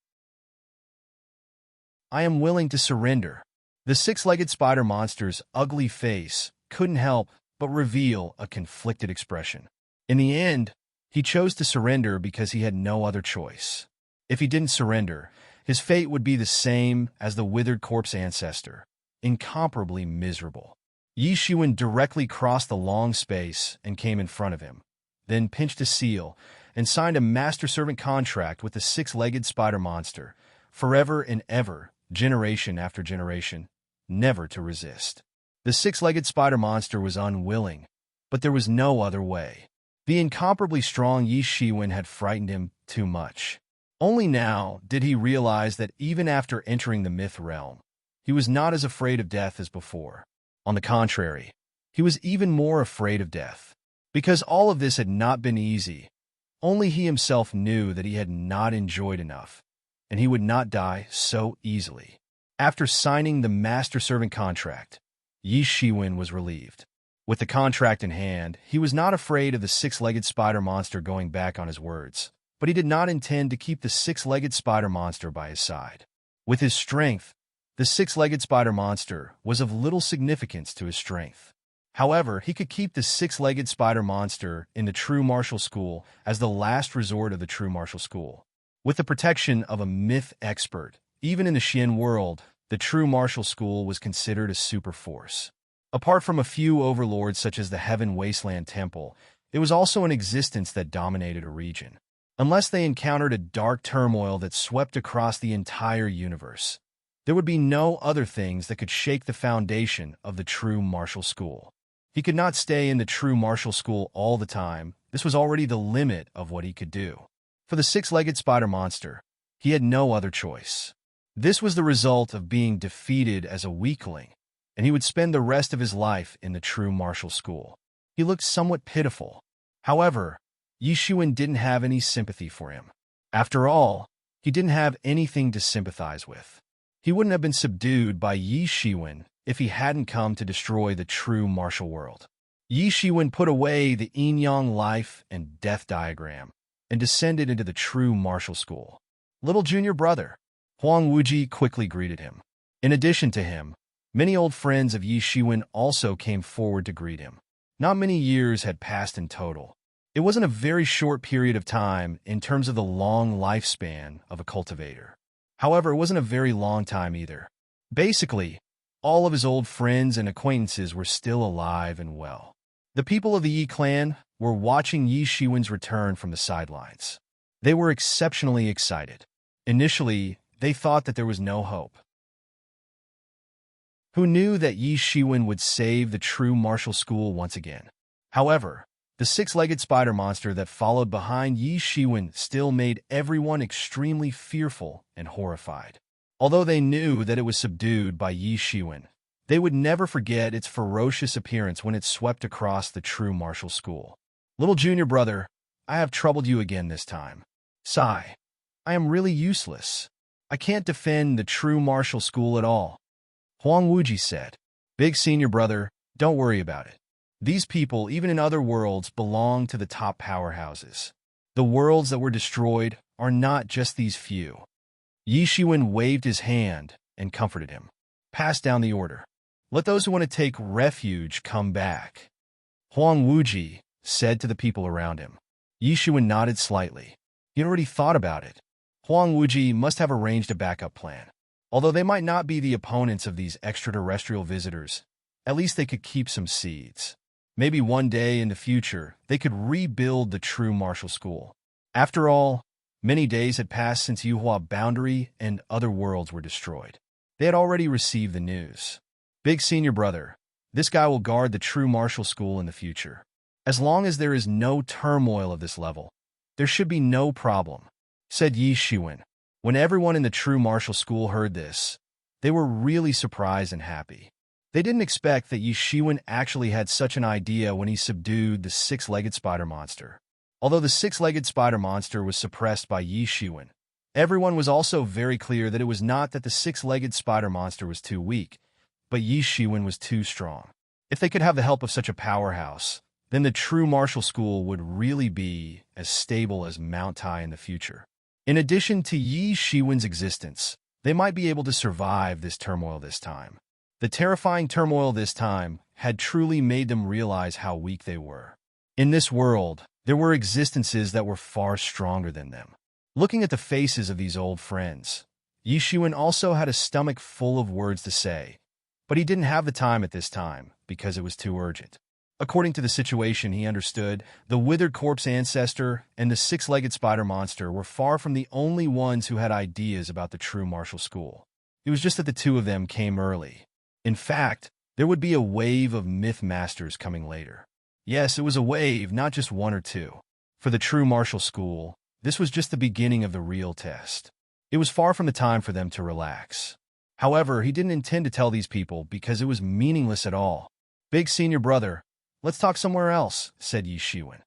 "I am willing to surrender." The six-legged spider monster's ugly face couldn't help but reveal a conflicted expression. In the end, he chose to surrender because he had no other choice. If he didn't surrender, his fate would be the same as the withered corpse ancestor, incomparably miserable. Yi Shiwen directly crossed the long space and came in front of him, then pinched a seal and signed a master-servant contract with the six-legged spider monster, forever and ever, generation after generation, never to resist. The six-legged spider monster was unwilling, but there was no other way. The incomparably strong Yi Shiwen had frightened him too much. Only now did he realize that even after entering the myth realm, he was not as afraid of death as before. On the contrary, he was even more afraid of death. Because all of this had not been easy, only he himself knew that he had not enjoyed enough, and he would not die so easily. After signing the master-servant contract, Yi Shiwen was relieved. With the contract in hand, he was not afraid of the six-legged spider monster going back on his words, but he did not intend to keep the six-legged spider monster by his side. With his strength, the six-legged spider monster was of little significance to his strength. However, he could keep the six-legged spider monster in the true martial school as the last resort of the true martial school. With the protection of a myth expert, even in the Xian world, the true martial school was considered a super force. Apart from a few overlords such as the Heaven Wasteland Temple, it was also an existence that dominated a region. Unless they encountered a dark turmoil that swept across the entire universe, there would be no other things that could shake the foundation of the true martial school. He could not stay in the true martial school all the time. This was already the limit of what he could do. For the six-legged spider monster, he had no other choice. This was the result of being defeated as a weakling, and he would spend the rest of his life in the true martial school. He looked somewhat pitiful. However, Yi Shiwen didn't have any sympathy for him. After all, he didn't have anything to sympathize with. He wouldn't have been subdued by Yi Shiwen if he hadn't come to destroy the true martial world. Yi Shiwen put away the yin-yang life and death diagram and descended into the true martial school. Little junior brother, Huang Wuji quickly greeted him. In addition to him, many old friends of Yi Shiwen also came forward to greet him. Not many years had passed in total. It wasn't a very short period of time in terms of the long lifespan of a cultivator. However, it wasn't a very long time either. Basically, all of his old friends and acquaintances were still alive and well. The people of the Yi clan were watching Yi Shiwen's return from the sidelines. They were exceptionally excited. Initially, they thought that there was no hope. Who knew that Yi Shiwen would save the true martial school once again? However, the six-legged spider monster that followed behind Yi Shiwen still made everyone extremely fearful and horrified. Although they knew that it was subdued by Yi Shiwen, they would never forget its ferocious appearance when it swept across the true martial school. Little junior brother, I have troubled you again this time. Sigh. I am really useless. I can't defend the true martial school at all. Huang Wuji said. Big senior brother, Don't worry about it. These people, even in other worlds, belong to the top powerhouses. The worlds that were destroyed are not just these few. Yi Shiwen waved his hand and comforted him. Pass down the order. Let those who want to take refuge come back. Huang Wuji said to the people around him. Yi Shiwen nodded slightly. He had already thought about it. Huang Wuji must have arranged a backup plan. Although they might not be the opponents of these extraterrestrial visitors, at least they could keep some seeds. Maybe one day in the future, they could rebuild the true martial school. After all, many days had passed since Yuhua Boundary and other worlds were destroyed. They had already received the news. Big senior brother, this guy will guard the true martial school in the future. As long as there is no turmoil of this level, there should be no problem, said Yi Shiwen. When everyone in the true martial school heard this, they were really surprised and happy. They didn't expect that Yi Shiwen actually had such an idea when he subdued the six-legged spider monster. Although the six-legged spider monster was suppressed by Yi Shiwen, everyone was also very clear that it was not that the six-legged spider monster was too weak, but Yi Shiwen was too strong. If they could have the help of such a powerhouse, then the true martial school would really be as stable as Mount Tai in the future. In addition to Yi Shiwen's existence, they might be able to survive this turmoil this time. The terrifying turmoil this time had truly made them realize how weak they were. In this world, there were existences that were far stronger than them. Looking at the faces of these old friends, Yi Shiwen also had a stomach full of words to say, but he didn't have the time at this time because it was too urgent. According to the situation he understood, the withered corpse ancestor and the six-legged spider monster were far from the only ones who had ideas about the true martial school. It was just that the two of them came early. In fact, there would be a wave of myth masters coming later. Yes, it was a wave, not just one or two. For the true martial school, this was just the beginning of the real test. It was far from the time for them to relax. However, he didn't intend to tell these people because it was meaningless at all. Big senior brother, let's talk somewhere else, said Yi Shiwen.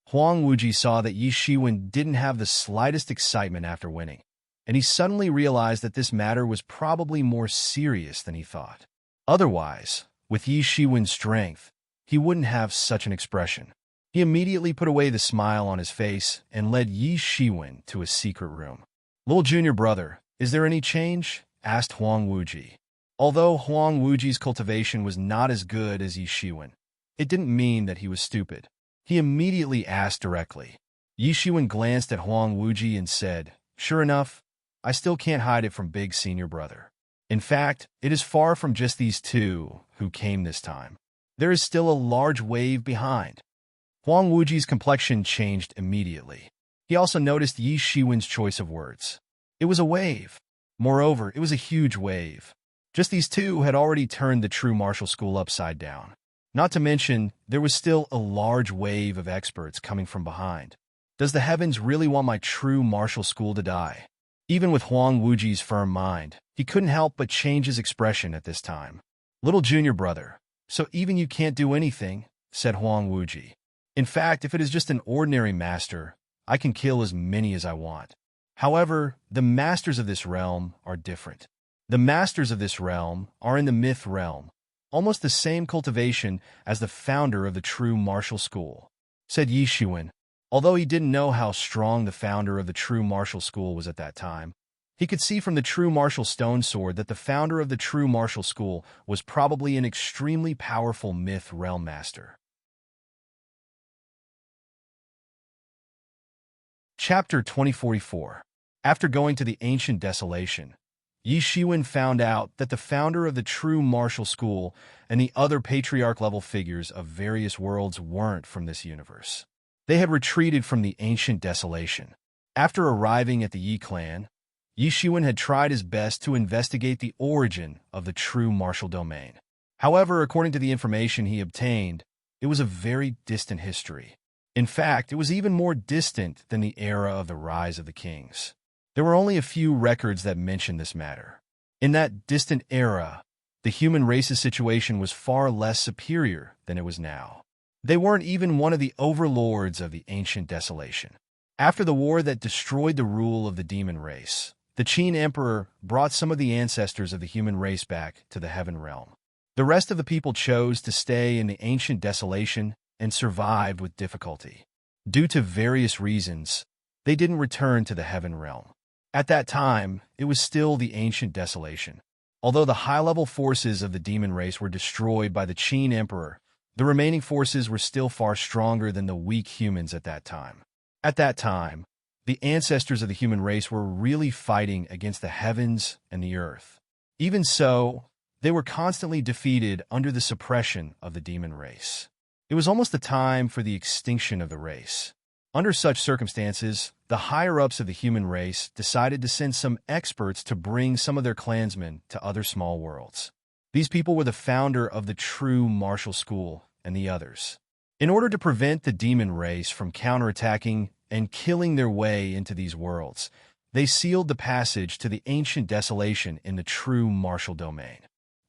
Huang Wuji saw that Yi Shiwen didn't have the slightest excitement after winning, and he suddenly realized that this matter was probably more serious than he thought. Otherwise, with Yi Shiwen's strength, he wouldn't have such an expression. He immediately put away the smile on his face and led Yi Shiwen to a secret room. Little junior brother, is there any change? Asked Huang Wuji. Although Huang Wuji's cultivation was not as good as Yi Shiwen, it didn't mean that he was stupid. He immediately asked directly. Yi Shiwen glanced at Huang Wuji and said, Sure enough, I still can't hide it from big senior brother. In fact, it is far from just these two who came this time. There is still a large wave behind. Huang Wuji's complexion changed immediately. He also noticed Yi Shiwen's choice of words. It was a wave. Moreover, it was a huge wave. Just these two had already turned the true martial school upside down. Not to mention, there was still a large wave of experts coming from behind. Does the heavens really want my true martial school to die? Even with Huang Wuji's firm mind, he couldn't help but change his expression at this time. Little junior brother, so even you can't do anything, said Huang Wuji. In fact, if it is just an ordinary master, I can kill as many as I want. However, the masters of this realm are different. The masters of this realm are in the myth realm, almost the same cultivation as the founder of the true martial school, said Yi Shiwen. Although he didn't know how strong the founder of the true martial school was at that time, he could see from the true martial stone sword that the founder of the true martial school was probably an extremely powerful myth realm master. Chapter 2044. After going to the ancient desolation, Yi Shiwen found out that the founder of the true martial school and the other patriarch-level figures of various worlds weren't from this universe. They had retreated from the ancient desolation. After arriving at the Yi clan, Yi Shiwen had tried his best to investigate the origin of the true martial domain. However, according to the information he obtained, it was a very distant history. In fact, it was even more distant than the era of the rise of the kings. There were only a few records that mentioned this matter. In that distant era, the human race's situation was far less superior than it was now. They weren't even one of the overlords of the ancient desolation. After the war that destroyed the rule of the demon race, the Qin Emperor brought some of the ancestors of the human race back to the heaven realm. The rest of the people chose to stay in the ancient desolation and survived with difficulty. Due to various reasons, they didn't return to the heaven realm. At that time, it was still the ancient desolation. Although the high-level forces of the demon race were destroyed by the Qin Emperor, the remaining forces were still far stronger than the weak humans at that time. At that time, the ancestors of the human race were really fighting against the heavens and the earth. Even so, they were constantly defeated under the suppression of the demon race. It was almost the time for the extinction of the race. Under such circumstances, the higher-ups of the human race decided to send some experts to bring some of their clansmen to other small worlds. These people were the founder of the true martial school and the others. In order to prevent the demon race from counterattacking and killing their way into these worlds, they sealed the passage to the ancient desolation in the true martial domain.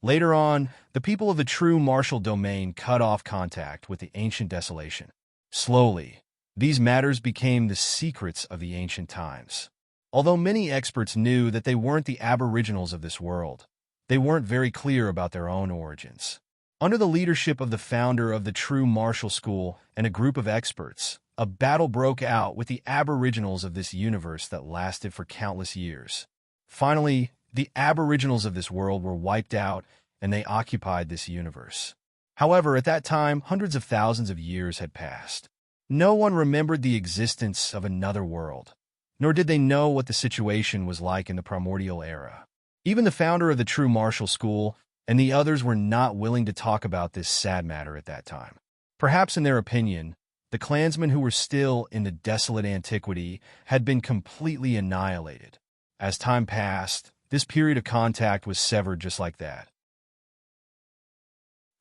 Later on, the people of the true martial domain cut off contact with the ancient desolation. Slowly, these matters became the secrets of the ancient times. Although many experts knew that they weren't the aboriginals of this world, they weren't very clear about their own origins. Under the leadership of the founder of the true martial school and a group of experts, a battle broke out with the aboriginals of this universe that lasted for countless years. Finally, the aboriginals of this world were wiped out and they occupied this universe. However, at that time, hundreds of thousands of years had passed. No one remembered the existence of another world, nor did they know what the situation was like in the primordial era. Even the founder of the true martial school and the others were not willing to talk about this sad matter at that time. Perhaps in their opinion, the clansmen who were still in the desolate antiquity had been completely annihilated. As time passed, this period of contact was severed just like that.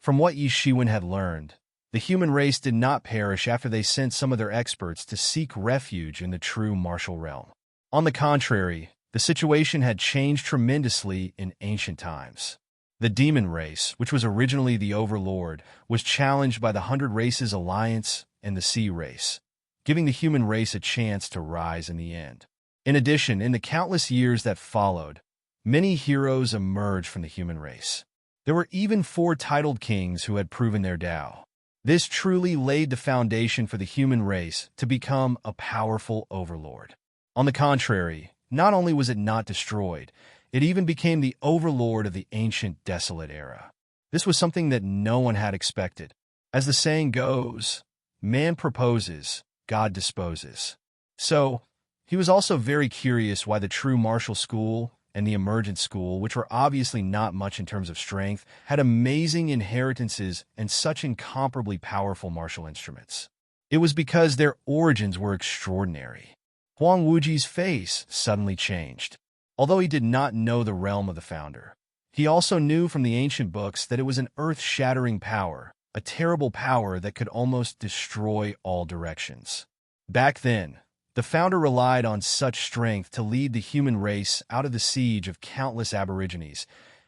From what Yi Shiwen had learned, the human race did not perish after they sent some of their experts to seek refuge in the true martial realm. On the contrary, the situation had changed tremendously in ancient times. The demon race, which was originally the overlord, was challenged by the 100 Races Alliance and the Sea Race, giving the human race a chance to rise in the end. In addition, in the countless years that followed, many heroes emerged from the human race. There were even 4 titled kings who had proven their Tao. This truly laid the foundation for the human race to become a powerful overlord. On the contrary, not only was it not destroyed, it even became the overlord of the ancient desolate era. This was something that no one had expected. As the saying goes, man proposes, God disposes. So, he was also very curious why the true martial school and the emergent school, which were obviously not much in terms of strength, had amazing inheritances and such incomparably powerful martial instruments. It was because their origins were extraordinary. Huang Wuji's face suddenly changed. Although he did not know the realm of the founder, he also knew from the ancient books that it was an earth-shattering power, a terrible power that could almost destroy all directions. Back then, the founder relied on such strength to lead the human race out of the siege of countless aborigines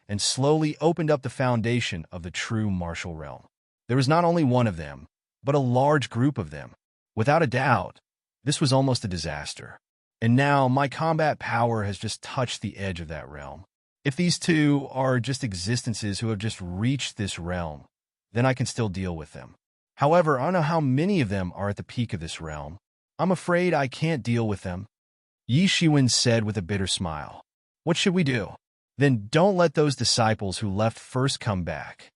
and slowly opened up the foundation of the true martial realm. There was not only one of them, but a large group of them. Without a doubt, this was almost a disaster. And now my combat power has just touched the edge of that realm. If these two are just existences who have just reached this realm, then I can still deal with them. However, I don't know how many of them are at the peak of this realm. I'm afraid I can't deal with them. Yi Shiwen said with a bitter smile. What should we do? Then don't let those disciples who left first come back.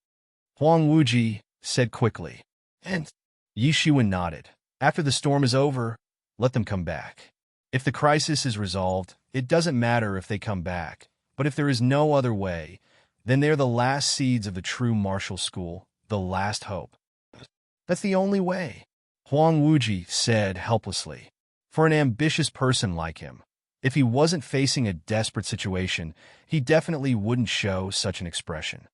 Huang Wuji said quickly. And Yi Shiwen nodded. After the storm is over, let them come back. If the crisis is resolved, it doesn't matter if they come back. But if there is no other way, then they're the last seeds of the true martial school, the last hope. That's the only way, Huang Wuji said helplessly. For an ambitious person like him, if he wasn't facing a desperate situation, he definitely wouldn't show such an expression.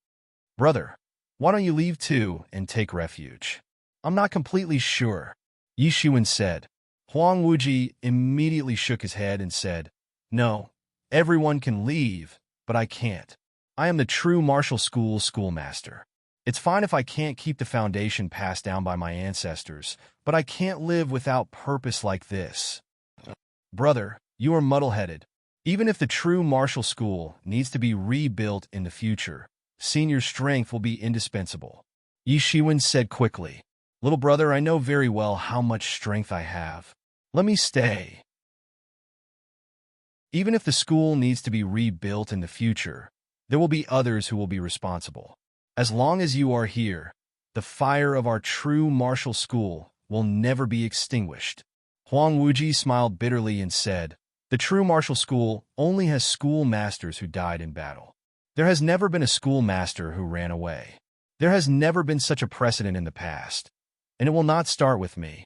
Brother, why don't you leave too and take refuge? I'm not completely sure, Yi Shiwen said. Huang Wuji immediately shook his head and said, No, everyone can leave, but I can't. I am the true martial school schoolmaster. It's fine if I can't keep the foundation passed down by my ancestors, but I can't live without purpose like this. Brother, you are muddle-headed. Even if the true martial school needs to be rebuilt in the future, seeing your strength will be indispensable. Yi Shiwen said quickly, "Little brother, I know very well how much strength I have. Let me stay. Even if the school needs to be rebuilt in the future, there will be others who will be responsible. As long as you are here, the fire of our true martial school will never be extinguished." Huang Wuji smiled bitterly and said, "The true martial school only has schoolmasters who died in battle. There has never been a schoolmaster who ran away. There has never been such a precedent in the past, and it will not start with me.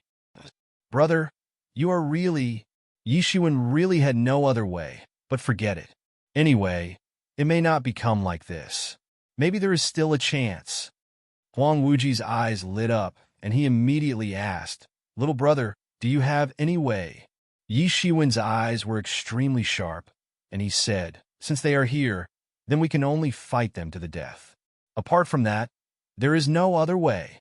Brother, you are really..." Yi Shiwen really had no other way, but forget it. Anyway, it may not become like this. Maybe there is still a chance. Huang Wuji's eyes lit up, and he immediately asked, "Little brother, do you have any way?" Yi Shiwen's eyes were extremely sharp, and he said, "Since they are here, then we can only fight them to the death. Apart from that, there is no other way.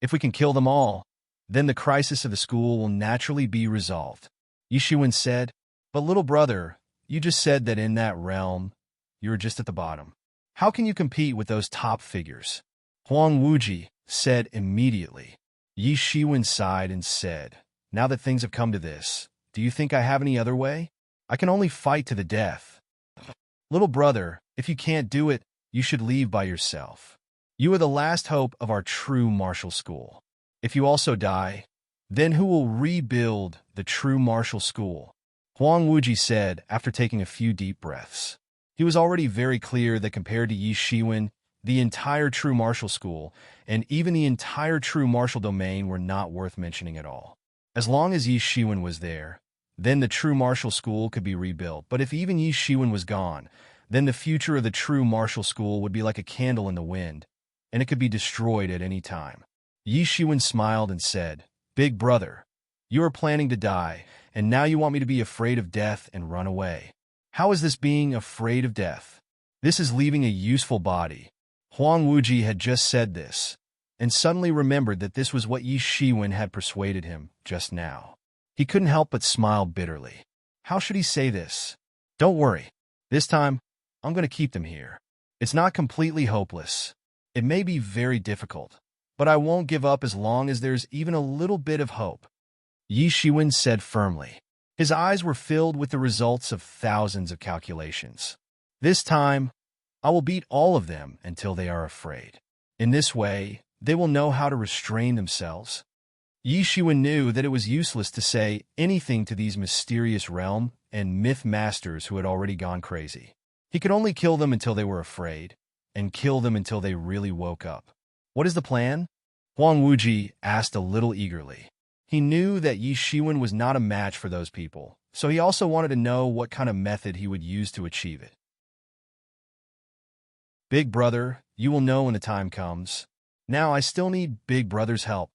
If we can kill them all, then the crisis of the school will naturally be resolved." Yi Shiwen said, "But little brother, you just said that in that realm, you're just at the bottom. How can you compete with those top figures?" Huang Wuji said immediately. Yi Shiwen sighed and said, "Now that things have come to this, do you think I have any other way? I can only fight to the death. Little brother, if you can't do it, you should leave by yourself. You are the last hope of our true martial school. If you also die, then who will rebuild the true martial school?" Huang Wuji said after taking a few deep breaths. He was already very clear that compared to Yi Shiwen, the entire true martial school, and even the entire true martial domain were not worth mentioning at all. As long as Yi Shiwen was there, then the true martial school could be rebuilt. But if even Yi Shiwen was gone, then the future of the true martial school would be like a candle in the wind, and it could be destroyed at any time. Yi Shiwen smiled and said, "Big brother, you are planning to die, and now you want me to be afraid of death and run away. How is this being afraid of death? This is leaving a useful body." Huang Wuji had just said this, and suddenly remembered that this was what Yi Shiwen had persuaded him just now. He couldn't help but smile bitterly. How should he say this? "Don't worry. This time, I'm going to keep them here. It's not completely hopeless. It may be very difficult, but I won't give up as long as there's even a little bit of hope," Yi Shiwen said firmly. His eyes were filled with the results of thousands of calculations. "This time, I will beat all of them until they are afraid. In this way, they will know how to restrain themselves." Yi Shiwen knew that it was useless to say anything to these mysterious realm and myth masters who had already gone crazy. He could only kill them until they were afraid, and kill them until they really woke up. "What is the plan?" Huang Wuji asked a little eagerly. He knew that Yi Shiwen was not a match for those people, so he also wanted to know what kind of method he would use to achieve it. "Big brother, you will know when the time comes. Now I still need Big brother's help,"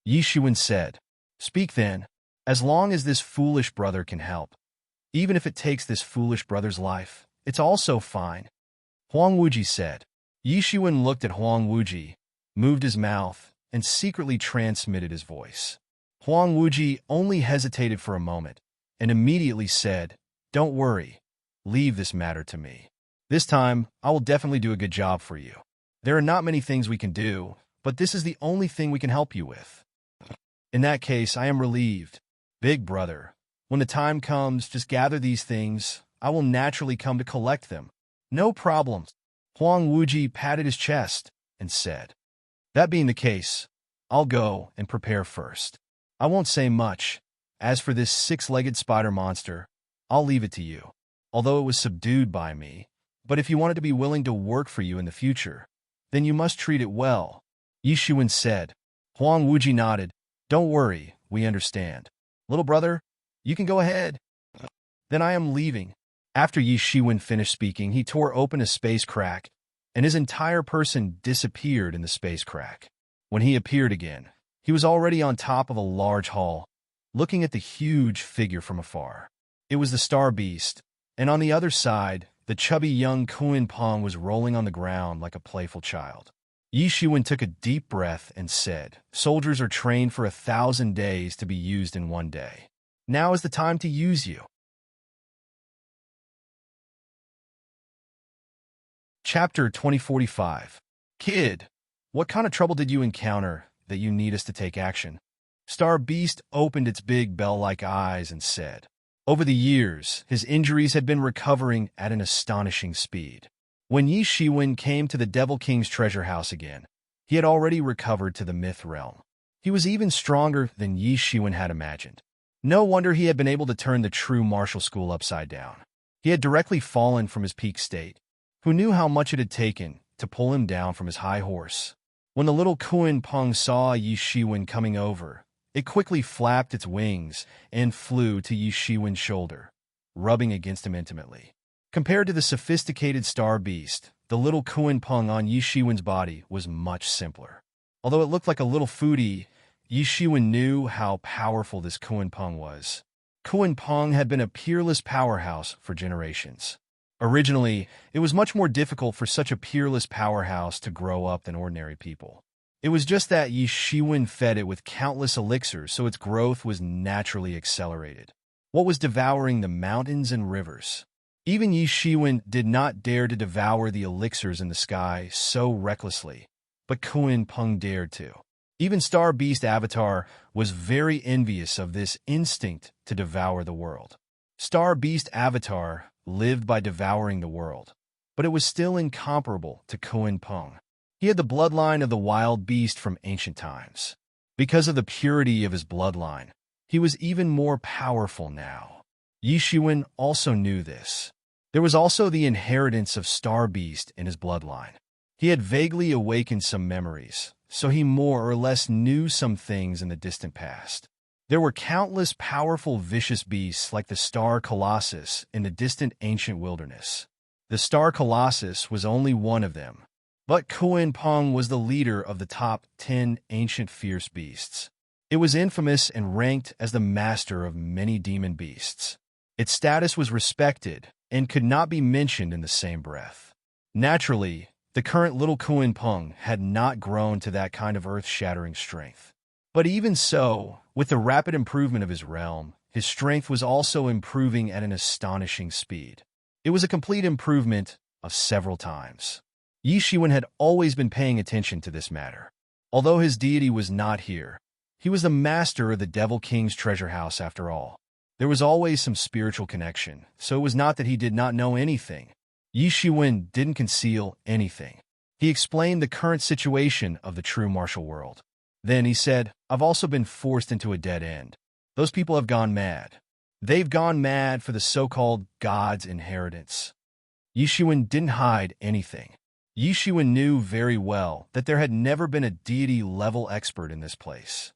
Yi Shiwen said. "Speak then, as long as this foolish brother can help. Even if it takes this foolish brother's life, it's also fine," Huang Wuji said. Yi Shiwen looked at Huang Wuji, moved his mouth, and secretly transmitted his voice. Huang Wuji only hesitated for a moment, and immediately said, "Don't worry. Leave this matter to me. This time, I will definitely do a good job for you. There are not many things we can do, but this is the only thing we can help you with." "In that case, I am relieved. Big brother, when the time comes, just gather these things. I will naturally come to collect them. No problem." Huang Wuji patted his chest and said, "That being the case, I'll go and prepare first. I won't say much. As for this six-legged spider monster, I'll leave it to you, although it was subdued by me. But if you want it to be willing to work for you in the future, then you must treat it well," Yi Shiwen said. Huang Wuji nodded. "Don't worry, we understand. Little brother, you can go ahead. Then I am leaving." After Yi Shiwen finished speaking, he tore open a space crack, and his entire person disappeared in the space crack. When he appeared again, he was already on top of a large hall, looking at the huge figure from afar. It was the Star Beast, and on the other side, the chubby young Kuan Pong was rolling on the ground like a playful child. Yi Shiwen took a deep breath and said, "Soldiers are trained for 1,000 days to be used in one day. Now is the time to use you." Chapter 2045. Kid, what kind of trouble did you encounter that you need us to take action? Star Beast opened its big bell-like eyes and said. Over the years, his injuries had been recovering at an astonishing speed. When Yi Shiwen came to the Devil King's treasure house again, he had already recovered to the myth realm. He was even stronger than Yi Shiwen had imagined. No wonder he had been able to turn the true martial school upside down. He had directly fallen from his peak state. Who knew how much it had taken to pull him down from his high horse? When the little Kuan Peng saw Yi Shiwen coming over, it quickly flapped its wings and flew to Yi Shiwen's shoulder, rubbing against him intimately. Compared to the sophisticated Star Beast, the little Kuan Peng on Yi Shiwen's body was much simpler. Although it looked like a little foodie, Yi Shiwen knew how powerful this Kuan Peng was. Kuan Peng had been a peerless powerhouse for generations. Originally, it was much more difficult for such a peerless powerhouse to grow up than ordinary people. It was just that Yi Shiwen fed it with countless elixirs, so its growth was naturally accelerated. What was devouring the mountains and rivers? Even Yi Shiwen did not dare to devour the elixirs in the sky so recklessly, but Kuan Peng dared to. Even Star Beast Avatar was very envious of this instinct to devour the world. Star Beast Avatar lived by devouring the world, but it was still incomparable to Kuan Peng. He had the bloodline of the wild beast from ancient times. Because of the purity of his bloodline, he was even more powerful now. Yi Shiwen also knew this. There was also the inheritance of Star Beast in his bloodline. He had vaguely awakened some memories, so he more or less knew some things in the distant past. There were countless powerful vicious beasts like the Star Colossus in the distant ancient wilderness. The Star Colossus was only one of them, but Kuan Peng was the leader of the top 10 ancient fierce beasts. It was infamous and ranked as the master of many demon beasts. Its status was respected and could not be mentioned in the same breath. Naturally, the current little Kuan Peng had not grown to that kind of earth-shattering strength. But even so, with the rapid improvement of his realm, his strength was also improving at an astonishing speed. It was a complete improvement of several times. Yi Shiwen had always been paying attention to this matter. Although his deity was not here, he was the master of the Devil King's treasure house after all. There was always some spiritual connection, so it was not that he did not know anything. Yi Shiwen didn't conceal anything. He explained the current situation of the true martial world. Then he said, I've also been forced into a dead end. Those people have gone mad. They've gone mad for the so-called God's inheritance. Yi Shiwen didn't hide anything. Yi Shiwen knew very well that there had never been a deity-level expert in this place.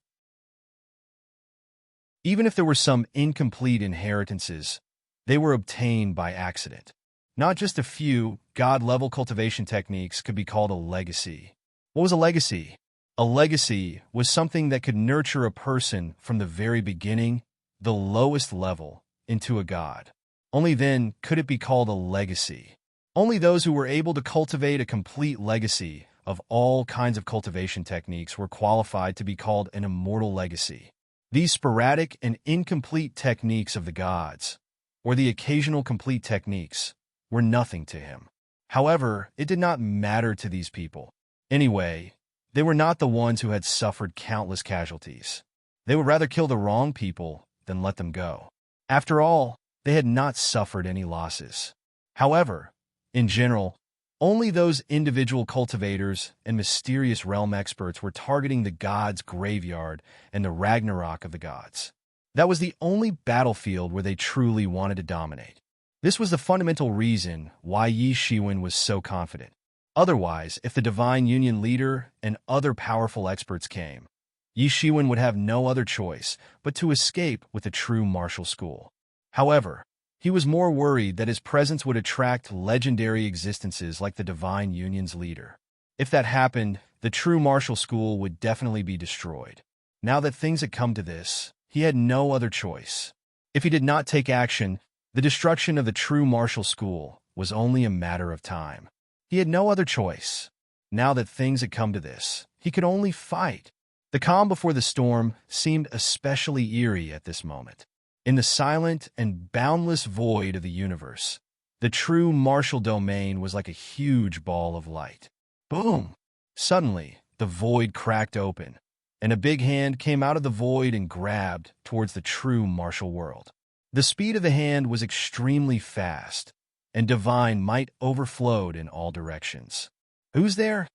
Even if there were some incomplete inheritances, they were obtained by accident. Not just a few God-level cultivation techniques could be called a legacy. What was a legacy? A legacy was something that could nurture a person from the very beginning, the lowest level, into a god. Only then could it be called a legacy. Only those who were able to cultivate a complete legacy of all kinds of cultivation techniques were qualified to be called an immortal legacy. These sporadic and incomplete techniques of the gods, or the occasional complete techniques, were nothing to him. However, it did not matter to these people. Anyway, they were not the ones who had suffered countless casualties. They would rather kill the wrong people than let them go. After all, they had not suffered any losses. However, in general, only those individual cultivators and mysterious realm experts were targeting the gods' graveyard and the Ragnarok of the gods. That was the only battlefield where they truly wanted to dominate. This was the fundamental reason why Yi Shiwen was so confident. Otherwise, if the Divine Union leader and other powerful experts came, Yi Shiwen would have no other choice but to escape with the true martial school. However, he was more worried that his presence would attract legendary existences like the Divine Union's leader. If that happened, the true martial school would definitely be destroyed. Now that things had come to this, he had no other choice. If he did not take action, the destruction of the true martial school was only a matter of time. He had no other choice. Now that things had come to this, he could only fight. The calm before the storm seemed especially eerie at this moment. In the silent and boundless void of the universe, The true martial domain was like a huge ball of light. Boom! Suddenly, the void cracked open, and a big hand came out of the void and grabbed towards the true martial world. The speed of the hand was extremely fast, and divine might overflowed in all directions. "Who's there?"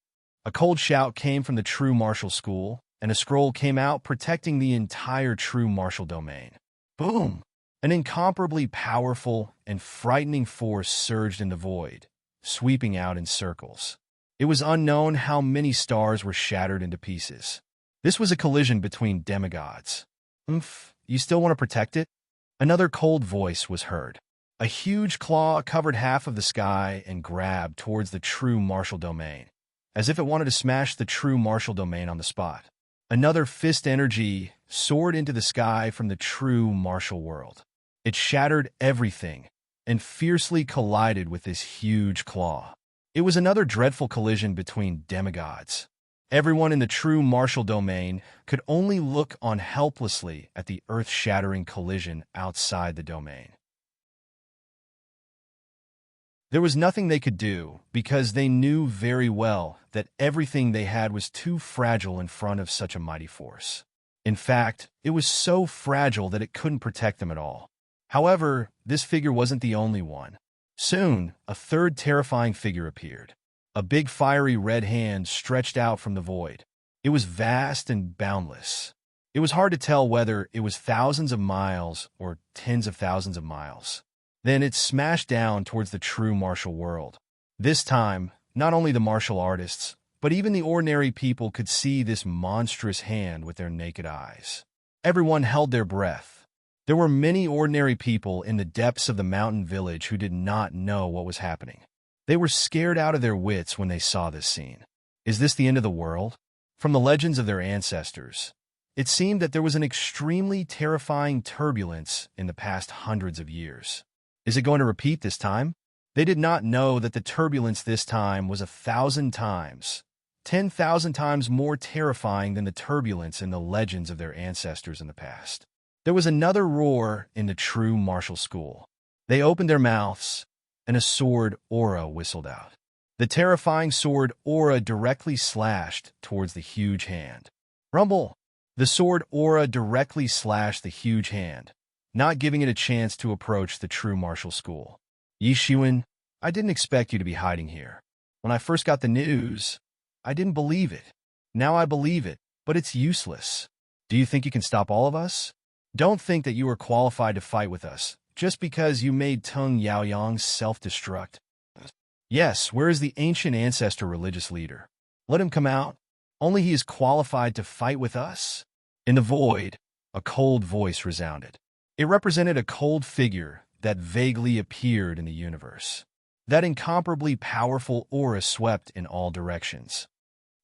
A cold shout came from the true martial school, and a scroll came out protecting the entire true martial domain. Boom! An incomparably powerful and frightening force surged in the void, sweeping out in circles. It was unknown how many stars were shattered into pieces. This was a collision between demigods. You still want to protect it?" Another cold voice was heard. A huge claw covered half of the sky and grabbed towards the true martial domain, as if it wanted to smash the true martial domain on the spot. Another fist energy soared into the sky from the true martial world. It shattered everything and fiercely collided with this huge claw. It was another dreadful collision between demigods. Everyone in the true martial domain could only look on helplessly at the earth-shattering collision outside the domain. There was nothing they could do because they knew very well that everything they had was too fragile in front of such a mighty force. In fact, it was so fragile that it couldn't protect them at all. However, this figure wasn't the only one. Soon, a third terrifying figure appeared. A big fiery red hand stretched out from the void. It was vast and boundless. It was hard to tell whether it was thousands of miles or tens of thousands of miles. Then it smashed down towards the true martial world. This time, not only the martial artists, but even the ordinary people could see this monstrous hand with their naked eyes. Everyone held their breath. There were many ordinary people in the depths of the mountain village who did not know what was happening. They were scared out of their wits when they saw this scene. Is this the end of the world? From the legends of their ancestors, it seemed that there was an extremely terrifying turbulence in the past hundreds of years. Is it going to repeat this time? They did not know that the turbulence this time was 1,000 times, 10,000 times more terrifying than the turbulence in the legends of their ancestors in the past. There was another roar in the true martial school. They opened their mouths, and a sword aura whistled out. The terrifying sword aura directly slashed towards the huge hand. Rumble! The sword aura directly slashed the huge hand, not giving it a chance to approach the true martial school. "Yi Shiwen, I didn't expect you to be hiding here. When I first got the news, I didn't believe it. Now I believe it, but it's useless. Do you think you can stop all of us? Don't think that you are qualified to fight with us, just because you made Tung Yaoyang self-destruct. Yes, where is the ancient ancestor religious leader? Let him come out. Only he is qualified to fight with us." In the void, a cold voice resounded. It represented a cold figure that vaguely appeared in the universe. That incomparably powerful aura swept in all directions.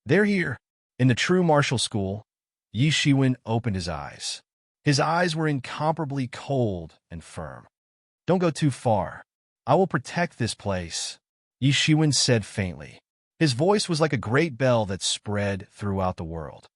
"They're here." In the true martial school, Yi Shiwen opened his eyes. His eyes were incomparably cold and firm. "Don't go too far. I will protect this place," Yi Shiwen said faintly. His voice was like a great bell that spread throughout the world.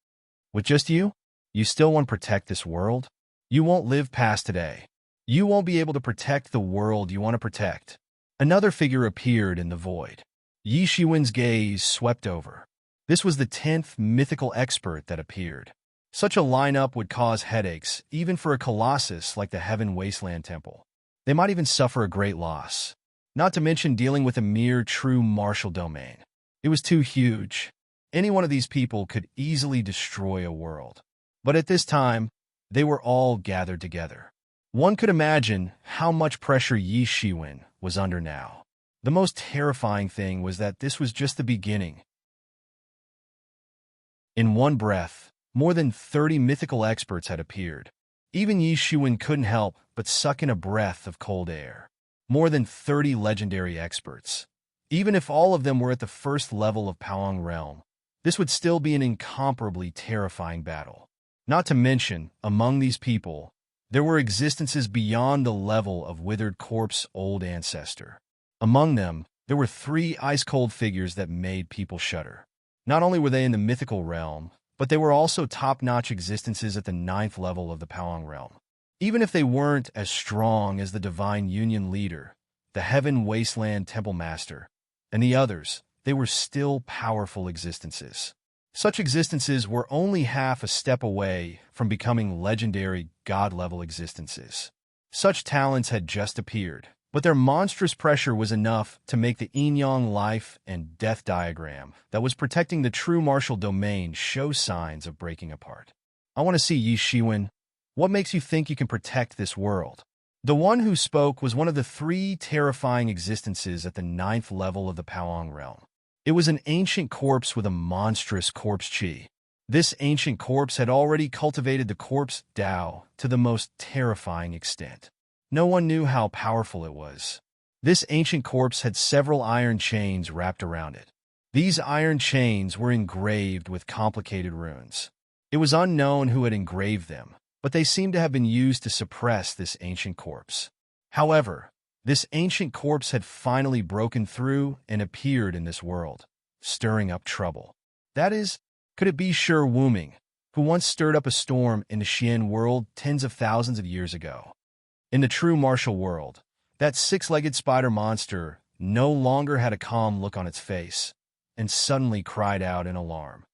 "With just you? You still want to protect this world? You won't live past today. You won't be able to protect the world you want to protect." Another figure appeared in the void. Yi Shiwen's gaze swept over. This was the 10th mythical expert that appeared. Such a lineup would cause headaches, even for a colossus like the Heaven Wasteland Temple. They might even suffer a great loss, not to mention dealing with a mere true martial domain. It was too huge. Any one of these people could easily destroy a world. But at this time, they were all gathered together. One could imagine how much pressure Yi Shiwen was under now. The most terrifying thing was that this was just the beginning. In one breath, more than 30 mythical experts had appeared. Even Yi Shiwen couldn't help but suck in a breath of cold air. More than 30 legendary experts. Even if all of them were at the first level of Paong Realm, this would still be an incomparably terrifying battle. Not to mention, among these people, there were existences beyond the level of withered corpse old ancestor. Among them, there were 3 ice-cold figures that made people shudder. Not only were they in the mythical realm, but they were also top-notch existences at the 9th level of the Paong Realm. Even if they weren't as strong as the Divine Union leader, the Heaven Wasteland Temple Master, and the others, they were still powerful existences. Such existences were only half a step away from becoming legendary god-level existences. Such talents had just appeared, but their monstrous pressure was enough to make the yin-yang life and death diagram that was protecting the true martial domain show signs of breaking apart. I want to see Yi Shiwen. What makes you think you can protect this world? The one who spoke was one of the 3 terrifying existences at the 9th level of the Powong realm. It was an ancient corpse with a monstrous corpse chi. This ancient corpse had already cultivated the corpse Dao to the most terrifying extent. No one knew how powerful it was. This ancient corpse had several iron chains wrapped around it. These iron chains were engraved with complicated runes. It was unknown who had engraved them, but they seemed to have been used to suppress this ancient corpse. However, this ancient corpse had finally broken through and appeared in this world, stirring up trouble. That is, could it be Shi Wuming, who once stirred up a storm in the Xian world tens of thousands of years ago? In the true martial world, that 6-legged spider monster no longer had a calm look on its face, and suddenly cried out in alarm.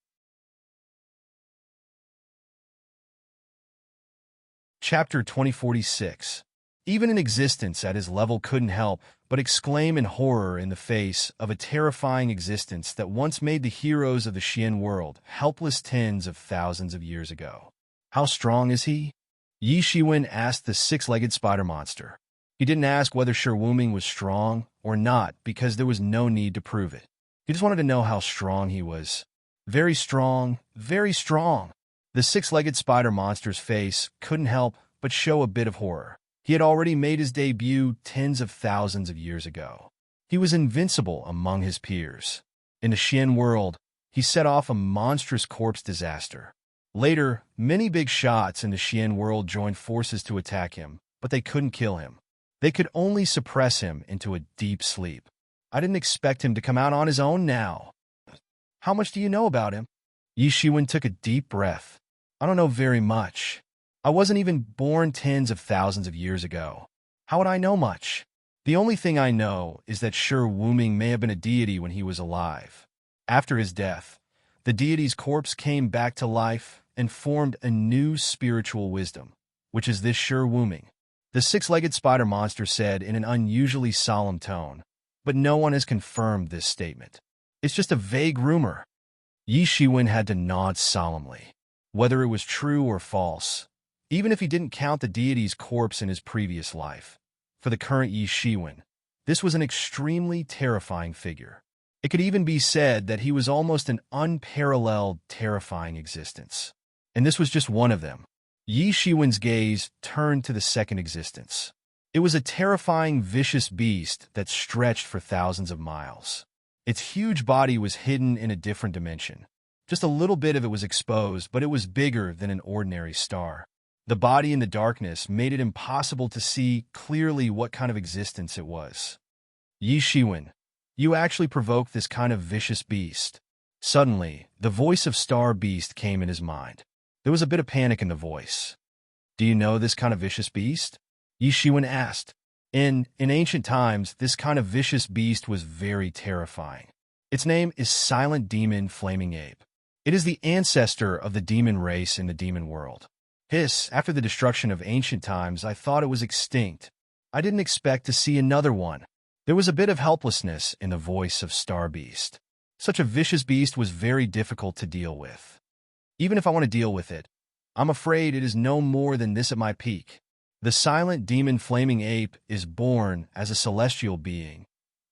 Chapter 2046. Even an existence at his level couldn't help but exclaim in horror in the face of a terrifying existence that once made the heroes of the Xian world helpless tens of thousands of years ago. How strong is he? Yi Shiwen asked the 6-legged spider monster. He didn't ask whether Shi Wuming was strong or not because there was no need to prove it. He just wanted to know how strong he was. Very strong, very strong. The 6-legged spider monster's face couldn't help but show a bit of horror. He had already made his debut tens of thousands of years ago. He was invincible among his peers. In the Xian world, he set off a monstrous corpse disaster. Later, many big shots in the Xian world joined forces to attack him, but they couldn't kill him. They could only suppress him into a deep sleep. I didn't expect him to come out on his own now. How much do you know about him? Yi Shiwen took a deep breath. I don't know very much. I wasn't even born tens of thousands of years ago. How would I know much? The only thing I know is that Shi Wuming may have been a deity when he was alive. After his death, the deity's corpse came back to life and formed a new spiritual wisdom, which is this Shi Wuming. The 6-legged spider monster said in an unusually solemn tone, but no one has confirmed this statement. It's just a vague rumor. Yi Shiwen had to nod solemnly. Whether it was true or false, even if he didn't count the deity's corpse in his previous life, for the current Yi Shiwen, this was an extremely terrifying figure. It could even be said that he was almost an unparalleled, terrifying existence. And this was just one of them. Yi Shiwen's gaze turned to the second existence. It was a terrifying, vicious beast that stretched for thousands of miles. Its huge body was hidden in a different dimension. Just a little bit of it was exposed, but it was bigger than an ordinary star. The body in the darkness made it impossible to see clearly what kind of existence it was. Yi Shiwen, you actually provoked this kind of vicious beast. Suddenly, the voice of Star Beast came in his mind. There was a bit of panic in the voice. Do you know this kind of vicious beast? Yi Shiwen asked. In ancient times, this kind of vicious beast was very terrifying. Its name is Silent Demon Flaming Ape. It is the ancestor of the demon race in the demon world. After the destruction of ancient times, I thought it was extinct. I didn't expect to see another one. There was a bit of helplessness in the voice of Star Beast. Such a vicious beast was very difficult to deal with. Even if I want to deal with it, I'm afraid it is no more than this at my peak. The silent demon flaming ape is born as a celestial being,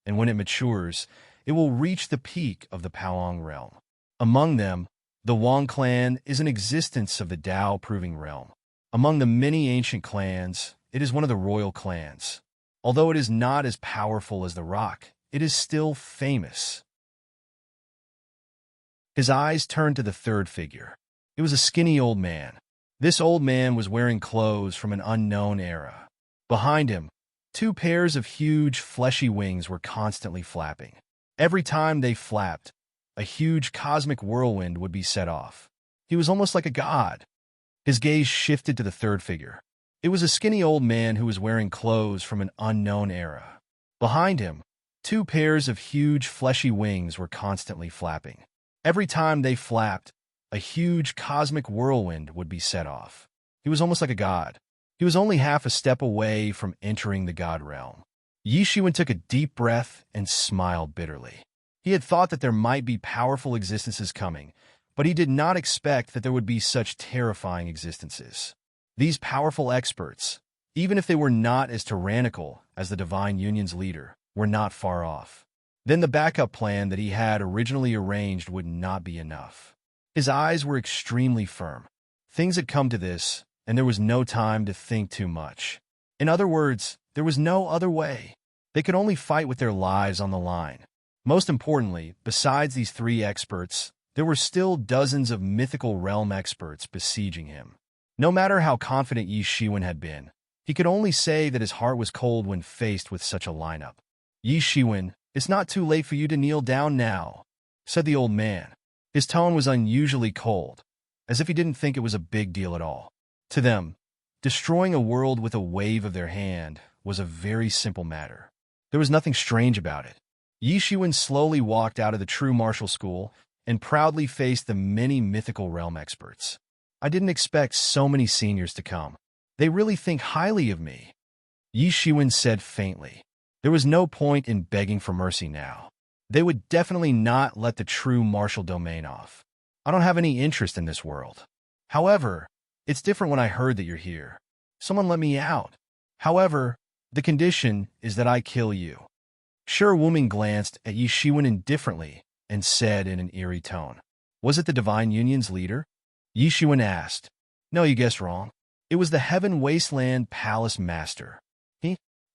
and when it matures, it will reach the peak of the Powong realm. Among them, the Wang clan is an existence of the Tao-proving realm. Among the many ancient clans, it is one of the royal clans. Although it is not as powerful as the Rock, it is still famous. His eyes turned to the third figure. It was a skinny old man. This old man was wearing clothes from an unknown era. Behind him, 2 pairs of huge, fleshy wings were constantly flapping. Every time they flapped, a huge cosmic whirlwind would be set off. He was almost like a god. His gaze shifted to the third figure. It was a skinny old man who was wearing clothes from an unknown era. Behind him, two pairs of huge fleshy wings were constantly flapping. Every time they flapped, a huge cosmic whirlwind would be set off. He was almost like a god. He was only half a step away from entering the god realm. Yi Shiwen took a deep breath and smiled bitterly. He had thought that there might be powerful existences coming, but he did not expect that there would be such terrifying existences. These powerful experts, even if they were not as tyrannical as the Divine Union's leader, were not far off. Then the backup plan that he had originally arranged would not be enough. His eyes were extremely firm. Things had come to this, and there was no time to think too much. In other words, there was no other way. They could only fight with their lives on the line. Most importantly, besides these three experts, there were still dozens of mythical realm experts besieging him. No matter how confident Yi Shiwen had been, he could only say that his heart was cold when faced with such a lineup. Yi Shiwen, it's not too late for you to kneel down now, said the old man. His tone was unusually cold, as if he didn't think it was a big deal at all. To them, destroying a world with a wave of their hand was a very simple matter. There was nothing strange about it. Yi Shiwen slowly walked out of the true martial school and proudly faced the many mythical realm experts. I didn't expect so many seniors to come. They really think highly of me, Yi Shiwen said faintly. There was no point in begging for mercy now. They would definitely not let the true martial domain off. I don't have any interest in this world. However, it's different when I heard that you're here. Someone let me out. However, the condition is that I kill you. Sure Wuming glanced at Yi Shiwen indifferently and said in an eerie tone, Was it the Divine Union's leader? Yi Shiwen asked. No, you guessed wrong. It was the Heaven Wasteland Palace Master.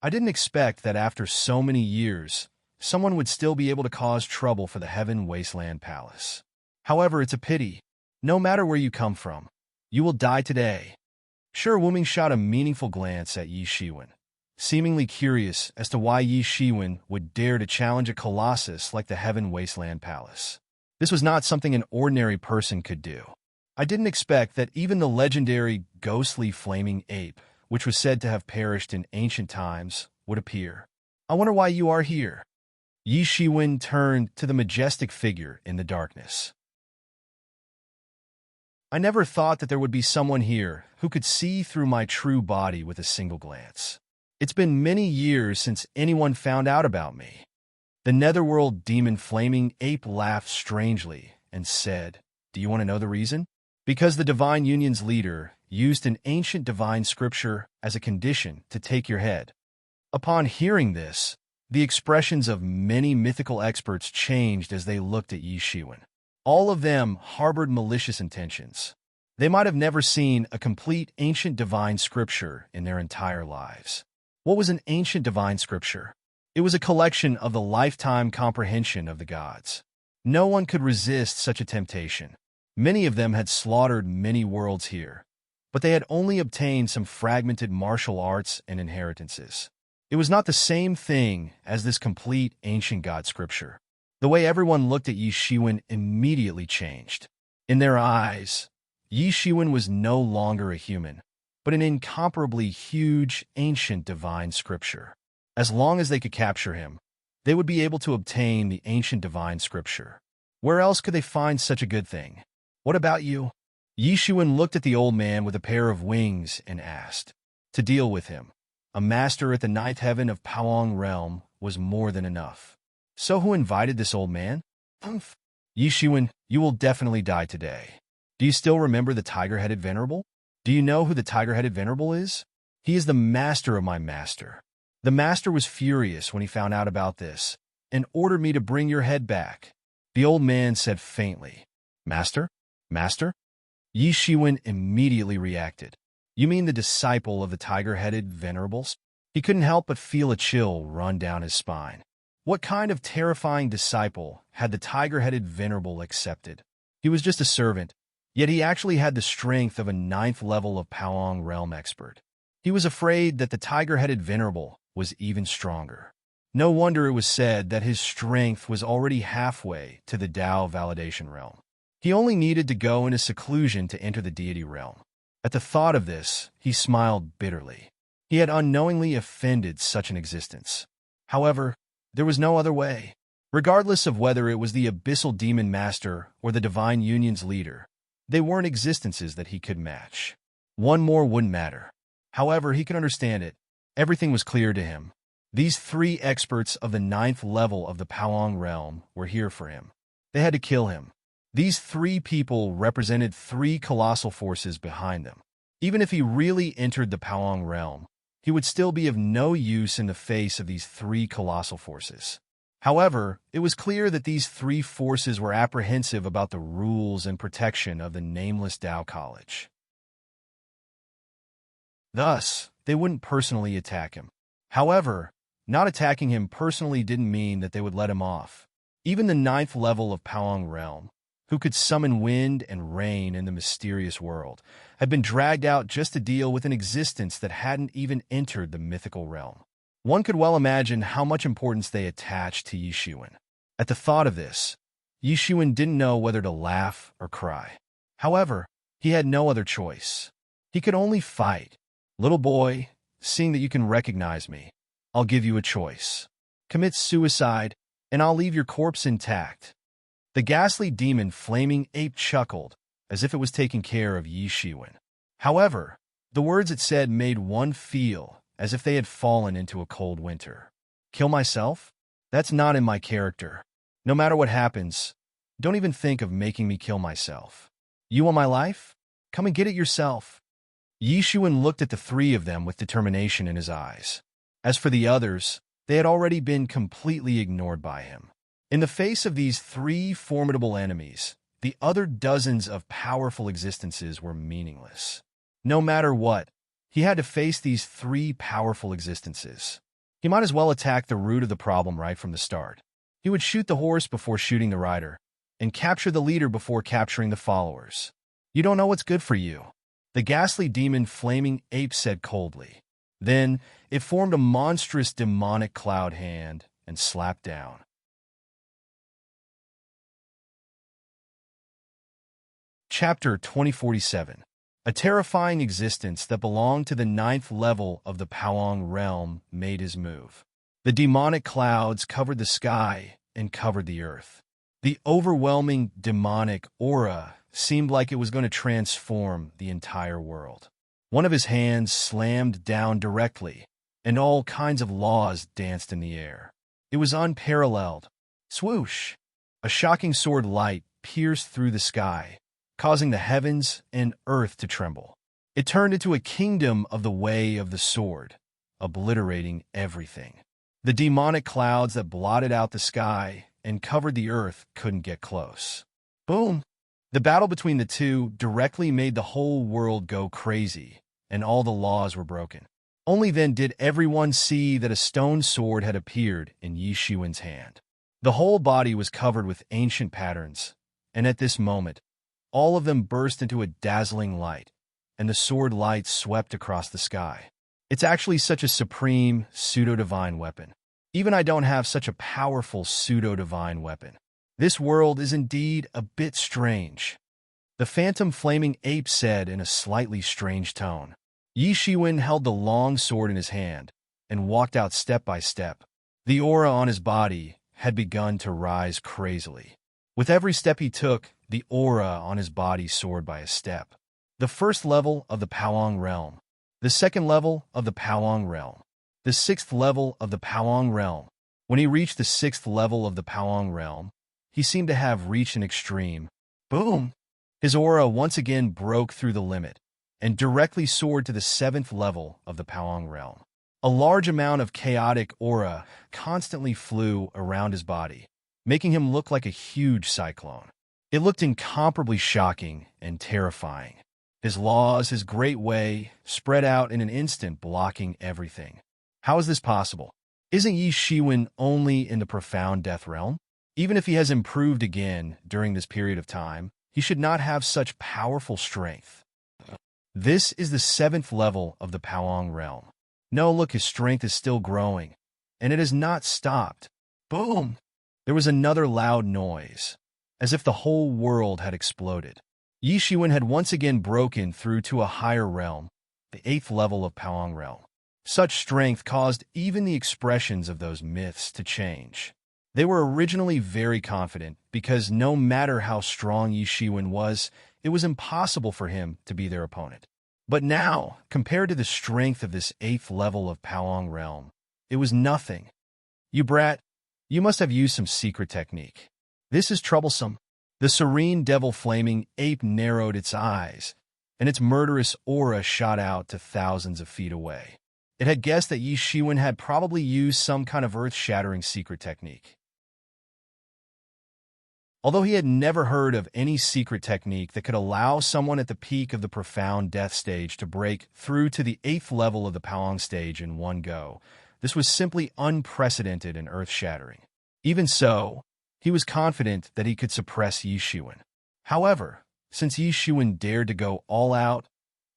I didn't expect that after so many years, someone would still be able to cause trouble for the Heaven Wasteland Palace. However, it's a pity. No matter where you come from, you will die today. Sure Wuming shot a meaningful glance at Yi Shiwen, seemingly curious as to why Yi Shiwen would dare to challenge a colossus like the Heaven Wasteland Palace. This was not something an ordinary person could do. I didn't expect that even the legendary ghostly flaming ape, which was said to have perished in ancient times, would appear. I wonder why you are here. Yi Shiwen turned to the majestic figure in the darkness. I never thought that there would be someone here who could see through my true body with a single glance. It's been many years since anyone found out about me. The netherworld demon flaming ape laughed strangely and said, Do you want to know the reason? Because the Divine Union's leader used an ancient divine scripture as a condition to take your head. Upon hearing this, the expressions of many mythical experts changed as they looked at Yi Shiwen. All of them harbored malicious intentions. They might have never seen a complete ancient divine scripture in their entire lives. What was an ancient divine scripture? It was a collection of the lifetime comprehension of the gods. No one could resist such a temptation. Many of them had slaughtered many worlds here, but they had only obtained some fragmented martial arts and inheritances. It was not the same thing as this complete ancient god scripture. The way everyone looked at Yi Shiwen immediately changed. In their eyes, Yi Shiwen was no longer a human, but an incomparably huge ancient divine scripture. As long as they could capture him, they would be able to obtain the ancient divine scripture. Where else could they find such a good thing? What about you? Yi Shiwen looked at the old man with a pair of wings and asked. To deal with him, a master at the ninth heaven of Pawang realm was more than enough. So who invited this old man? Humph. Yi Shiwen, you will definitely die today. Do you still remember the tiger-headed venerable? Do you know who the tiger-headed venerable is? He is the master of my master. The master was furious when he found out about this and ordered me to bring your head back. The old man said faintly, Master? Master? Yi Shiwen immediately reacted. You mean the disciple of the tiger-headed venerables? He couldn't help but feel a chill run down his spine. What kind of terrifying disciple had the tiger-headed venerable accepted? He was just a servant, yet he actually had the strength of a ninth level of Pawang realm expert. He was afraid that the tiger-headed venerable was even stronger. No wonder it was said that his strength was already halfway to the Tao validation realm. He only needed to go into seclusion to enter the deity realm. At the thought of this, he smiled bitterly. He had unknowingly offended such an existence. However, there was no other way. Regardless of whether it was the Abyssal Demon Master or the Divine Union's leader, they weren't existences that he could match. One more wouldn't matter. However, he could understand it. Everything was clear to him. These three experts of the 9th level of the Powong realm were here for him. They had to kill him. These three people represented three colossal forces behind them. Even if he really entered the Powong realm, he would still be of no use in the face of these three colossal forces. However, it was clear that these three forces were apprehensive about the rules and protection of the nameless Tao College. Thus, they wouldn't personally attack him. However, not attacking him personally didn't mean that they would let him off. Even the 9th level of Powong realm, who could summon wind and rain in the mysterious world, had been dragged out just to deal with an existence that hadn't even entered the mythical realm. One could well imagine how much importance they attached to Yishuan. At the thought of this, Yishuan didn't know whether to laugh or cry. However, he had no other choice. He could only fight. Little boy, seeing that you can recognize me, I'll give you a choice. Commit suicide, and I'll leave your corpse intact. The ghastly demon Flaming Ape chuckled, as if it was taking care of Yishuan. However, the words it said made one feel as if they had fallen into a cold winter. Kill myself? That's not in my character. No matter what happens, don't even think of making me kill myself. You want my life? Come and get it yourself. Yishuan looked at the three of them with determination in his eyes. As for the others, they had already been completely ignored by him. In the face of these three formidable enemies, the other dozens of powerful existences were meaningless. No matter what, he had to face these three powerful existences. He might as well attack the root of the problem right from the start. He would shoot the horse before shooting the rider, and capture the leader before capturing the followers. You don't know what's good for you, the ghastly demon Flaming Ape said coldly. Then it formed a monstrous demonic cloud hand and slapped down. Chapter 2047. A terrifying existence that belonged to the 9th level of the Powong realm made his move. The demonic clouds covered the sky and covered the earth. The overwhelming demonic aura seemed like it was going to transform the entire world. One of his hands slammed down directly, and all kinds of laws danced in the air. It was unparalleled. Swoosh! A shocking sword light pierced through the sky, causing the heavens and earth to tremble. It turned into a kingdom of the way of the sword, obliterating everything. The demonic clouds that blotted out the sky and covered the earth couldn't get close. Boom! The battle between the two directly made the whole world go crazy, and all the laws were broken. Only then did everyone see that a stone sword had appeared in Yishuan's hand. The whole body was covered with ancient patterns, and at this moment, all of them burst into a dazzling light, and the sword light swept across the sky. It's actually such a supreme, pseudo-divine weapon. Even I don't have such a powerful pseudo-divine weapon. This world is indeed a bit strange. The phantom Flaming Ape said in a slightly strange tone. Yishuan held the long sword in his hand and walked out step by step. The aura on his body had begun to rise crazily. With every step he took, the aura on his body soared by a step. The first level of the Powong realm, the second level of the Powong realm, the 6th level of the Powong realm. When he reached the 6th level of the Powong realm, he seemed to have reached an extreme. Boom! His aura once again broke through the limit and directly soared to the 7th level of the Powong realm. A large amount of chaotic aura constantly flew around his body, making him look like a huge cyclone. It looked incomparably shocking and terrifying. His laws, his great way, spread out in an instant, blocking everything. How is this possible? Isn't Yishuan only in the profound death realm? Even if he has improved again during this period of time, he should not have such powerful strength. This is the 7th level of the Powong realm. No, look, his strength is still growing, and it has not stopped. Boom! There was another loud noise, as if the whole world had exploded. Yishuan had once again broken through to a higher realm, the 8th level of Powong realm. Such strength caused even the expressions of those myths to change. They were originally very confident because no matter how strong Yi Shiwen was, it was impossible for him to be their opponent. But now, compared to the strength of this 8th level of Powong realm, it was nothing. "You brat, you must have used some secret technique. This is troublesome." The serene devil flaming ape narrowed its eyes, and its murderous aura shot out to thousands of feet away. It had guessed that Yi Shiwen had probably used some kind of earth-shattering secret technique. Although he had never heard of any secret technique that could allow someone at the peak of the profound death stage to break through to the 8th level of the Powong stage in one go, this was simply unprecedented and earth-shattering. Even so, he was confident that he could suppress Yi Shiwen. However, since Yi Shiwen dared to go all out,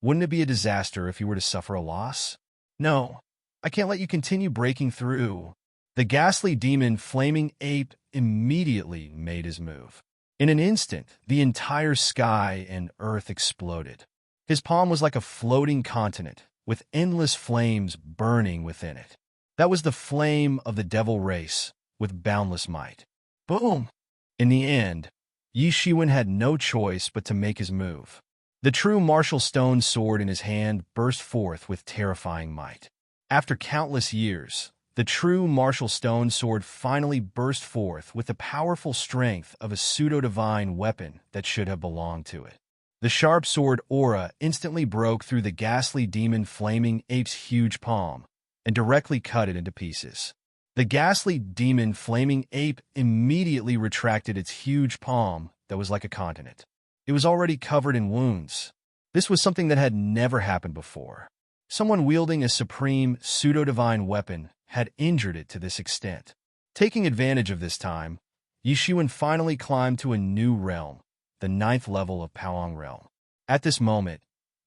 wouldn't it be a disaster if he were to suffer a loss? "No, I can't let you continue breaking through." The ghastly demon flaming ape immediately made his move. In an instant, the entire sky and earth exploded. His palm was like a floating continent, with endless flames burning within it. That was the flame of the devil race, with boundless might. Boom! In the end, Yi Shiwen had no choice but to make his move. The true martial stone sword in his hand burst forth with terrifying might. After countless years, the true martial stone sword finally burst forth with the powerful strength of a pseudo-divine weapon that should have belonged to it. The sharp sword aura instantly broke through the ghastly demon flaming ape's huge palm and directly cut it into pieces. The ghastly demon flaming ape immediately retracted its huge palm that was like a continent. It was already covered in wounds. This was something that had never happened before. Someone wielding a supreme pseudo-divine weapon had injured it to this extent. Taking advantage of this time, Yi Shiwen finally climbed to a new realm, the 9th level of Powong realm. At this moment,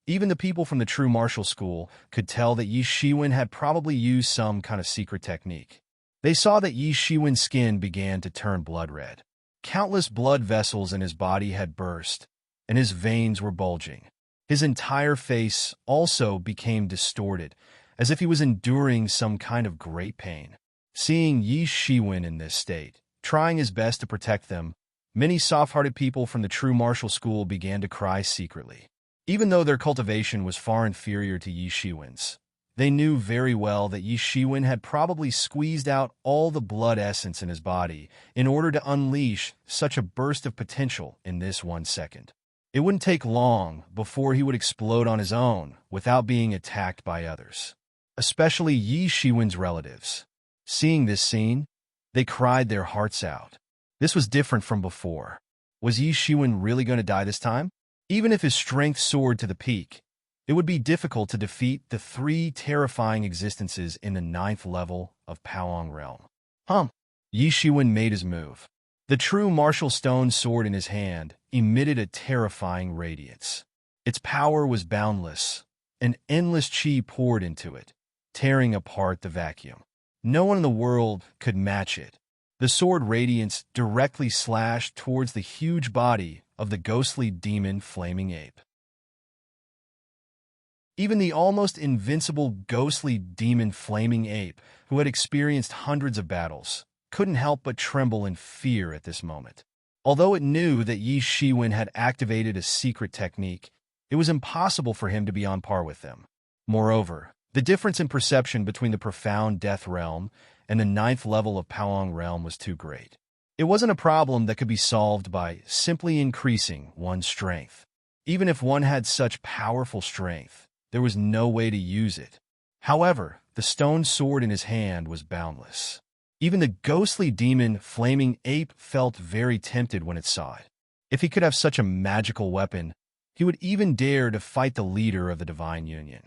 even the people from the true martial school could tell that Yi Shiwen had probably used some kind of secret technique. They saw that Yi Shiwen's skin began to turn blood red. Countless blood vessels in his body had burst, and his veins were bulging. His entire face also became distorted, as if he was enduring some kind of great pain. Seeing Yi Shiwen in this state, trying his best to protect them, many soft-hearted people from the true martial school began to cry secretly. Even though their cultivation was far inferior to Yi Shiwen's, they knew very well that Yi Shiwen had probably squeezed out all the blood essence in his body in order to unleash such a burst of potential in this 1 second. It wouldn't take long before he would explode on his own without being attacked by others, especially Yi Shiwen's relatives. Seeing this scene, they cried their hearts out. This was different from before. Was Yi Shiwen really going to die this time? Even if his strength soared to the peak, it would be difficult to defeat the 3 terrifying existences in the 9th level of Powong realm. Yi Shiwen made his move. The true martial stone sword in his hand emitted a terrifying radiance. Its power was boundless. An endless chi poured into it, tearing apart the vacuum. No one in the world could match it. The sword radiance directly slashed towards the huge body of the ghostly demon flaming ape. Even the almost invincible ghostly demon flaming ape, who had experienced hundreds of battles, couldn't help but tremble in fear at this moment. Although it knew that Yi Shiwen had activated a secret technique, it was impossible for him to be on par with them. Moreover, the difference in perception between the profound death realm and the 9th level of Powong realm was too great. It wasn't a problem that could be solved by simply increasing one's strength. Even if one had such powerful strength, there was no way to use it. However, the stone sword in his hand was boundless. Even the ghostly demon flaming ape felt very tempted when it saw it. If he could have such a magical weapon, he would even dare to fight the leader of the Divine Union.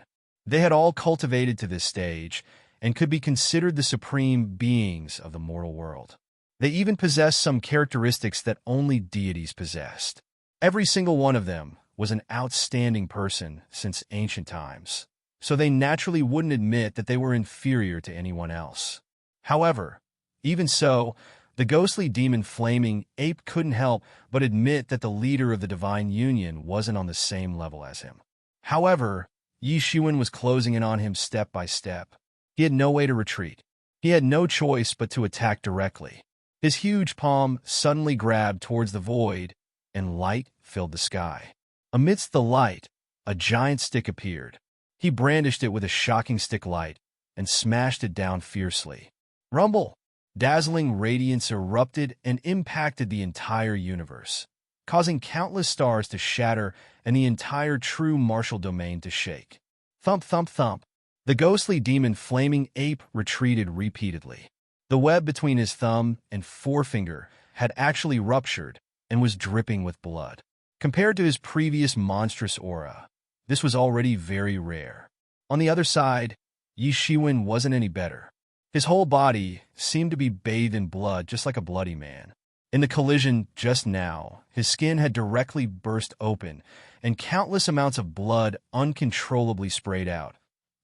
They had all cultivated to this stage and could be considered the supreme beings of the mortal world. They even possessed some characteristics that only deities possessed. Every single one of them was an outstanding person since ancient times, so they naturally wouldn't admit that they were inferior to anyone else. However, even so, the ghostly demon flaming ape couldn't help but admit that the leader of the Divine Union wasn't on the same level as him. However, Yi Shiwen was closing in on him step by step. He had no way to retreat. He had no choice but to attack directly. His huge palm suddenly grabbed towards the void, and light filled the sky. Amidst the light, a giant stick appeared. He brandished it with a shocking stick light and smashed it down fiercely. Rumble! Dazzling radiance erupted and impacted the entire universe, causing countless stars to shatter and the entire true martial domain to shake. Thump, thump, thump. The ghostly demon flaming ape retreated repeatedly. The web between his thumb and forefinger had actually ruptured and was dripping with blood. Compared to his previous monstrous aura, this was already very rare. On the other side, Yi Shiwen wasn't any better. His whole body seemed to be bathed in blood, just like a bloody man. In the collision just now, his skin had directly burst open, and countless amounts of blood uncontrollably sprayed out,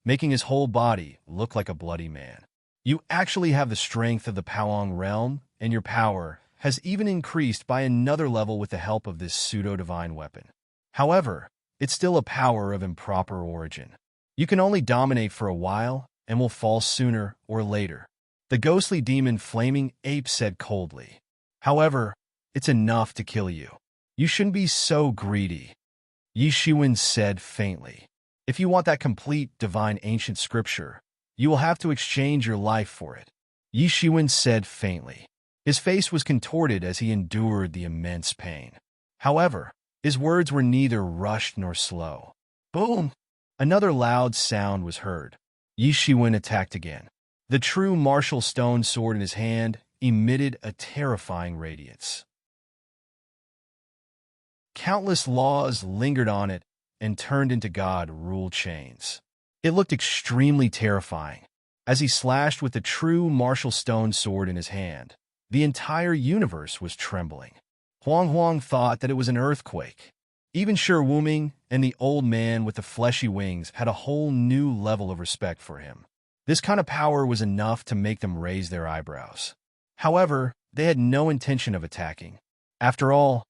making his whole body look like a bloody man. You actually have the strength of the Powong realm, and your power has even increased by another level with the help of this pseudo-divine weapon. However, it's still a power of improper origin. You can only dominate for a while, and will fall sooner or later. The ghostly demon flaming ape said coldly. However, it's enough to kill you. You shouldn't be so greedy. Yi Shiwen said faintly. If you want that complete divine ancient scripture, you will have to exchange your life for it. Yi Shiwen said faintly. His face was contorted as he endured the immense pain. However, his words were neither rushed nor slow. Boom! Another loud sound was heard. Yi Shiwen attacked again. The true martial stone sword in his hand emitted a terrifying radiance. Countless laws lingered on it and turned into God-ruled chains. It looked extremely terrifying. As he slashed with the true martial stone sword in his hand, the entire universe was trembling. Huang Huang thought that it was an earthquake. Even Shi Wuming and the old man with the fleshy wings had a whole new level of respect for him. This kind of power was enough to make them raise their eyebrows. However, they had no intention of attacking. After all,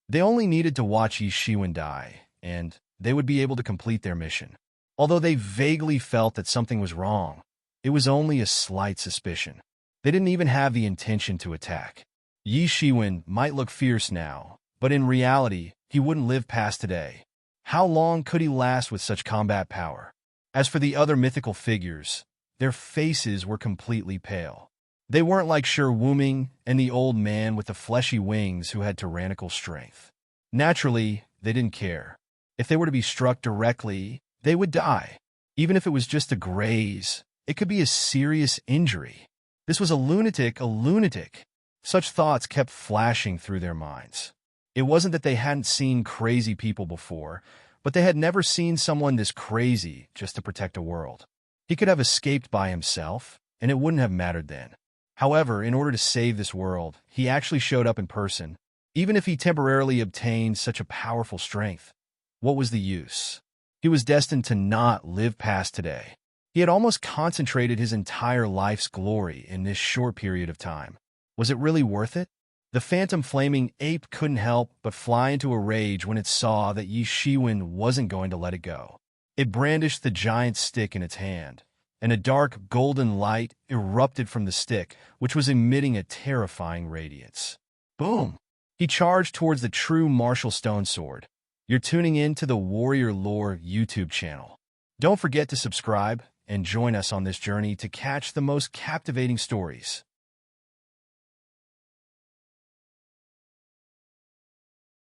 they only needed to watch Yi Shiwen die, and they would be able to complete their mission. Although they vaguely felt that something was wrong, it was only a slight suspicion. They didn't even have the intention to attack. Yi Shiwen might look fierce now, but in reality, he wouldn't live past today. How long could he last with such combat power? As for the other mythical figures, their faces were completely pale. They weren't like Shi Wuming and the old man with the fleshy wings who had tyrannical strength. Naturally, they didn't care. If they were to be struck directly, they would die. Even if it was just a graze, it could be a serious injury. This was a lunatic. Such thoughts kept flashing through their minds. It wasn't that they hadn't seen crazy people before, but they had never seen someone this crazy just to protect a world. He could have escaped by himself, and it wouldn't have mattered then. However, in order to save this world, he actually showed up in person. Even if he temporarily obtained such a powerful strength, what was the use? He was destined to not live past today. He had almost concentrated his entire life's glory in this short period of time. Was it really worth it? The phantom flaming ape couldn't help but fly into a rage when it saw that Yi Shiwen wasn't going to let it go. It brandished the giant stick in its hand, and a dark golden light erupted from the stick, which was emitting a terrifying radiance. Boom! He charged towards the true martial stone sword. You're tuning in to the Warrior Lore YouTube channel. Don't forget to subscribe and join us on this journey to catch the most captivating stories.